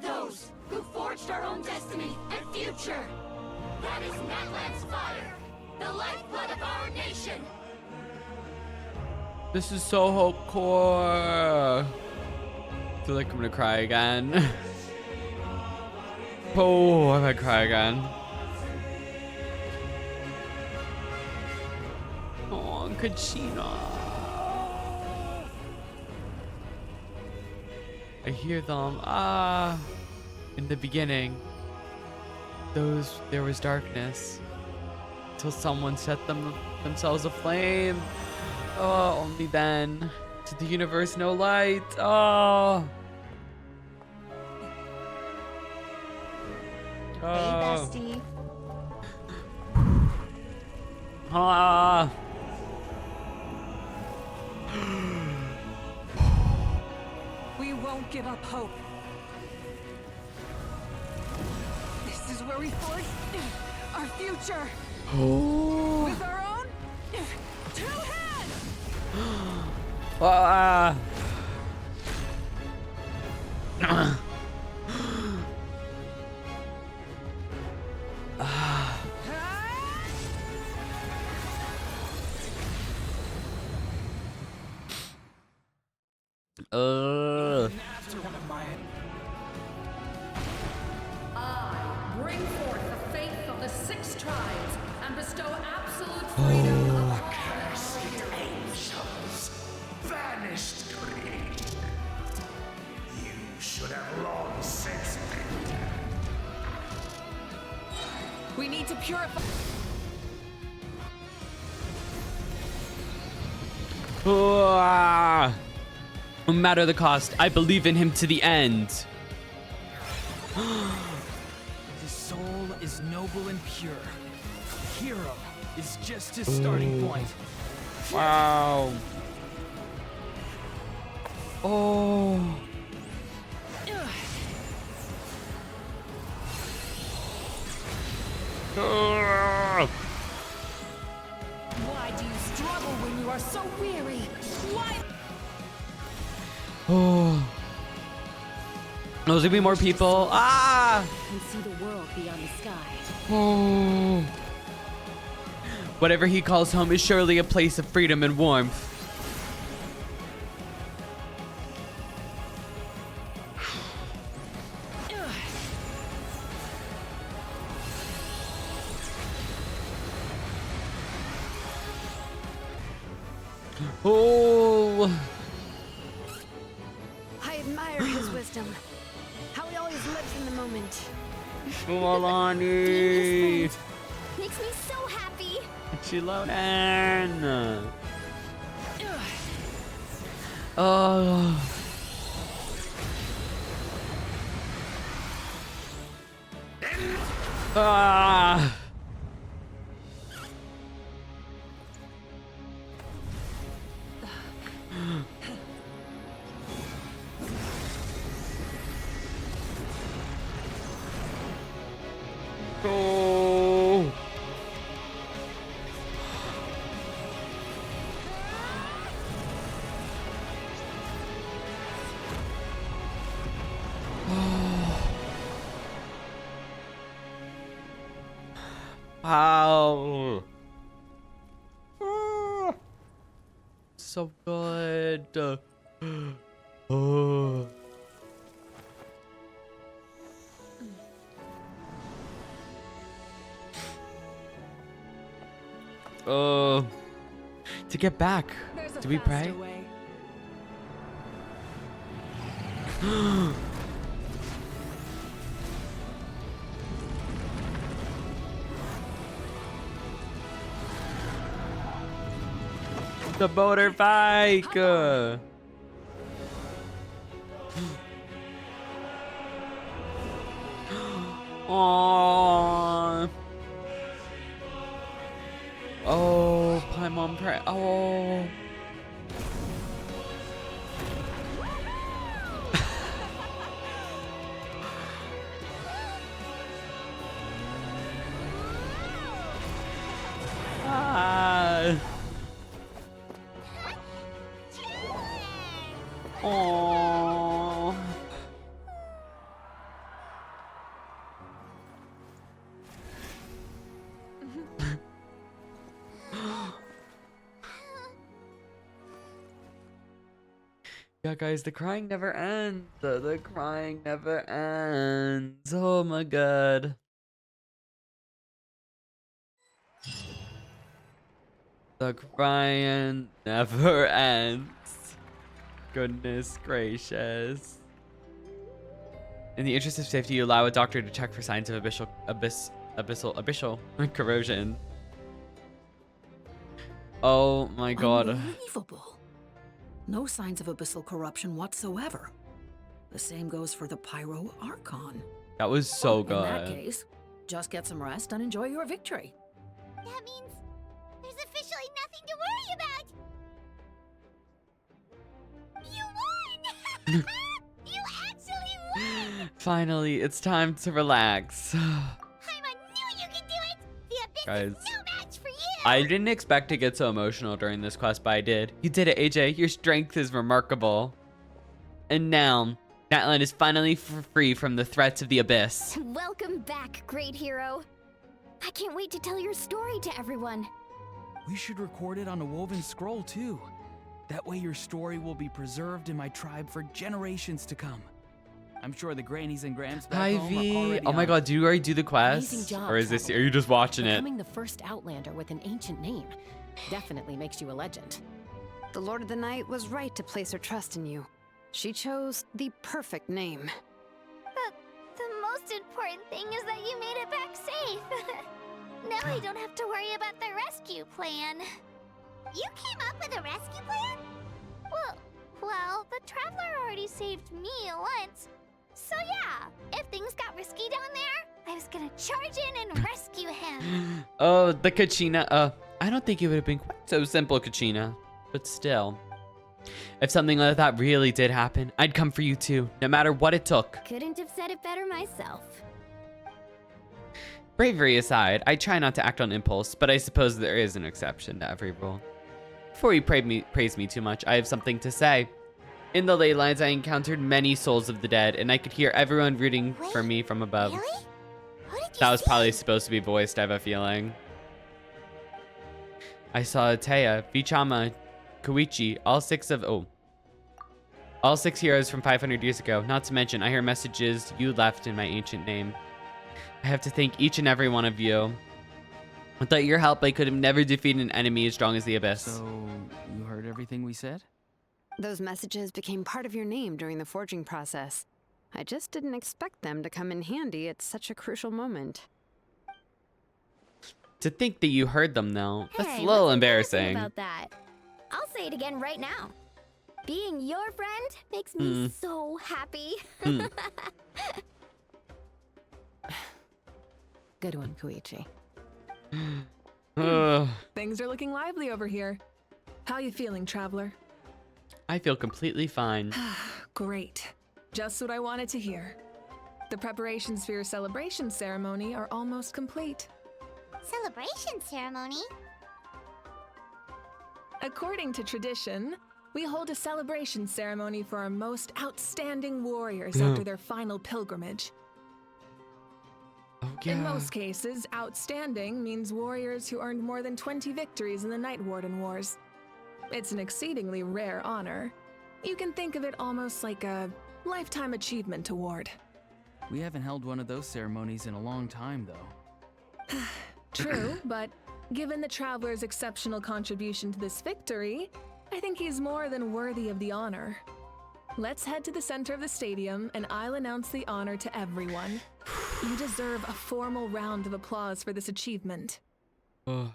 Those who forged our own destiny and future. That is Natlan's fire, the lifeblood of our nation. This is so hope core. I feel like I'm gonna cry again. Oh, I might cry again. Oh, Kachina. I hear them. Ah, in the beginning, there was darkness till someone set themselves aflame. Oh, only then to the universe no light. Oh. Hey, bestie. Ah. We won't give up hope. This is where we forge our future. Oh. With our own two hands. Ah. I bring forth the faith of the 6 tribes and bestow absolute freedom upon Cursed angels, vanished greed. You should have long since been. We need to purify. Ah. No matter the cost, I believe in him to the end. His soul is noble and pure. Hero is just his starting point. Wow. Oh. Why do you struggle when you are so weary? Why? Oh. There's gonna be more people. Ah. And see the world beyond the sky. Oh. Whatever he calls home is surely a place of freedom and warmth. Oh. I admire his wisdom. How he always lives in the moment. Malani. Makes me so happy. Chilonan. Oh. Ah. Oh. Wow. So good. Oh. Oh. To get back. Do we pray? The motorbike. Aww. Oh, Paimon pray. Oh. Ah. Oh. Yeah, guys, the crying never ends. The crying never ends. Oh my god. The crying never ends. Goodness gracious. In the interest of safety, you allow a doctor to check for signs of abyssal corrosion. Oh my god. Unbelievable. No signs of abyssal corruption whatsoever. The same goes for the Pyro Archon. That was so In good. that case, just get some rest and enjoy your victory. That means there's officially nothing to worry about. You won! You actually won! Finally, it's time to relax. Paimon knew you could do it! The Abyss Guys, is no match for you! I didn't expect to get so emotional during this quest, but I did. You did it, AJ. Your strength is remarkable. And now, Natlan is finally free from the threats of the Abyss. Welcome back, great hero. I can't wait to tell your story to everyone. We should record it on a woven scroll too. That way your story will be preserved in my tribe for generations to come. I'm sure the grannies and grams back Hi, home are V. already Oh my on god, do you already do the Amazing quest? job, Or is this, Traveler. are you just watching it? Becoming the first Outlander with an ancient name definitely makes you a legend. The Lord of the Night was right to place her trust in you. She chose the perfect name. The most important thing is that you made it back safe. Now we don't have to worry about the rescue plan. You came up with a rescue plan? Well, the Traveler already saved me once. So yeah, if things got risky down there, I was gonna charge in and rescue him. Oh, the Kachina. I don't think it would have been quite so simple, Kachina. But still. If something like that really did happen, I'd come for you too, no matter what it took. Couldn't have said it better myself. Bravery aside, I try not to act on impulse, but I suppose there is an exception to every rule. Before you praise me too much, I have something to say. In the ley lines, I encountered many souls of the dead, and I could hear everyone rooting for me from above. Really? Who did you That was see? probably supposed to be voiced, I have a feeling. I saw Atea, Vichama, Koichi, all six heroes from 500 years ago. Not to mention, I hear messages you left in my ancient name. I have to thank each and every one of you. Without your help, I could have never defeated an enemy as strong as the Abyss. So, you heard everything we said? Those messages became part of your name during the forging process. I just didn't expect them to come in handy at such a crucial moment. To think that you heard them, though, that's Hey, a little what's embarrassing. embarrassing about that? I'll say it again right now. Being your friend makes me so happy. Good one, Koichi. Things are looking lively over here. How you feeling, Traveler? I feel completely fine. Great. Just what I wanted to hear. The preparations for your celebration ceremony are almost complete. Celebration ceremony? According to tradition, we hold a celebration ceremony for our most outstanding warriors after their final pilgrimage. Oh, In most cases, outstanding means warriors who earned more than 20 victories in the Night Warden Wars. It's an exceedingly rare honor. You can think of it almost like a lifetime achievement award. We haven't held one of those ceremonies in a long time, though. True, but Given the Traveler's exceptional contribution to this victory, I think he's more than worthy of the honor. Let's head to the center of the stadium and I'll announce the honor to everyone. You deserve a formal round of applause for this achievement. Ooh,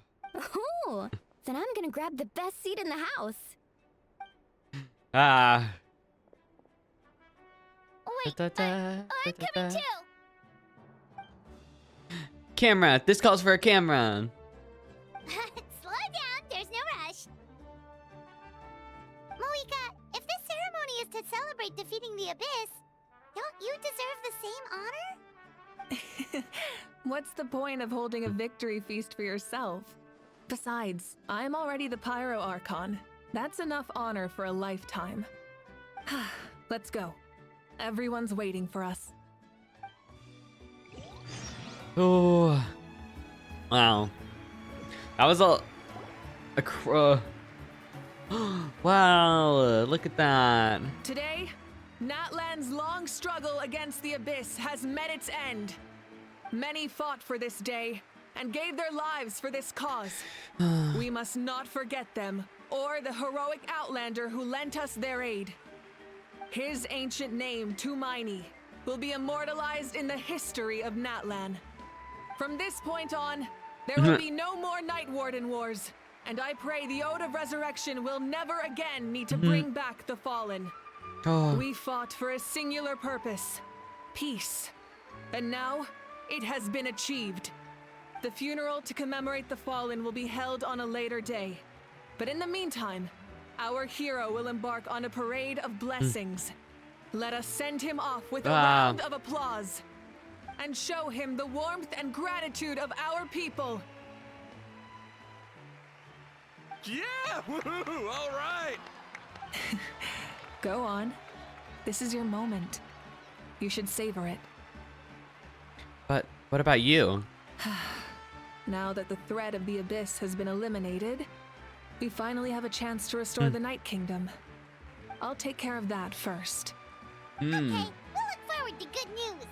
then I'm gonna grab the best seat in the house. Wait, I'm coming too. Camera. This calls for a camera. Slow down, there's no rush. Moika, if this ceremony is to celebrate defeating the Abyss, don't you deserve the same honor? What's the point of holding a victory feast for yourself? Besides, I'm already the Pyro Archon. That's enough honor for a lifetime. Let's go. Everyone's waiting for us. Oh, wow. That was wow, look at that. Today, Natlan's long struggle against the Abyss has met its end. Many fought for this day and gave their lives for this cause. We must not forget them or the heroic Outlander who lent us their aid. His ancient name, Tumaini, will be immortalized in the history of Natlan. From this point on, there will be no more Night Warden wars, and I pray the Ode of Resurrection will never again need to bring back the fallen. We fought for a singular purpose, peace, and now it has been achieved. The funeral to commemorate the fallen will be held on a later day, but in the meantime, our hero will embark on a parade of blessings. Let us send him off with a round of applause and show him the warmth and gratitude of our people. Yeah! Woohoo! All right! Go on. This is your moment. You should savor it. But what about you? Now that the threat of the Abyss has been eliminated, we finally have a chance to restore the Night Kingdom. I'll take care of that first. Okay, we'll look forward to good news.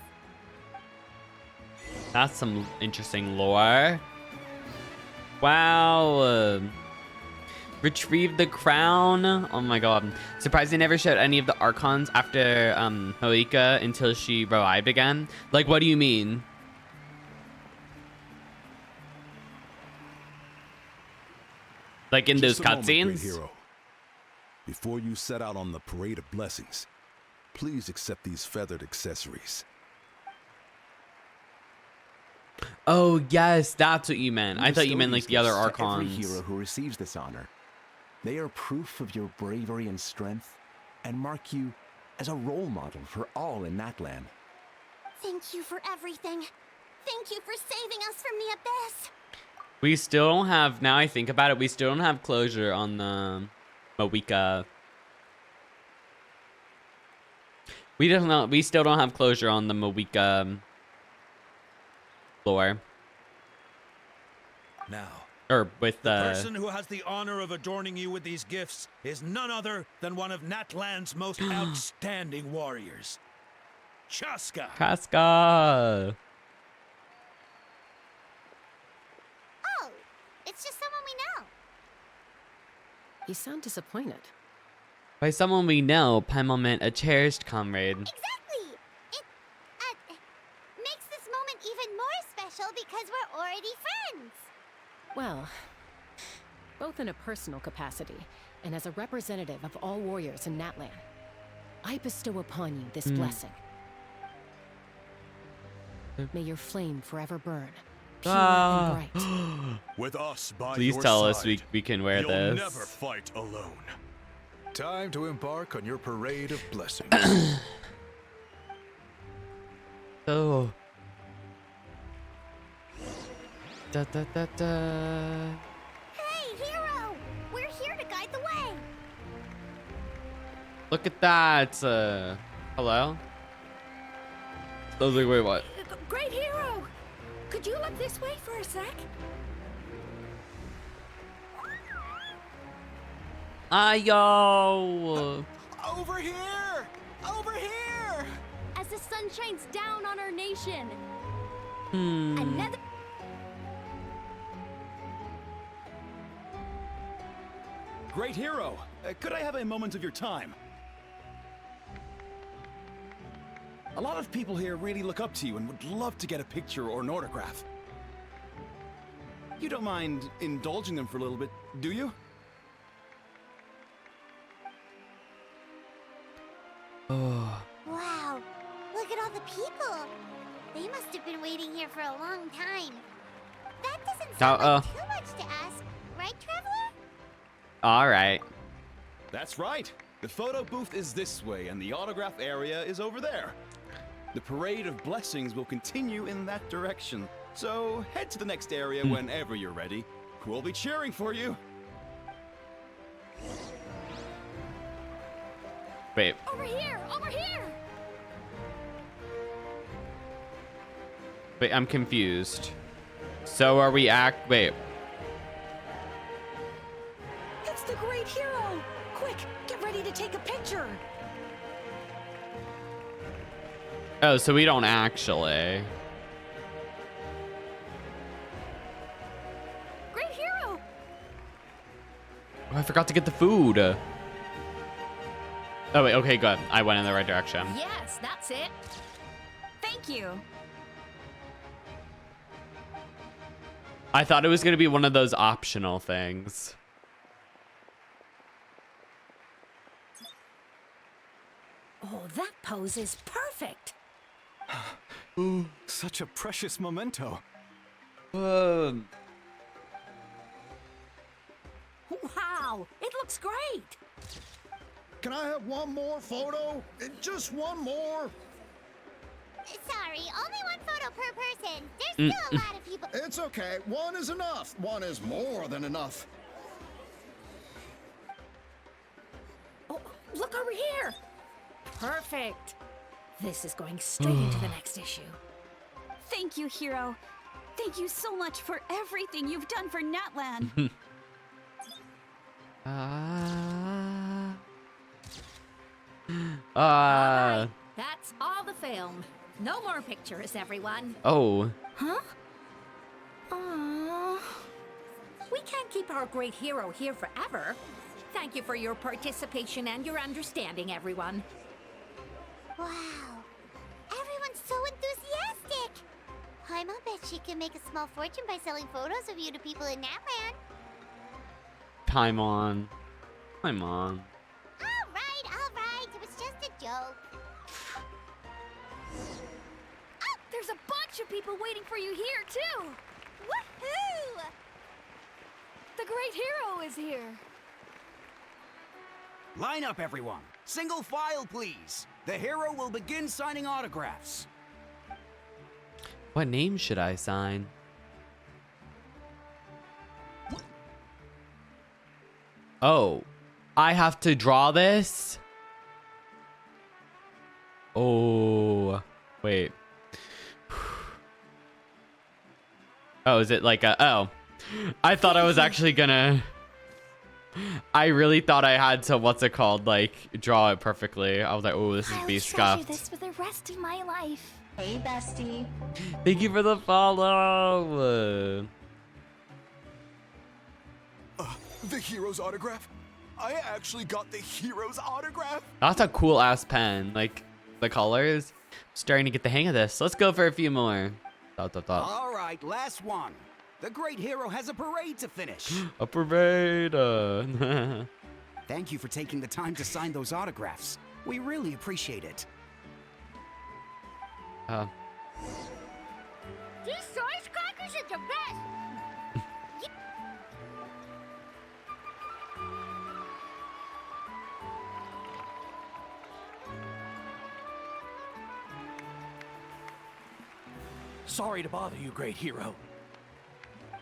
That's some interesting lore. Wow. Retrieve the crown. Oh my god. Surprised they never showed any of the Archons after Moika until she revived again. Like, what do you mean? Like in those cutscenes? Hero. Before you set out on the parade of blessings, please accept these feathered accessories. Oh yes, that's what you meant. I thought you meant like the other Archons. Every hero who receives this honor, they are proof of your bravery and strength, and mark you as a role model for all in Natlan. Thank you for everything. Thank you for saving us from the Abyss. We still don't have, now I think about it, we still don't have closure on the Moika. We still don't have closure on the Moika lore. Now, or with the person who has the honor of adorning you with these gifts is none other than one of Natlan's most outstanding warriors, Chaska. Chaska. Oh, it's just someone we know. You sound disappointed. By someone we know, Paimon meant a cherished comrade. Exactly. It makes this moment even more special because we're already friends. Well, both in a personal capacity and as a representative of all warriors in Natlan, I bestow upon you this blessing. May your flame forever burn, pure and bright. With us by Please your tell side, us we can wear you'll this. never fight alone. Time to embark on your parade of blessings. Oh. Da da da da. Hey, hero! We're here to guide the way. Look at that. Hello? I was like, wait, what? Great hero! Could you look this way for a sec? Yo! Over here! Over here! As the sun shines down on our nation. Hmm. Another. Great hero! Could I have a moment of your time? A lot of people here really look up to you and would love to get a picture or an autograph. You don't mind indulging them for a little bit, do you? Oh. Wow, look at all the people. They must have been waiting here for a long time. That doesn't sound like too much to ask, right, Traveler? All right. That's right. The photo booth is this way, and the autograph area is over there. The parade of blessings will continue in that direction. So head to the next area whenever you're ready. We'll be cheering for you. Wait. Over here! Over here! Wait, I'm confused. So are we wait. It's the great hero! Quick, get ready to take a picture! Oh, so we don't actually. Great hero! Oh, I forgot to get the food. Oh, wait, okay, good. I went in the right direction. Yes, that's it. Thank you. I thought it was going to be one of those optional things. Oh, that pose is perfect! Ooh, such a precious memento. Wow, it looks great! Can I have one more photo? Just one more? Sorry, only one photo per person. There's still a lot of people. It's okay. One is enough. One is more than enough. Oh, look over here! Perfect! This is going straight into the next issue. Thank you, hero. Thank you so much for everything you've done for Natlan. That's all the film. No more pictures, everyone. Oh. Huh? Aww. We can't keep our great hero here forever. Thank you for your participation and your understanding, everyone. Wow, everyone's so enthusiastic. I'll bet she can make a small fortune by selling photos of you to people in Natlan. Time on. All right, it was just a joke. Oh, there's a bunch of people waiting for you here, too. Woohoo! The great hero is here. Line up, everyone. Single file, please. The hero will begin signing autographs. What name should I sign? Oh, I have to draw this? Oh, wait. Oh, is it like oh. I thought I was actually gonna... I really thought I had to, what's it called, like, draw it perfectly. I was like, oh, this is be scuffed. This for the rest of my life. Hey, bestie. Thank you for the follow. The hero's autograph? I actually got the hero's autograph? That's a cool ass pen. Like, the colors. Starting to get the hang of this. Let's go for a few more. All right, last one. The great hero has a parade to finish. A parade. Thank you for taking the time to sign those autographs. We really appreciate it. These size crackers are the best. Sorry to bother you, great hero.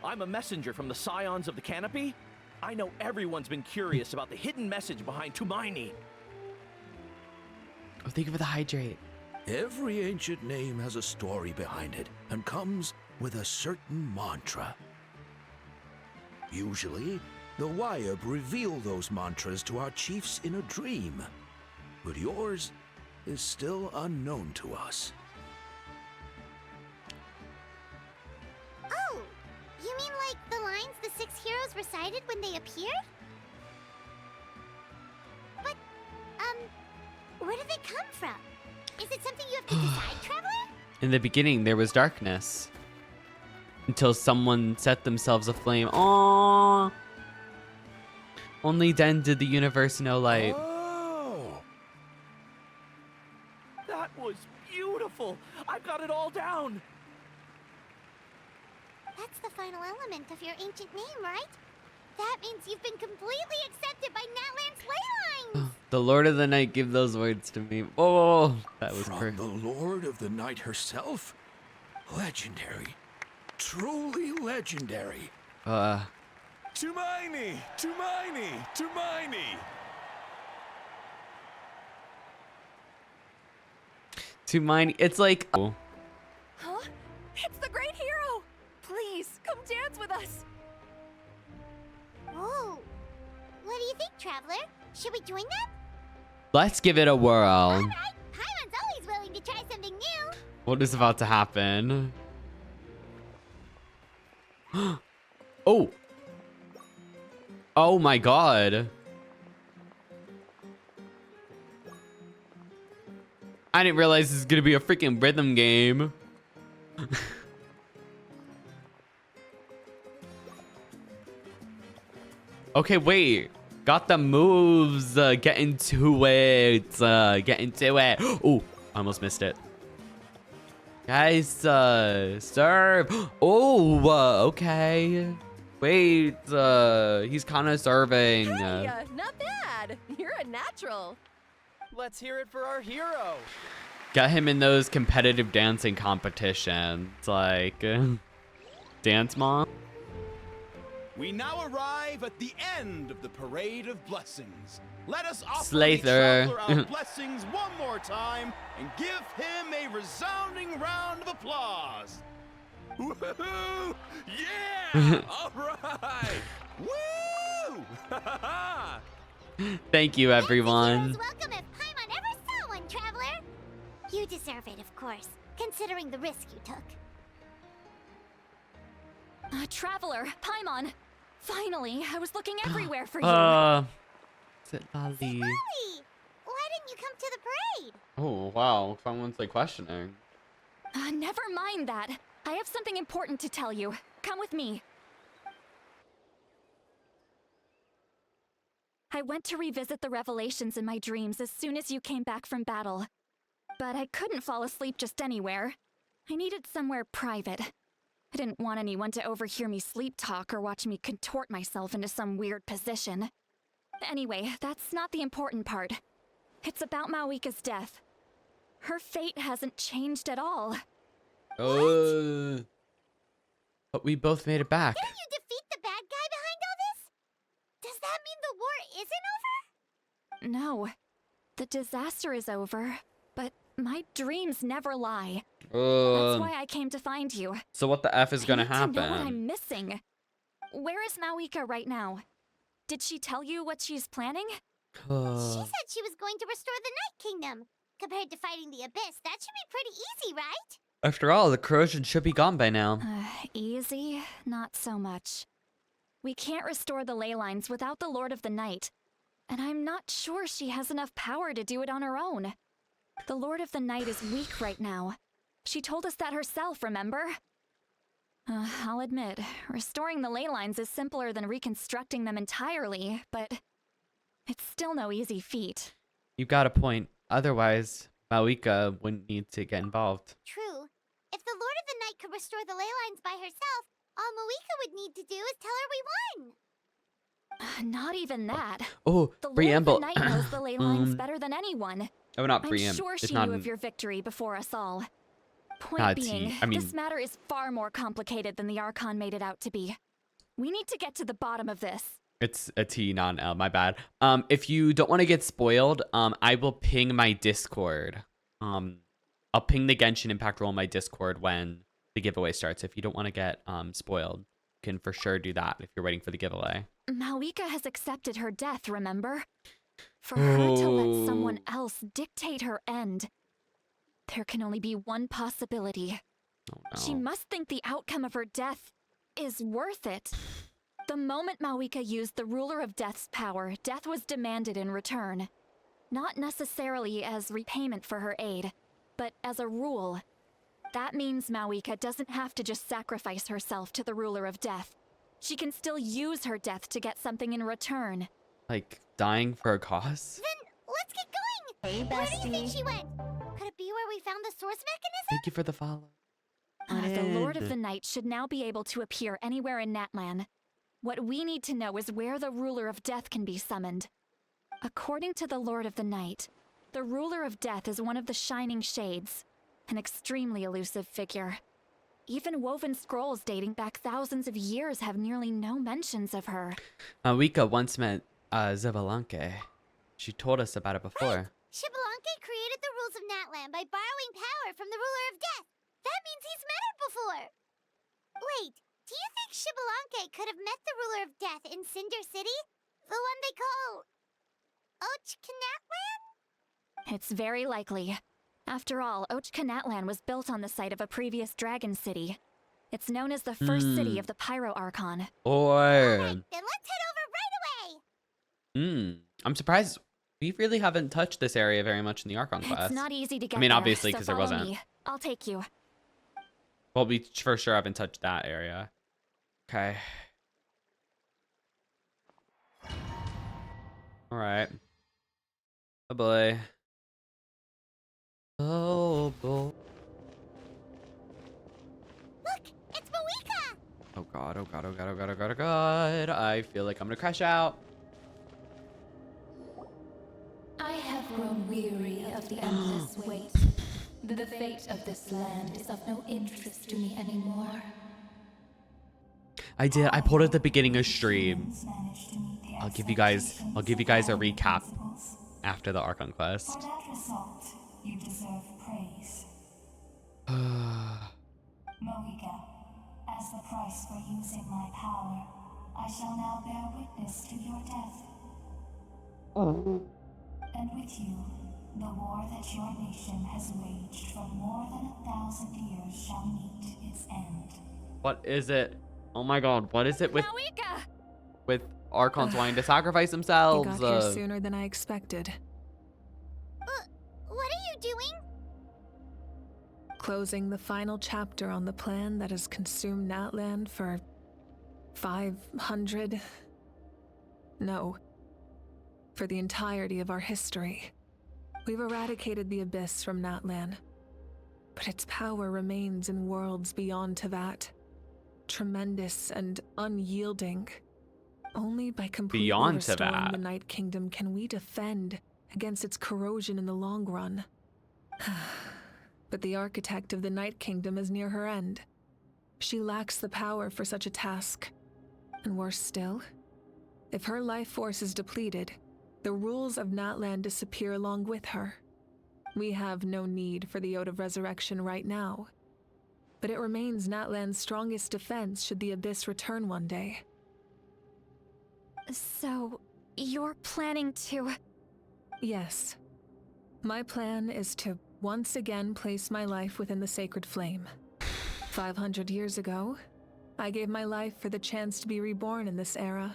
I'm a messenger from the Scions of the Canopy. I know everyone's been curious about the hidden message behind Tumaini. Oh, thank you for the hydrate. Every ancient name has a story behind it and comes with a certain mantra. Usually, the Wayab reveal those mantras to our chiefs in a dream, but yours is still unknown to us. Oh, you mean like the lines the 6 heroes recited when they appeared? Where do they come from? Is it something you have to decide, Traveler? In the beginning, there was darkness. Until someone set themselves aflame. Aww. Only then did the universe know light. Oh! That was beautiful! I've got it all down! That's the final element of your ancient name, right? That means you've been completely accepted by Natlan's ley lines! The Lord of the Night gave those words to me. Oh, that was From great. the Lord of the Night herself? Legendary. Truly legendary. Tumaini! Tumaini! Tumaini! To mine, it's like. Oh. Huh? It's the great hero! Please, come dance with us! Oh, what do you think, Traveler? Should we join them? Let's give it a whirl. Alright, Paimon's always willing to try something new. What is about to happen? Oh. Oh my god. I didn't realize this is gonna be a freaking rhythm game. Okay, wait. Got the moves. Get into it. Get into it. Oh, almost missed it. Guys, serve. Oh, okay. Wait, he's kind of serving. Hey, not bad. You're a natural. Let's hear it for our hero. Get him in those competitive dancing competitions, like Dance Mom. We now arrive at the end of the Parade of Blessings. Let us offer Slather. the traveler our blessings one more time and give him a resounding round of applause. Woohoo! Yeah! All right! Woo! Thank you, everyone. Welcome if Paimon ever saw one, Traveler. You deserve it, of course, considering the risk you took. Traveler, Paimon! Finally, I was looking everywhere for you. Sit Lolly. Lolly, why didn't you come to the parade? Oh, wow. Someone's like questioning. Never mind that. I have something important to tell you. Come with me. I went to revisit the revelations in my dreams as soon as you came back from battle. But I couldn't fall asleep just anywhere. I needed somewhere private. I didn't want anyone to overhear me sleep talk or watch me contort myself into some weird position. Anyway, that's not the important part. It's about Mawika's death. Her fate hasn't changed at all. But we both made it back. Didn't you defeat the bad guy behind all this? Does that mean the war isn't over? No. The disaster is over, but my dreams never lie. That's why I came to find you. So what the F is gonna I need to know what happen? I'm missing. Where is Mawika right now? Did she tell you what she's planning? She said she was going to restore the Night Kingdom. Compared to fighting the Abyss, that should be pretty easy, right? After all, the corrosion should be gone by now. Easy? Not so much. We can't restore the ley lines without the Lord of the Night. And I'm not sure she has enough power to do it on her own. The Lord of the Night is weak right now. She told us that herself, remember? I'll admit, restoring the ley lines is simpler than reconstructing them entirely, but it's still no easy feat. You got a point. Otherwise, Mawika wouldn't need to get involved. True. If the Lord of the Night could restore the ley lines by herself, all Mawika would need to do is tell her we won. Not even that. Oh, the Lord preamble. of the Night knows the ley lines better than anyone. Oh, not I'm preamble. sure It's she not knew an- of your victory before us all. Point Not being, I mean- this matter is far more complicated than the Archon made it out to be. We need to get to the bottom of this. It's a T, not an L. My bad. If you don't want to get spoiled, I will ping my Discord. I'll ping the Genshin Impact role in my Discord when the giveaway starts. If you don't want to get spoiled, you can for sure do that if you're waiting for the giveaway. Mawika has accepted her death, remember? For her to let someone else dictate her end. There can only be one possibility. Oh, no. She must think the outcome of her death is worth it. The moment Mawika used the Ruler of Death's power, death was demanded in return. Not necessarily as repayment for her aid, but as a rule. That means Mawika doesn't have to just sacrifice herself to the ruler of death. She can still use her death to get something in return. Like dying for a cause? Then let's get going! Hey, Where do you think bestie. she went? Could it be where we found the source mechanism? Thank you for the follow. The Lord of the Night should now be able to appear anywhere in Natlan. What we need to know is where the ruler of death can be summoned. According to the Lord of the Night, the ruler of death is one of the Shining Shades, an extremely elusive figure. Even woven scrolls dating back thousands of years have nearly no mentions of her. Mawika once met Xbalanque. She told us about it before. Xbalanque created the rules of Natlan by borrowing power from the ruler of death. That means he's met her before. Wait, do you think Xbalanque could have met the ruler of death in Cinder City? The one they call... Natlan? It's very likely. After all, Natlan was built on the site of a previous dragon city. It's known as the first city of the Pyro Archon. Or... Then let's head over right away! I'm surprised we really haven't touched this area very much in the Archon class. It's not easy to get I mean, there, obviously, so because there follow wasn't. me. I'll take you. Well, we for sure haven't touched that area. Okay. Alright. Oh boy. Oh boy. Look, it's Mawika! Oh god, oh god, oh god, oh god, oh god, oh god. I feel like I'm gonna crash out. I have grown weary of the endless wait. The fate of this land is of no interest to me anymore. I pulled at the beginning of stream. I'll give you guys a recap after the Archon quest. For that result, you deserve praise. Mawika, as the price for using my power, I shall now bear witness to your death. And with you, the war that your nation has waged for more than 1,000 years shall meet its end. What is it? Oh my god, what is it with Archons wanting to sacrifice You themselves? got here sooner than I expected. What are you doing? Closing the final chapter on the plan that has consumed Natlan for 500... No. For the entirety of our history. We've eradicated the Abyss from Natlan. But its power remains in worlds beyond Teyvat. Tremendous and unyielding. Only by completely Beyond restoring Teyvat. the Night Kingdom can we defend against its corrosion in the long run. But the architect of the Night Kingdom is near her end. She lacks the power for such a task. And worse still, if her life force is depleted, the rules of Natlan disappear along with her. We have no need for the Ode of Resurrection right now. But it remains Natlan's strongest defense should the Abyss return one day. So, you're planning to... Yes. My plan is to once again place my life within the sacred flame. 500 years ago, I gave my life for the chance to be reborn in this era.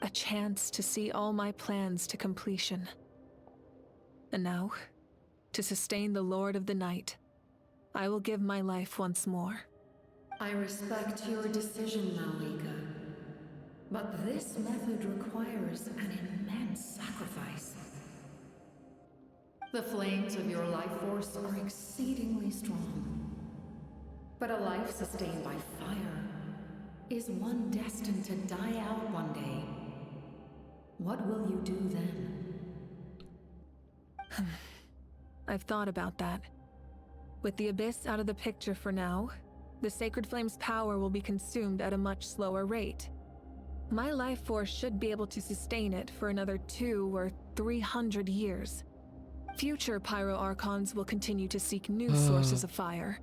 A chance to see all my plans to completion. And now, to sustain the Lord of the Night, I will give my life once more. I respect your decision, Mawika. But this method requires an immense sacrifice. The flames of your life force are exceedingly strong. But a life sustained by fire is one destined to die out one day. What will you do then? I've thought about that. With the Abyss out of the picture for now, the Sacred Flame's power will be consumed at a much slower rate. My life force should be able to sustain it for another 200 or 300 years. Future Pyro Archons will continue to seek new sources of fire.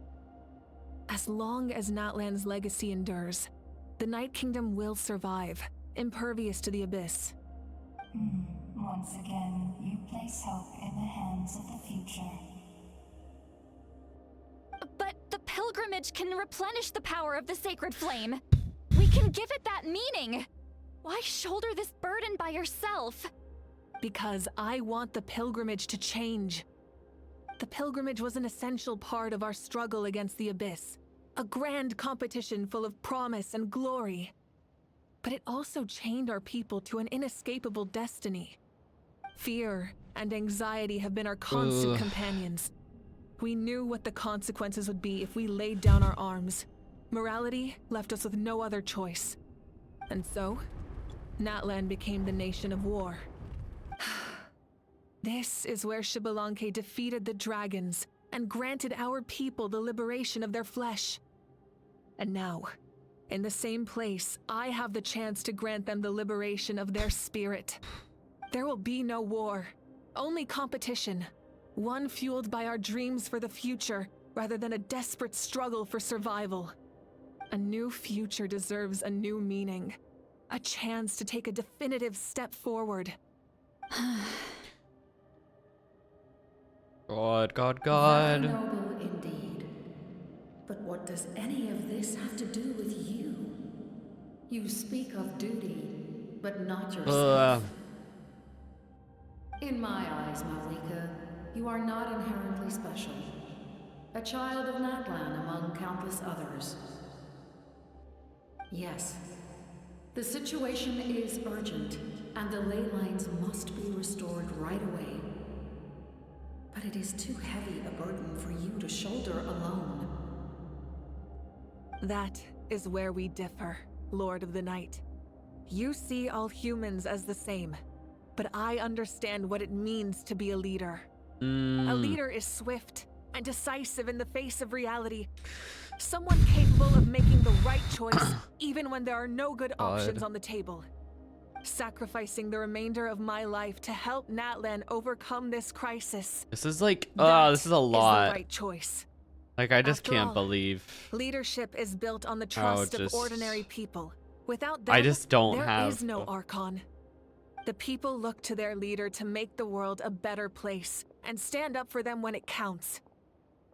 As long as Natlan's legacy endures, the Night Kingdom will survive, impervious to the Abyss. Once again, you place hope in the hands of the future. But the pilgrimage can replenish the power of the sacred flame. We can give it that meaning. Why shoulder this burden by yourself? Because I want the pilgrimage to change. The pilgrimage was an essential part of our struggle against the abyss, a grand competition full of promise and glory. But it also chained our people to an inescapable destiny. Fear and anxiety have been our constant companions. We knew what the consequences would be if we laid down our arms. Morality left us with no other choice. And so, Natlan became the nation of war. This is where Xbalanque defeated the dragons and granted our people the liberation of their flesh. And now, in the same place, I have the chance to grant them the liberation of their spirit. There will be no war, only competition. One fueled by our dreams for the future, rather than a desperate struggle for survival. A new future deserves a new meaning. A chance to take a definitive step forward. God. Noble indeed. But what does any of this have to do with you? You speak of duty, but not yourself. In my eyes, Malika, you are not inherently special. A child of Natlan among countless others. Yes, the situation is urgent, and the ley lines must be restored right away. But it is too heavy a burden for you to shoulder alone. That is where we differ, Lord of the Night. You see all humans as the same, but I understand what it means to be a leader. A leader is swift and decisive in the face of reality. Someone capable of making the right choice even when there are no good options on the table. Sacrificing the remainder of my life to help Natlan overcome this crisis. This is like, this is a lot. Is the right choice. Like, I just After can't all, believe. Leadership is built on the trust of ordinary people. Without them, I just don't there have. is no Archon. The people look to their leader to make the world a better place and stand up for them when it counts.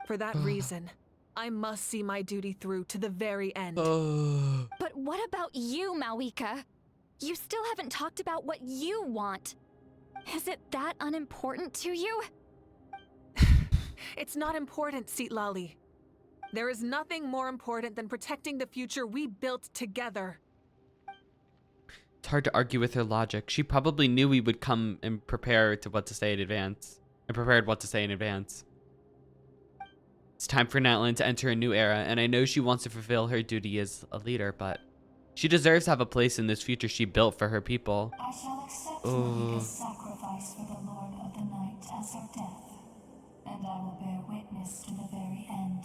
For that reason, I must see my duty through to the very end. But what about you, Malika? You still haven't talked about what you want. Is it that unimportant to you? It's not important, Citlali. There is nothing more important than protecting the future we built together. It's hard to argue with her logic. She probably knew we would come and prepare to what to say in advance. And prepared what to say in advance. It's time for Natlan to enter a new era, and I know she wants to fulfill her duty as a leader, but she deserves to have a place in this future she built for her people. I shall accept Malika's sacrifice for the Lord of the Night as her death, and I will bear witness to the very end.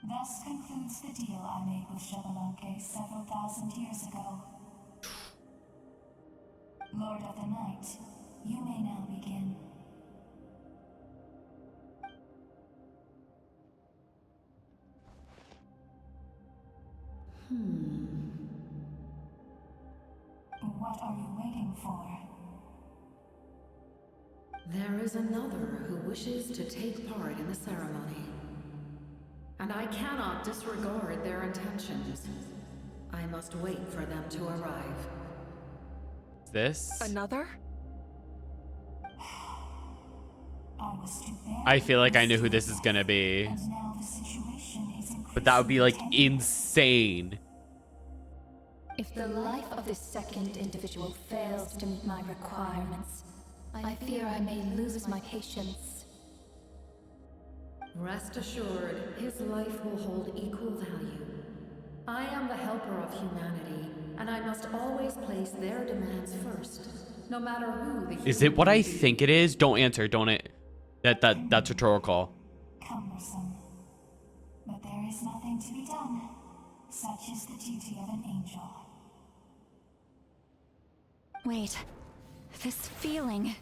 Thus concludes the deal I made with Xbalanque several thousand years ago. Lord of the Night, you may now begin. What are you waiting for? There is another who wishes to take part in the ceremony. And I cannot disregard their intentions. I must wait for them to arrive. This? Another? I feel like I know who this is gonna be. But that would be like insane. If the life of this second individual fails to meet my requirements, I fear I may lose my patience. Rest assured, his life will hold equal value. I am the helper of humanity, and I must always place their demands first, no matter who the Is it what I think it is? Don't answer. Don't it? That's rhetorical. Cumbersome. But there is nothing to be done. Such is the duty of an angel. Wait, this feeling.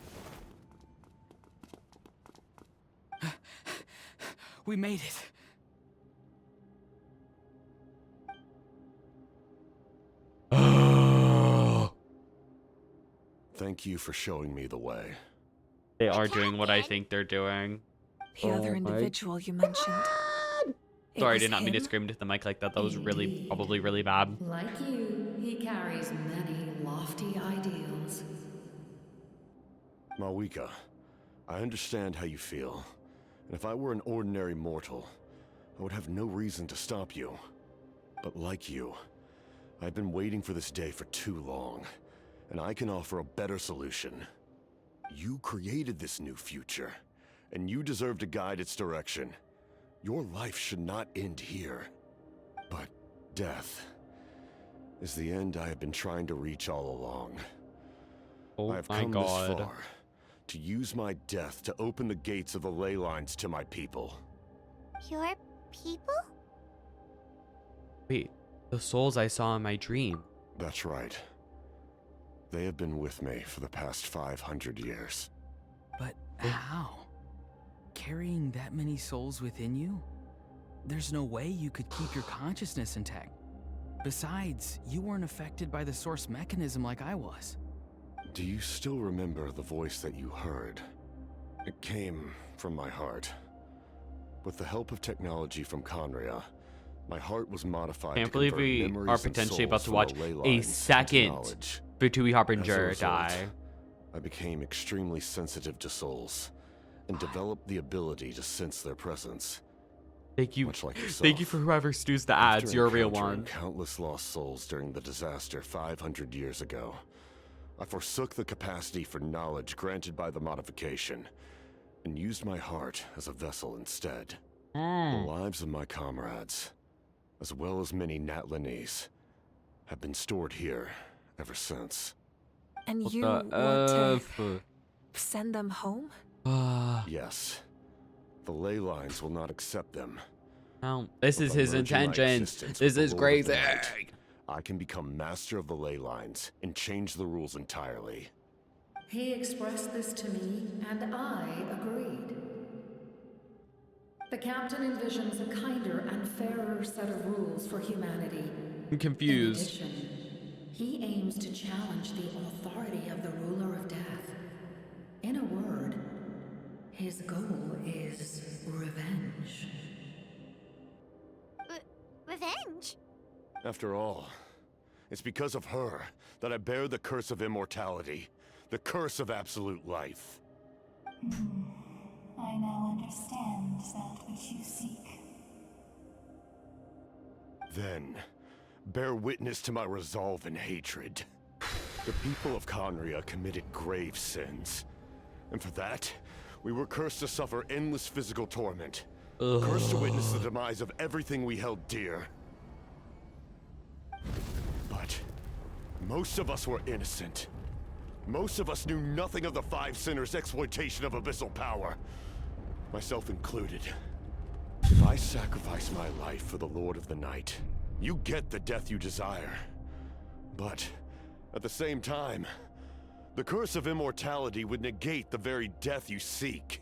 We made it. Thank you for showing me the way. They are doing what I think they're doing. The other individual you mentioned. Sorry, I did not mean to scream into the mic like that. That was probably really bad. Like you, he carries many lofty ideals. Malwika, I understand how you feel. And if I were an ordinary mortal, I would have no reason to stop you. But like you, I've been waiting for this day for too long, and I can offer a better solution. You created this new future, and you deserve to guide its direction. Your life should not end here. But death is the end I have been trying to reach all along. Oh I have my come God. this far to use my death to open the gates of the ley lines to my people. Your people? Wait, the souls I saw in my dream. That's right. They have been with me for the past 500 years. But how? Carrying that many souls within you? There's no way you could keep your consciousness intact. Besides, you weren't affected by the source mechanism like I was. Do you still remember the voice that you heard? It came from my heart. With the help of technology from Conria, my heart was modified. Can't to believe convert we memories are and potentially about souls to from watch the ley a lines into second knowledge. Vitui As a Harbinger result, die. I became extremely sensitive to souls and developed the ability to sense their presence. Thank you. Much like yourself. Thank you for whoever stews the ads. After You're a real encountering one. Countless lost souls during the disaster 500 years ago, I forsook the capacity for knowledge granted by the modification and used my heart as a vessel instead. The lives of my comrades, as well as many Natlanese, have been stored here ever since. And you What want the to send them home? Yes. The ley lines will not accept them. No, this is But by his merging my intention. existence This with is the Lord of the crazy. Night, I can become master of the ley lines and change the rules entirely. He expressed this to me, and I agreed. The captain envisions a kinder and fairer set of rules for humanity. I'm confused. In addition, he aims to challenge the authority of the ruler of death. In a word, his goal is revenge. Revenge? After all, it's because of her that I bear the curse of immortality, the curse of absolute life. I now understand that which you seek. Then, bear witness to my resolve and hatred. The people of Conria committed grave sins, and for that, we were cursed to suffer endless physical torment. Cursed to witness the demise of everything we held dear. But most of us were innocent. Most of us knew nothing of the Five Sinners' exploitation of abyssal power, myself included. If I sacrifice my life for the Lord of the Night, you get the death you desire. But at the same time, the curse of immortality would negate the very death you seek.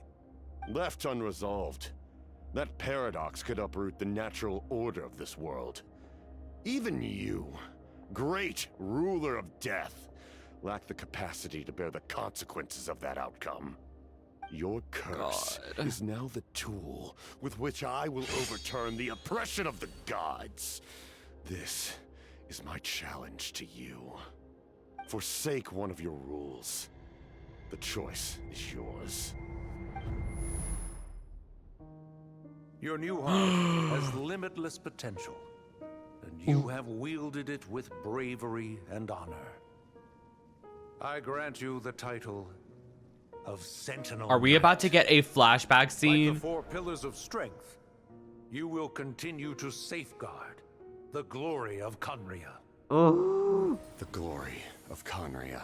Left unresolved, that paradox could uproot the natural order of this world. Even you, great ruler of death, lack the capacity to bear the consequences of that outcome. Your curse is now the tool with which I will overturn the oppression of the gods. This is my challenge to you. Forsake one of your rules. The choice is yours. Your new heart has limitless potential, and you have wielded it with bravery and honor. I grant you the title of Sentinel. Are we about to get a flashback Like scene? the four pillars of strength, you will continue to safeguard the glory of Conria. The glory of Conria.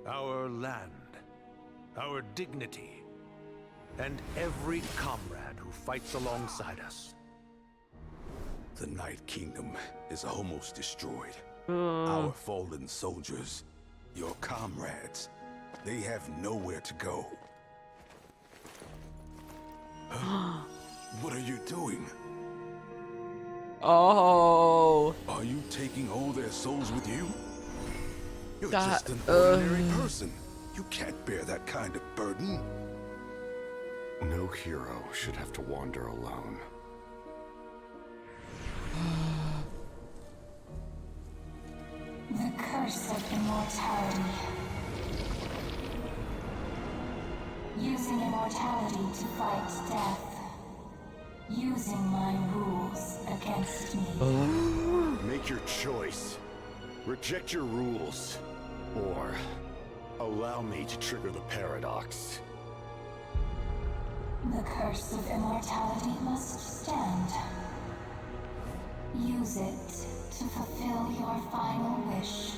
Our land, our dignity, and every comrade who fights alongside us. The Night Kingdom is almost destroyed. Our fallen soldiers, your comrades, they have nowhere to go. What are you doing? Oh. Are you taking all their souls with you? You're That, just an ordinary person. You can't bear that kind of burden. No hero should have to wander alone. The curse of immortality. using immortality to fight death, using my rules against me. Make your choice. Reject your rules. Or allow me to trigger the paradox. The curse of immortality must stand. Use it to fulfill your final wish.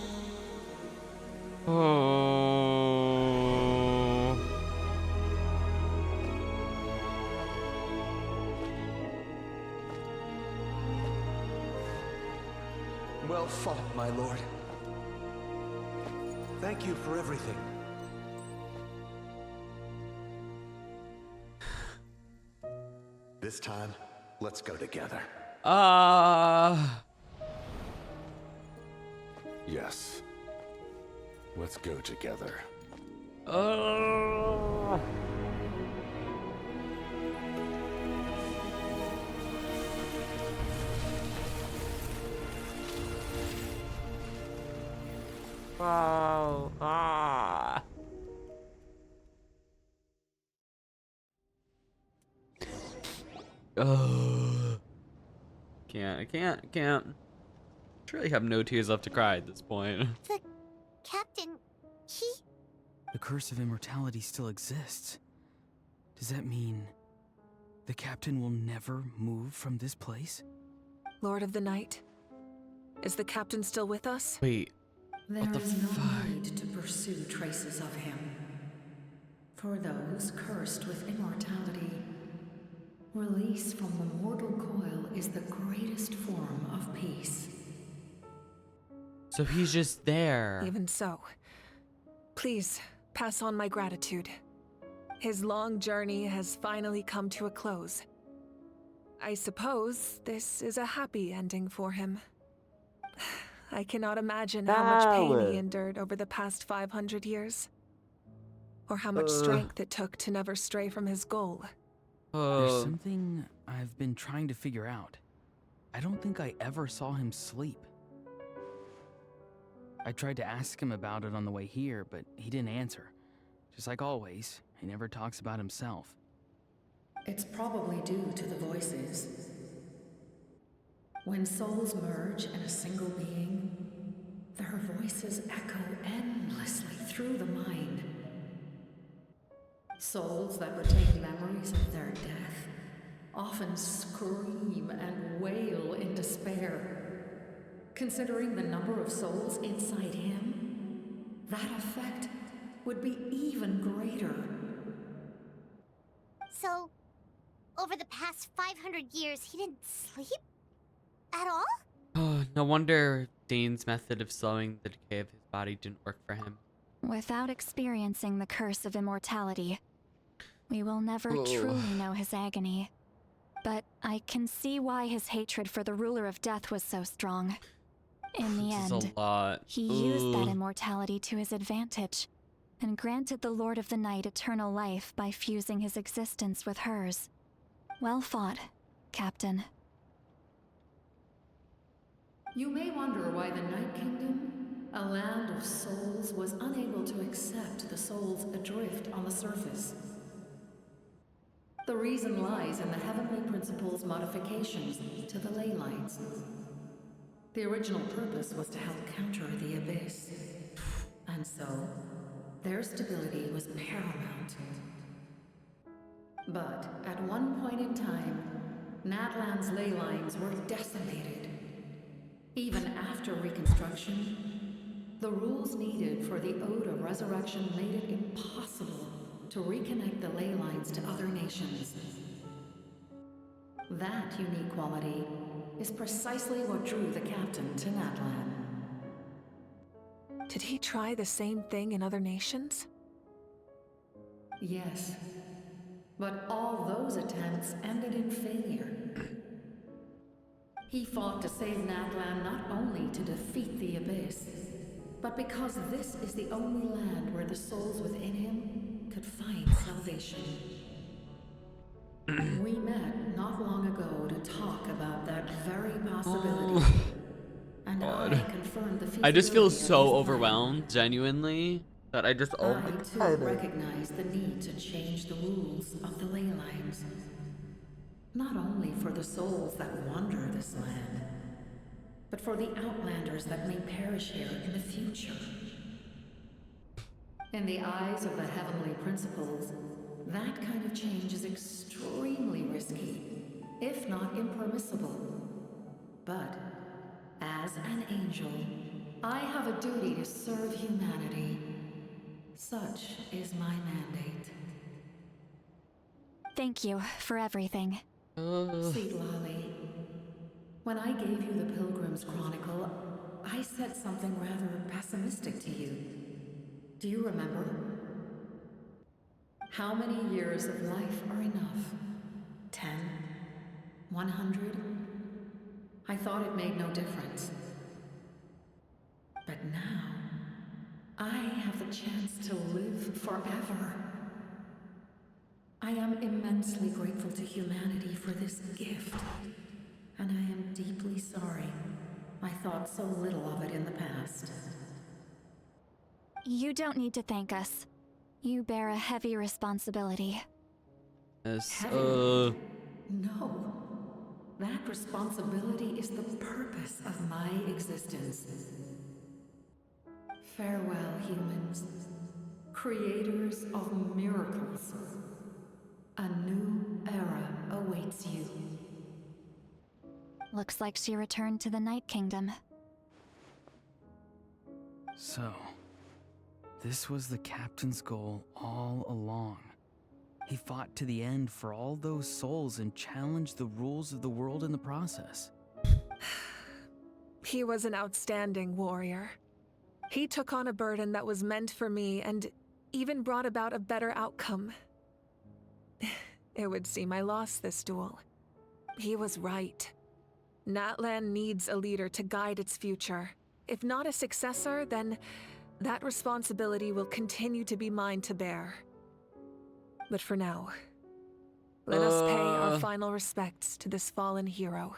Well fought, my lord. Thank you for everything. This time, let's go together. Yes. Let's go together. Wow. Can't. Truly have no tears left to cry at this point. The captain, he... The curse of immortality still exists. Does that mean the captain will never move from this place? Lord of the Night, is the captain still with us? Wait. There What the is no fuck? need to pursue traces of him. For those cursed with immortality, release from the mortal coil is the greatest form of peace. So he's just there. Even so, please pass on my gratitude. His long journey has finally come to a close. I suppose this is a happy ending for him. I cannot imagine how much pain he endured over the past 500 years. Or how much strength it took to never stray from his goal. There's something I've been trying to figure out. I don't think I ever saw him sleep. I tried to ask him about it on the way here, but he didn't answer. Just like always, he never talks about himself. It's probably due to the voices. When souls merge in a single being, their voices echo endlessly through the mind. Souls that would take memories of their death often scream and wail in despair. Considering the number of souls inside him, that effect would be even greater. So, over the past 500 years, he didn't sleep? At all? Oh, no wonder Dane's method of slowing the decay of his body didn't work for him. Without experiencing the curse of immortality, we will never truly know his agony. But I can see why his hatred for the ruler of death was so strong. In the This is end, a lot. he used that immortality to his advantage, and granted the Lord of the Night eternal life by fusing his existence with hers. Well fought, Captain. You may wonder why the Night Kingdom, a land of souls, was unable to accept the souls adrift on the surface. The reason lies in the Heavenly Principle's modifications to the ley lines. The original purpose was to help counter the Abyss. And so, their stability was paramount. But at one point in time, Natlan's ley lines were decimated. Even after reconstruction, the rules needed for the Ode of Resurrection made it impossible to reconnect the ley lines to other nations. That unique quality is precisely what drew the captain to Natlan. Did he try the same thing in other nations? Yes, but all those attempts ended in failure. He fought to save Natlan not only to defeat the Abyss, but because this is the only land where the souls within him could find salvation. We met not long ago to talk about that very possibility. And I confirmed the I just feel feasibility of so his plan. overwhelmed, genuinely. that I just, oh my I too god. recognize the need to change the rules of the ley lines. Not only for the souls that wander this land, but for the outlanders that may perish here in the future. In the eyes of the heavenly principles, that kind of change is extremely risky, if not impermissible. But, as an angel, I have a duty to serve humanity. Such is my mandate. Thank you for everything. Sweet Lolly, when I gave you the Pilgrim's Chronicle, I said something rather pessimistic to you. Do you remember? How many years of life are enough? 10? 100? I thought it made no difference. But now, I have the chance to live forever. I am immensely grateful to humanity for this gift, and I am deeply sorry I thought so little of it in the past. You don't need to thank us. You bear a heavy responsibility. Yes, No. That responsibility is the purpose of my existence. Farewell, humans. Creators of miracles. A new era awaits you. Looks like she returned to the Night Kingdom. So, this was the captain's goal all along. He fought to the end for all those souls and challenged the rules of the world in the process. He was an outstanding warrior. He took on a burden that was meant for me and even brought about a better outcome. It would seem I lost this duel. He was right. Natlan needs a leader to guide its future. If not a successor, then that responsibility will continue to be mine to bear. But for now, let us pay our final respects to this fallen hero.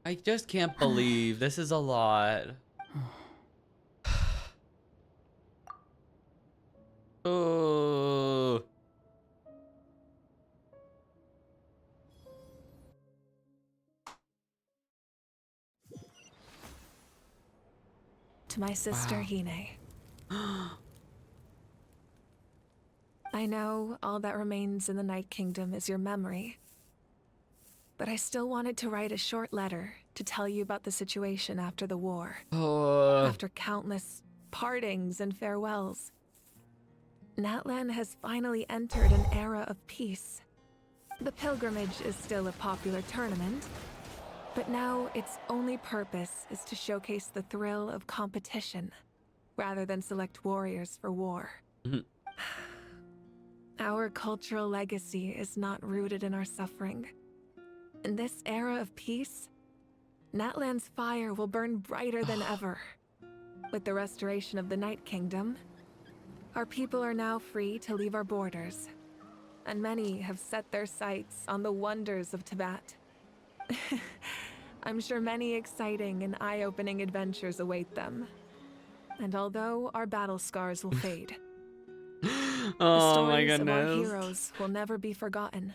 I just can't believe this is a lot. Oh. To my sister, Wow. Hine. I know all that remains in the Night Kingdom is your memory. But I still wanted to write a short letter to tell you about the situation after the war. After countless partings and farewells. Natlan has finally entered an era of peace. The pilgrimage is still a popular tournament, but now its only purpose is to showcase the thrill of competition, rather than select warriors for war. Our cultural legacy is not rooted in our suffering. In this era of peace, Natlan's fire will burn brighter than ever. With the restoration of the Night Kingdom, our people are now free to leave our borders, and many have set their sights on the wonders of Tibet. I'm sure many exciting and eye-opening adventures await them. And although our battle scars will fade, the stories of our heroes will never be forgotten.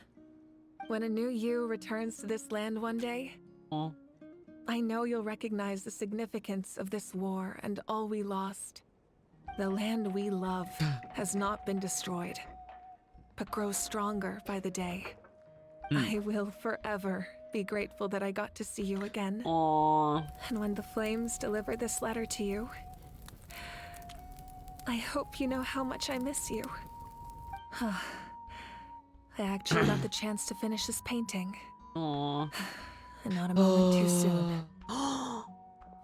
When a new you returns to this land one day, I know you'll recognize the significance of this war and all we lost. The land we love has not been destroyed, but grows stronger by the day. I will forever be grateful that I got to see you again. And when the flames deliver this letter to you, I hope you know how much I miss you. I actually got the chance to finish this painting. And not a moment too soon.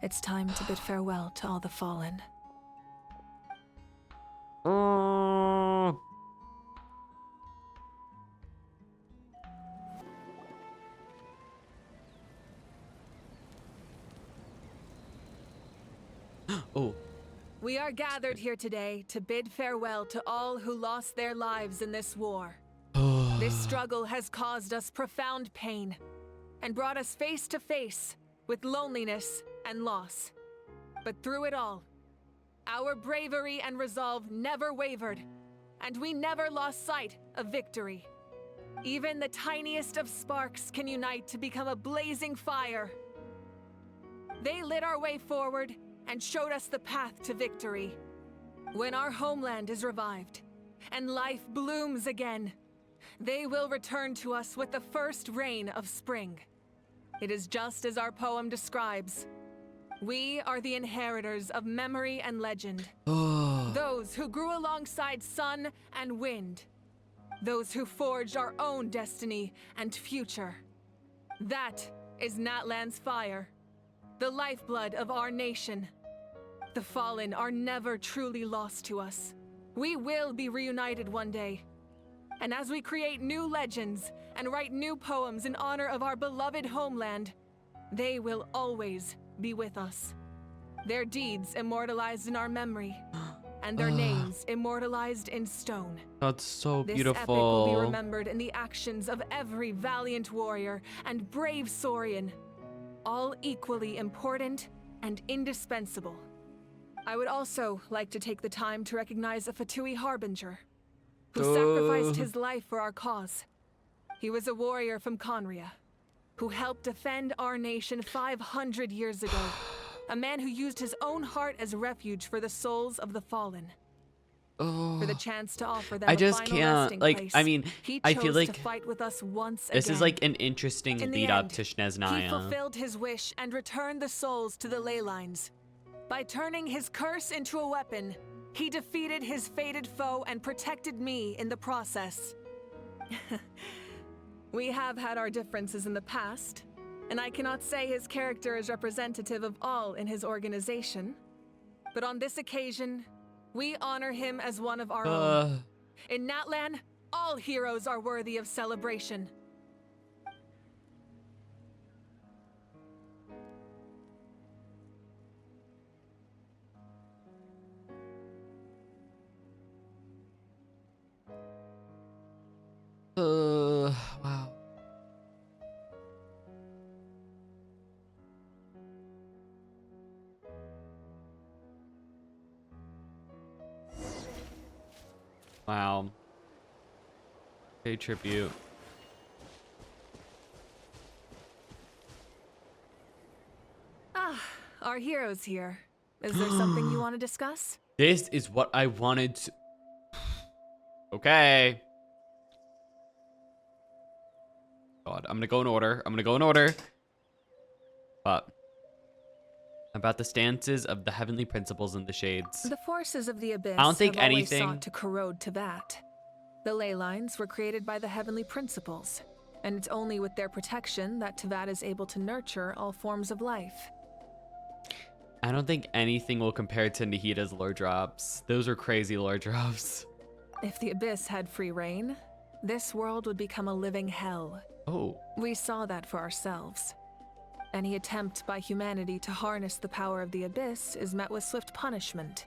It's time to bid farewell to all the fallen. We are gathered here today to bid farewell to all who lost their lives in this war. This struggle has caused us profound pain and brought us face to face with loneliness and loss. But through it all, Our bravery and resolve never wavered, and we never lost sight of victory. Even the tiniest of sparks can unite to become a blazing fire. They lit our way forward and showed us the path to victory. When our homeland is revived and life blooms again, they will return to us with the first rain of spring. It is just as our poem describes. We are the inheritors of memory and legend. Those who grew alongside sun and wind. Those who forged our own destiny and future. That is Natlan's fire, the lifeblood of our nation. The fallen are never truly lost to us. We will be reunited one day. And as we create new legends and write new poems in honor of our beloved homeland, they will always be with us. Their deeds immortalized in our memory, and their names immortalized in stone. That's so beautiful. This epic will be remembered in the actions of every valiant warrior and brave Saurian, all equally important and indispensable. I would also like to take the time to recognize a Fatui Harbinger, who sacrificed his life for our cause. He was a warrior from Conria, who helped defend our nation 500 years ago. A man who used his own heart as refuge for the souls of the fallen. For the chance to offer them I just a final can't, resting like, place, I mean, he I chose feel like to fight with us once this again. is like an interesting In the lead up end, to He Shneznaya. fulfilled his wish and returned the souls to the ley lines. By turning his curse into a weapon, he defeated his fated foe and protected me in the process. We have had our differences in the past, and I cannot say his character is representative of all in his organization. But on this occasion, we honor him as one of our own. In Natlan, all heroes are worthy of celebration. Wow. Wow. Pay tribute. Ah, our hero's here. Is there something you want to discuss? This is what I wanted to... Okay. God, I'm gonna go in order. But about the stances of the heavenly principles and the shades. The forces of the abyss I don't think have always anything... sought to corrode Tevat. The ley lines were created by the heavenly principles, and it's only with their protection that Tevat is able to nurture all forms of life. I don't think anything will compare to Nahita's lore drops. Those were crazy lore drops. If the abyss had free reign, this world would become a living hell. Oh. We saw that for ourselves. Any attempt by humanity to harness the power of the abyss is met with swift punishment.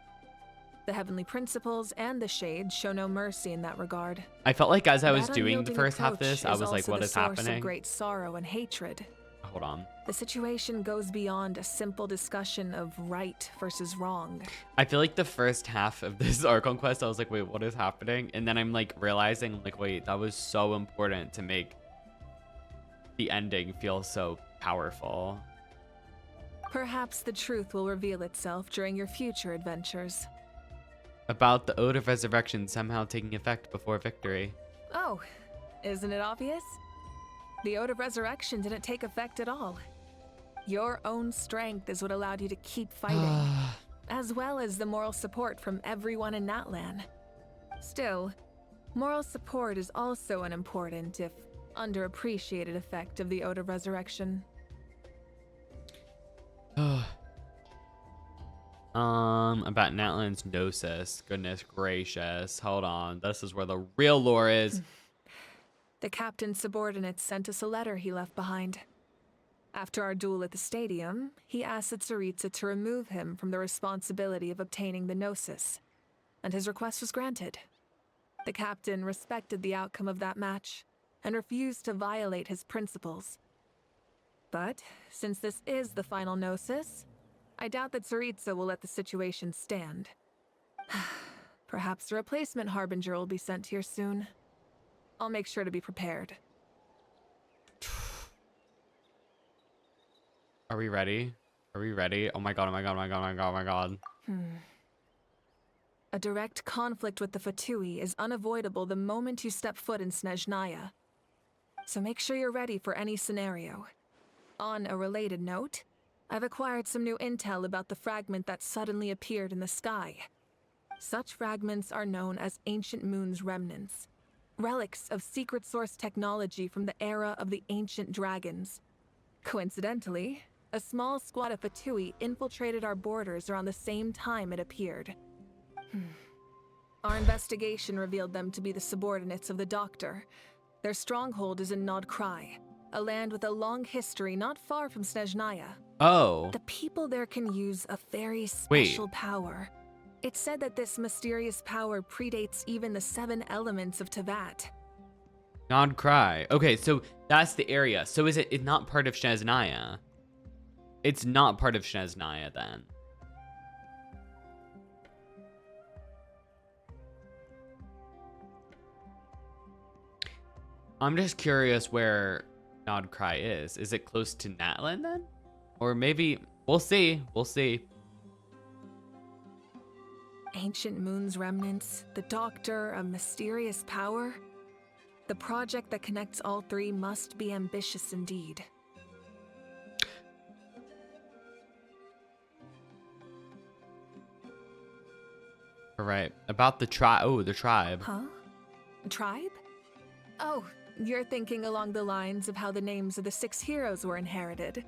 The heavenly principles and the shades show no mercy in that regard. I felt like as I was That doing the unyielding first half of approach this, I was like, also what the is source happening? Of great sorrow and hatred. Hold on. The situation goes beyond a simple discussion of right versus wrong. I feel like the first half of this Archon quest, I was like, wait, what is happening? And then I'm like realizing, like, wait, that was so important to make the ending feel so powerful. Perhaps the truth will reveal itself during your future adventures. About the Ode of Resurrection somehow taking effect before victory. Oh, isn't it obvious? The Ode of Resurrection didn't take effect at all. Your own strength is what allowed you to keep fighting, as well as the moral support from everyone in Natlan. Still, moral support is also an important, if underappreciated, effect of the Ode of Resurrection. About Natlan's Gnosis. Goodness gracious. Hold on. This is where the real lore is. The captain's subordinates sent us a letter he left behind. After our duel at the stadium, he asked Tsaritsa to remove him from the responsibility of obtaining the Gnosis, and his request was granted. The captain respected the outcome of that match and refused to violate his principles. But since this is the final Gnosis, I doubt that Tsaritsa will let the situation stand. Perhaps a replacement Harbinger will be sent here soon. I'll make sure to be prepared. Are we ready? Are we ready? Oh my god, oh my god, oh my god, oh my god, oh my god. A direct conflict with the Fatui is unavoidable the moment you step foot in Snezhnaya. So make sure you're ready for any scenario. On a related note, I've acquired some new intel about the fragment that suddenly appeared in the sky. Such fragments are known as Ancient Moon's remnants, relics of secret source technology from the era of the ancient dragons. Coincidentally, a small squad of Fatui infiltrated our borders around the same time it appeared. Our investigation revealed them to be the subordinates of the Doctor. Their stronghold is in Nod Krai, a land with a long history not far from Snezhnaya. Oh. The people there can use a very special power. It's said that this mysterious power predates even the 7 elements of Tevat. Nod Krai. Okay, so that's the area. So is it not part of Snezhnaya? It's not part of Snezhnaya then. I'm just curious where Nod Krai is. Is it close to Natlan then? Or maybe, we'll see. We'll see. Ancient Moon's remnants, the Doctor, a mysterious power. The project that connects all 3 must be ambitious indeed. All right, about the tribe. Oh, the tribe. Huh? Tribe? Oh, you're thinking along the lines of how the names of the 6 heroes were inherited.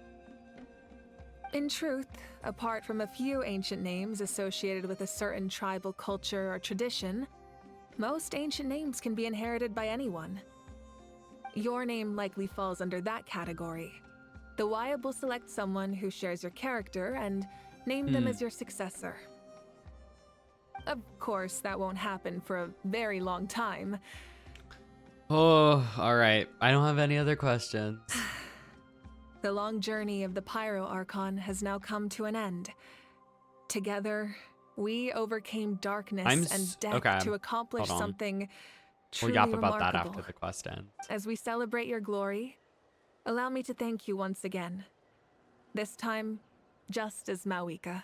In truth, apart from a few ancient names associated with a certain tribal culture or tradition, most ancient names can be inherited by anyone. Your name likely falls under that category. The Wyab will select someone who shares your character and name them as your successor. Of course, that won't happen for a very long time. Oh, all right. I don't have any other questions. The long journey of the Pyro Archon has now come to an end. Together, we overcame darkness and death to accomplish something truly We'll yap about remarkable. that after the quest ends. As we celebrate your glory, allow me to thank you once again. This time, just as Mawika.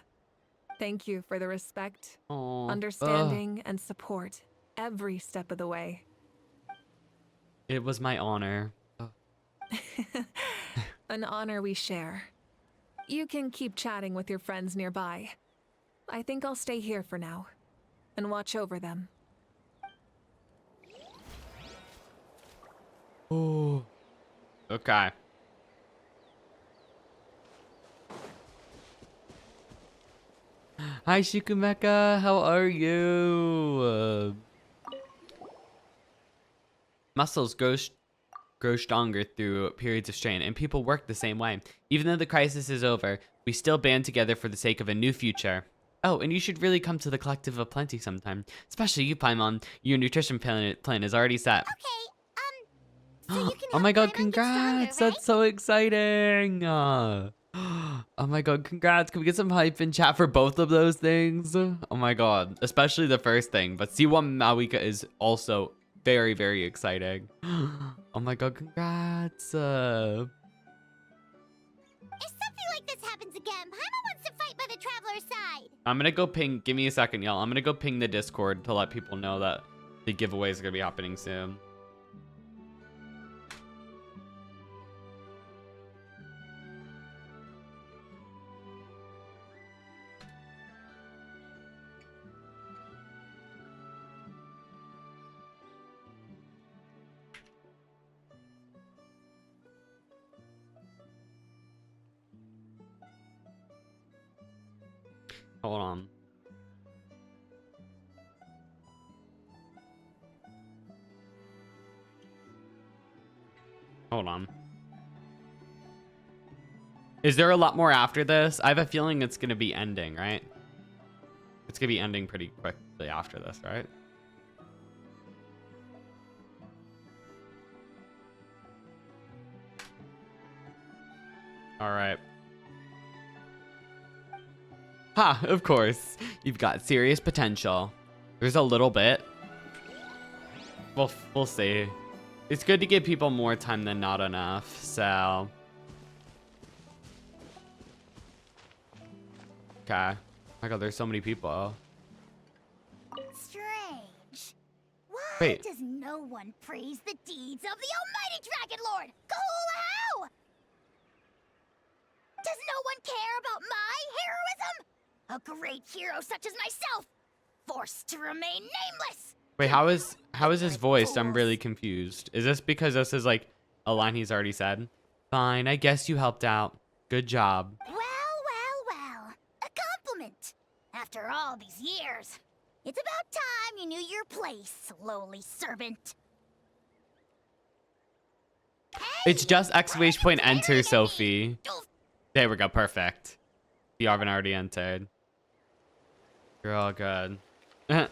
Thank you for the respect, understanding, and support every step of the way. It was my honor. An honor we share. You can keep chatting with your friends nearby. I think I'll stay here for now and watch over them. Oh, okay. Hi, Shikumeka. How are you? Muscles grow stronger through periods of strain, and people work the same way. Even though the crisis is over, we still band together for the sake of a new future. Oh, and you should really come to the Collective of Plenty sometime. Especially you, Paimon. Your nutrition plan is already set. Okay, so you can Oh my god, congrats! stronger, right? That's so exciting! Oh my god, congrats. Can we get some hype in chat for both of those things? Oh my god, especially the first thing. But C1 Mawika is also very, very exciting. Oh my god, congrats. If something like this happens again, Paimon wants to fight by the Traveler's side. I'm gonna go ping, give me a second, y'all. I'm gonna go ping the Discord to let people know that the giveaway is gonna be happening soon. Hold on. Hold on. Is there a lot more after this? I have a feeling it's gonna be ending, right? It's gonna be ending pretty quickly after this, right? All right. Ha, of course. You've got serious potential. There's a little bit. We'll see. It's good to give people more time than not enough, so. Okay. My god, there's so many people. Strange. Why Wait. does no one praise the deeds of the almighty Dragon Lord? How? Does no one care about my heroism? A great hero such as myself, forced to remain nameless. Wait, how is his voice? I'm really confused. Is this because this is like a line he's already said? Fine, I guess you helped out. Good job. Well. A compliment. After all these years, it's about time you knew your place, lowly servant. It's just exclamation point enter, Sophie. There we go, perfect. The Arvin already entered. You're all good. Hey,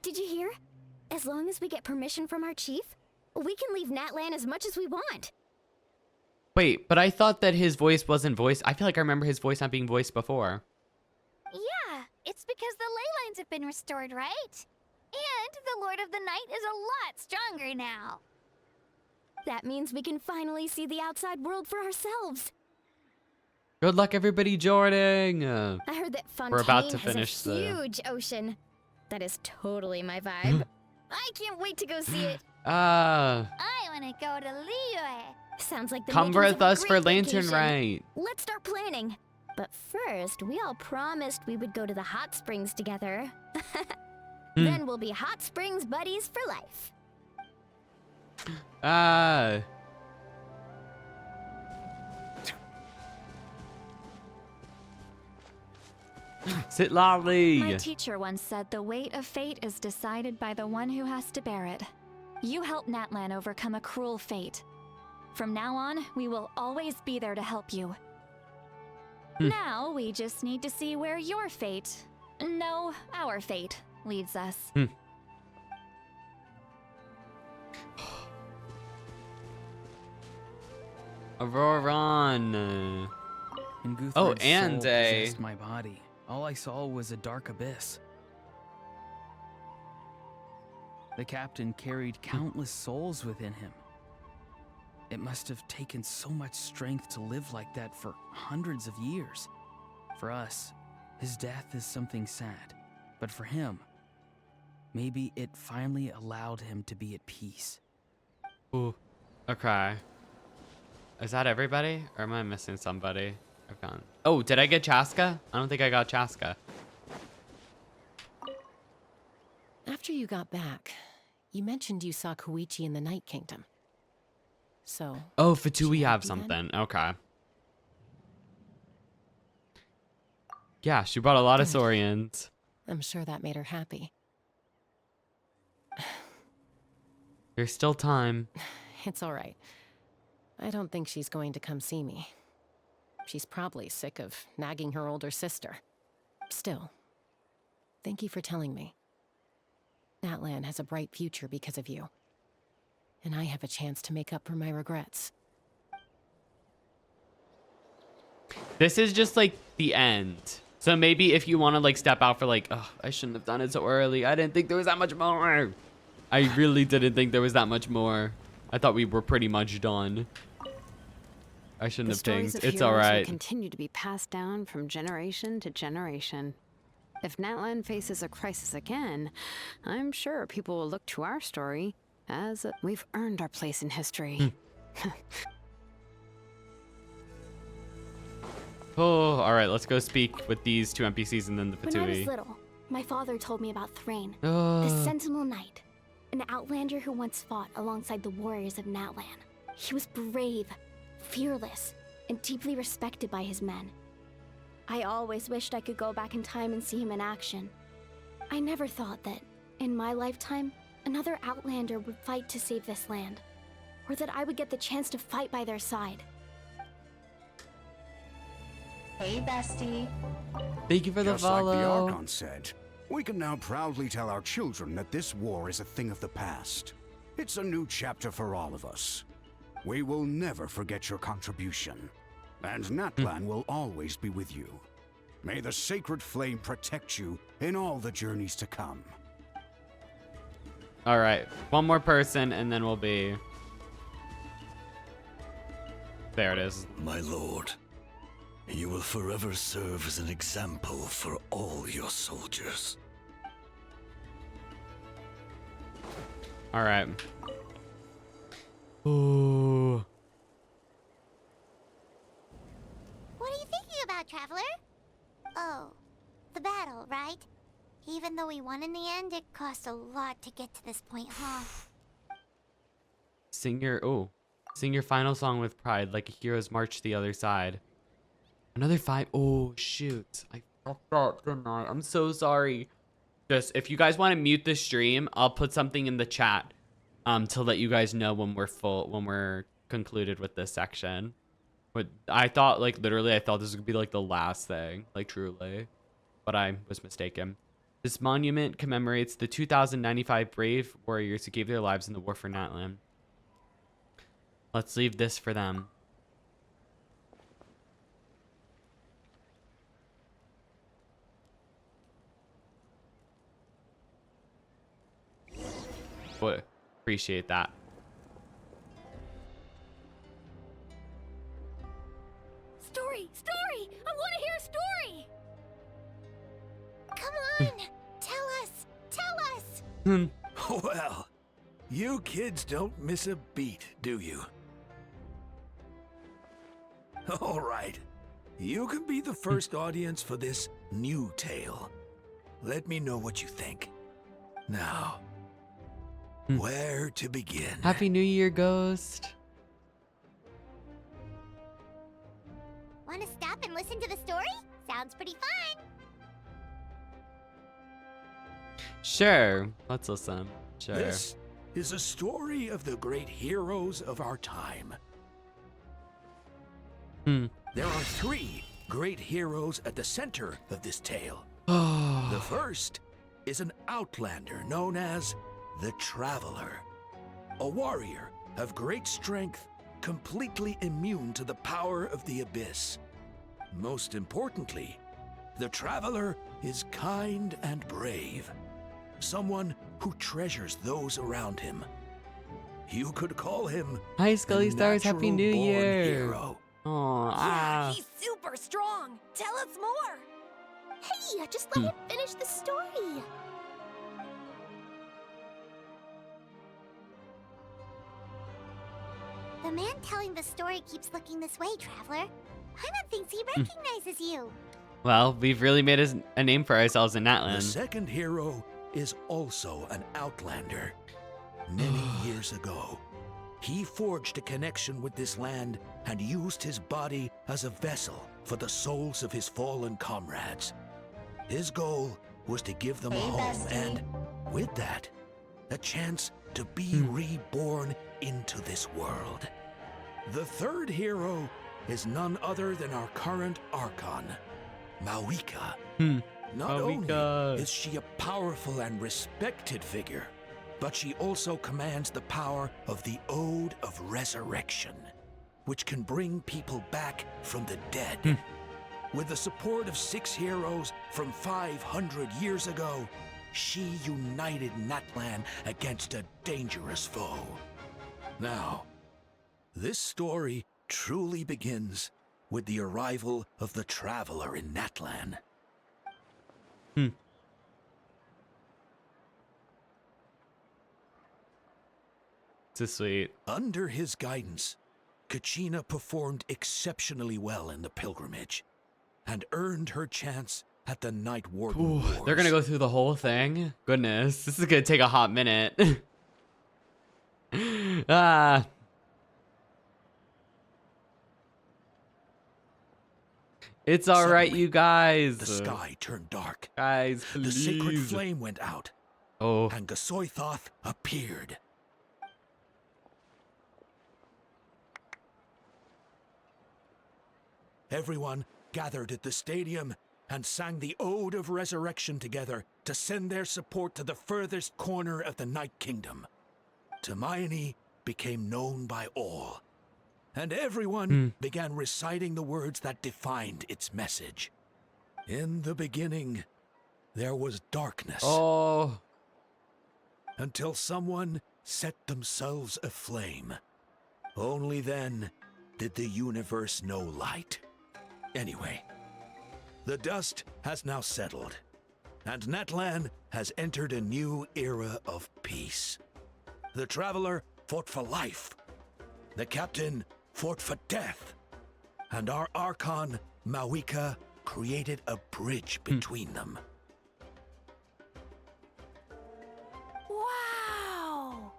did you hear? As long as we get permission from our chief, we can leave Natlan as much as we want. Wait, but I thought that his voice wasn't voiced. I feel like I remember his voice not being voiced before. Yeah, it's because the ley lines have been restored, right? And the Lord of the Night is a lot stronger now. That means we can finally see the outside world for ourselves. Good luck, everybody joining. I heard that Fontaine We're about to finish has a the huge ocean. That is totally my vibe. I can't wait to go see it. I want to go to Liyue. Sounds like the come makings with of a us for great Lantern vacation. Rite. Let's start planning. But first, we all promised we would go to the hot springs together. Then we'll be hot springs buddies for life. Sit loudly. My teacher once said the weight of fate is decided by the one who has to bear it. You helped Natlan overcome a cruel fate. From now on, we will always be there to help you. Now, we just need to see where your fate, no, our fate, leads us. Auroron. And Oh, Guthrun's and soul a possessed my body. All I saw was a dark abyss. The captain carried countless souls within him. It must have taken so much strength to live like that for hundreds of years. For us, his death is something sad. But for him, maybe it finally allowed him to be at peace. Ooh. Okay. Is that everybody? Or am I missing somebody? I've gone. Oh, did I get Chaska? I don't think I got Chaska. After you got back, you mentioned you saw Koichi in the Night Kingdom. So... Oh, Fatu, we have something. Okay. Yeah, she brought a lot of Saurians. I'm sure that made her happy. There's still time. It's all right. I don't think she's going to come see me. She's probably sick of nagging her older sister. Still, thank you for telling me. Natlan has a bright future because of you. And I have a chance to make up for my regrets. This is just like the end. So maybe if you want to like step out for like, oh, I shouldn't have done it so early. I didn't think there was that much more. I really didn't think there was that much more. I thought we were pretty much done. I shouldn't have pinged. It's all right. Continue to be passed down from generation to generation. If Natlan faces a crisis again, I'm sure people will look to our story as we've earned our place in history. Oh, all right. Let's go speak with these two NPCs and then the When I was Fatui. little, my father told me about Thrain, Oh. the Sentinel Knight, an outlander who once fought alongside the warriors of Natlan. He was brave, fearless, and deeply respected by his men. I always wished I could go back in time and see him in action. I never thought that, in my lifetime, another outlander would fight to save this land, or that I would get the chance to fight by their side. Hey, bestie. Thank you for the Just follow. like the Archon said, we can now proudly tell our children that this war is a thing of the past. It's a new chapter for all of us. We will never forget your contribution. And Natlan will always be with you. May the sacred flame protect you in all the journeys to come. All right, one more person, and then we'll be. There it is. My lord, you will forever serve as an example for all your soldiers. All right. Ooh. What are you thinking about, Traveler? Oh, the battle, right? Even though we won in the end, it cost a lot to get to this point, huh? Sing your final song with pride, like a hero's march to the other side. Another 5. Oh shoot, I fucked up, didn't I? I'm so sorry. Just if you guys want to mute the stream, I'll put something in the chat to let you guys know when we're concluded with this section. But I thought, like, literally, I thought this was gonna be like the last thing, like, truly, but I was mistaken. This monument commemorates the 2,095 brave warriors who gave their lives in the war for Natlan. Let's leave this for them. Boy, appreciate that. Story! Story! I want to hear a story! Come on! Tell us! Tell us! Well, you kids don't miss a beat, do you? All right. You can be the first audience for this new tale. Let me know what you think. Now, where to begin? Happy New Year, Ghost. Want to stop and listen to the story? Sounds pretty fun. Sure, let's listen. Sure. This is a story of the great heroes of our time. There are 3 great heroes at the center of this tale. The first is an outlander known as the Traveler, a warrior of great strength, completely immune to the power of the abyss. Most importantly, the Traveler is kind and brave, someone who treasures those around him. You could call him Hi, Scully Stars. Happy New natural-born Year. hero. Yeah, he's super strong. Tell us more. Hey, just let him finish the story. The man telling the story keeps looking this way, Traveler. Paimon thinks he recognizes you. Well, we've really made a name for ourselves in The Natlan. second hero is also an outlander. Many years ago, he forged a connection with this land and used his body as a vessel for the souls of his fallen comrades. His goal was to give them a home and, with that, a chance to be reborn into this world. The third hero is none other than our current Archon, Mawika. Not only is she a powerful and respected figure, but she also commands the power of the Ode of Resurrection, which can bring people back from the dead. With the support of 6 heroes from 500 years ago, she united Natlan against a dangerous foe. Now, this story truly begins with the arrival of the Traveler in Natlan. It's sweet. Under his guidance, Kachina performed exceptionally well in the pilgrimage and earned her chance at the Night Warden Wars. They're gonna go through the whole thing? Goodness, this is gonna take a hot minute. It's all right, you guys. The sky turned dark. Guys, The please. sacred flame went out. And Gasoithoth appeared. Everyone gathered at the stadium and sang the Ode of Resurrection together to send their support to the furthest corner of the Night Kingdom. Hermione became known by all and everyone began reciting the words that defined its message. In the beginning, there was darkness. Oh. Until someone set themselves aflame. Only then did the universe know light. Anyway, the dust has now settled, and Natlan has entered a new era of peace. The Traveler fought for life. The Captain fought for death. And our Archon, Mawika, created a bridge between them. Wow!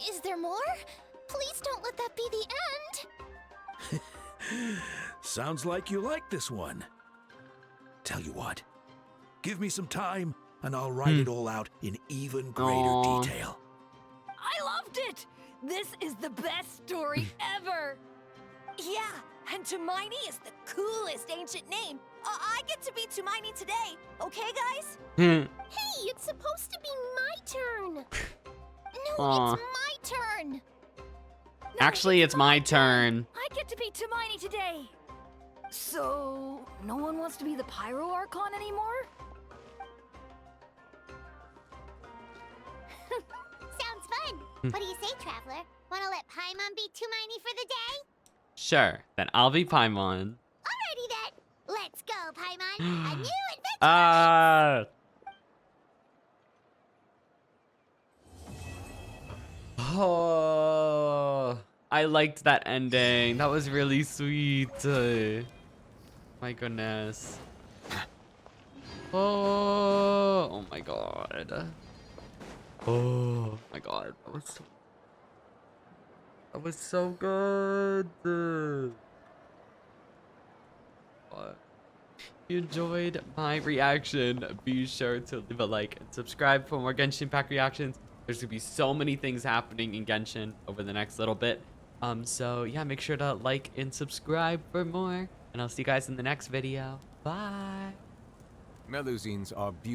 Is there more? Please don't let that be the end! Sounds like you like this one. Tell you what, give me some time and I'll write it all out in even greater detail. I loved it! This is the best story ever! Yeah, and Tumaini is the coolest ancient name. I get to be Tumaini today, okay, guys? Hey, it's supposed to be my turn! No, it's my turn! Actually, it's my turn. I get to be Tumaini today! So, no one wants to be the Pyro Archon anymore? Sounds fun! What do you say, Traveler? Wanna let Paimon be Tumaini for the day? Sure, then I'll be Paimon. Alrighty then! Let's go, Paimon! A new adventure! Oh, I liked that ending. That was really sweet. My goodness. Oh my god. Oh my god. That was so good. What? If you enjoyed my reaction, be sure to leave a like and subscribe for more Genshin Impact reactions. There's gonna be so many things happening in Genshin over the next little bit. So yeah, make sure to like and subscribe for more. And I'll see you guys in the next video. Bye. Melusines are beautiful.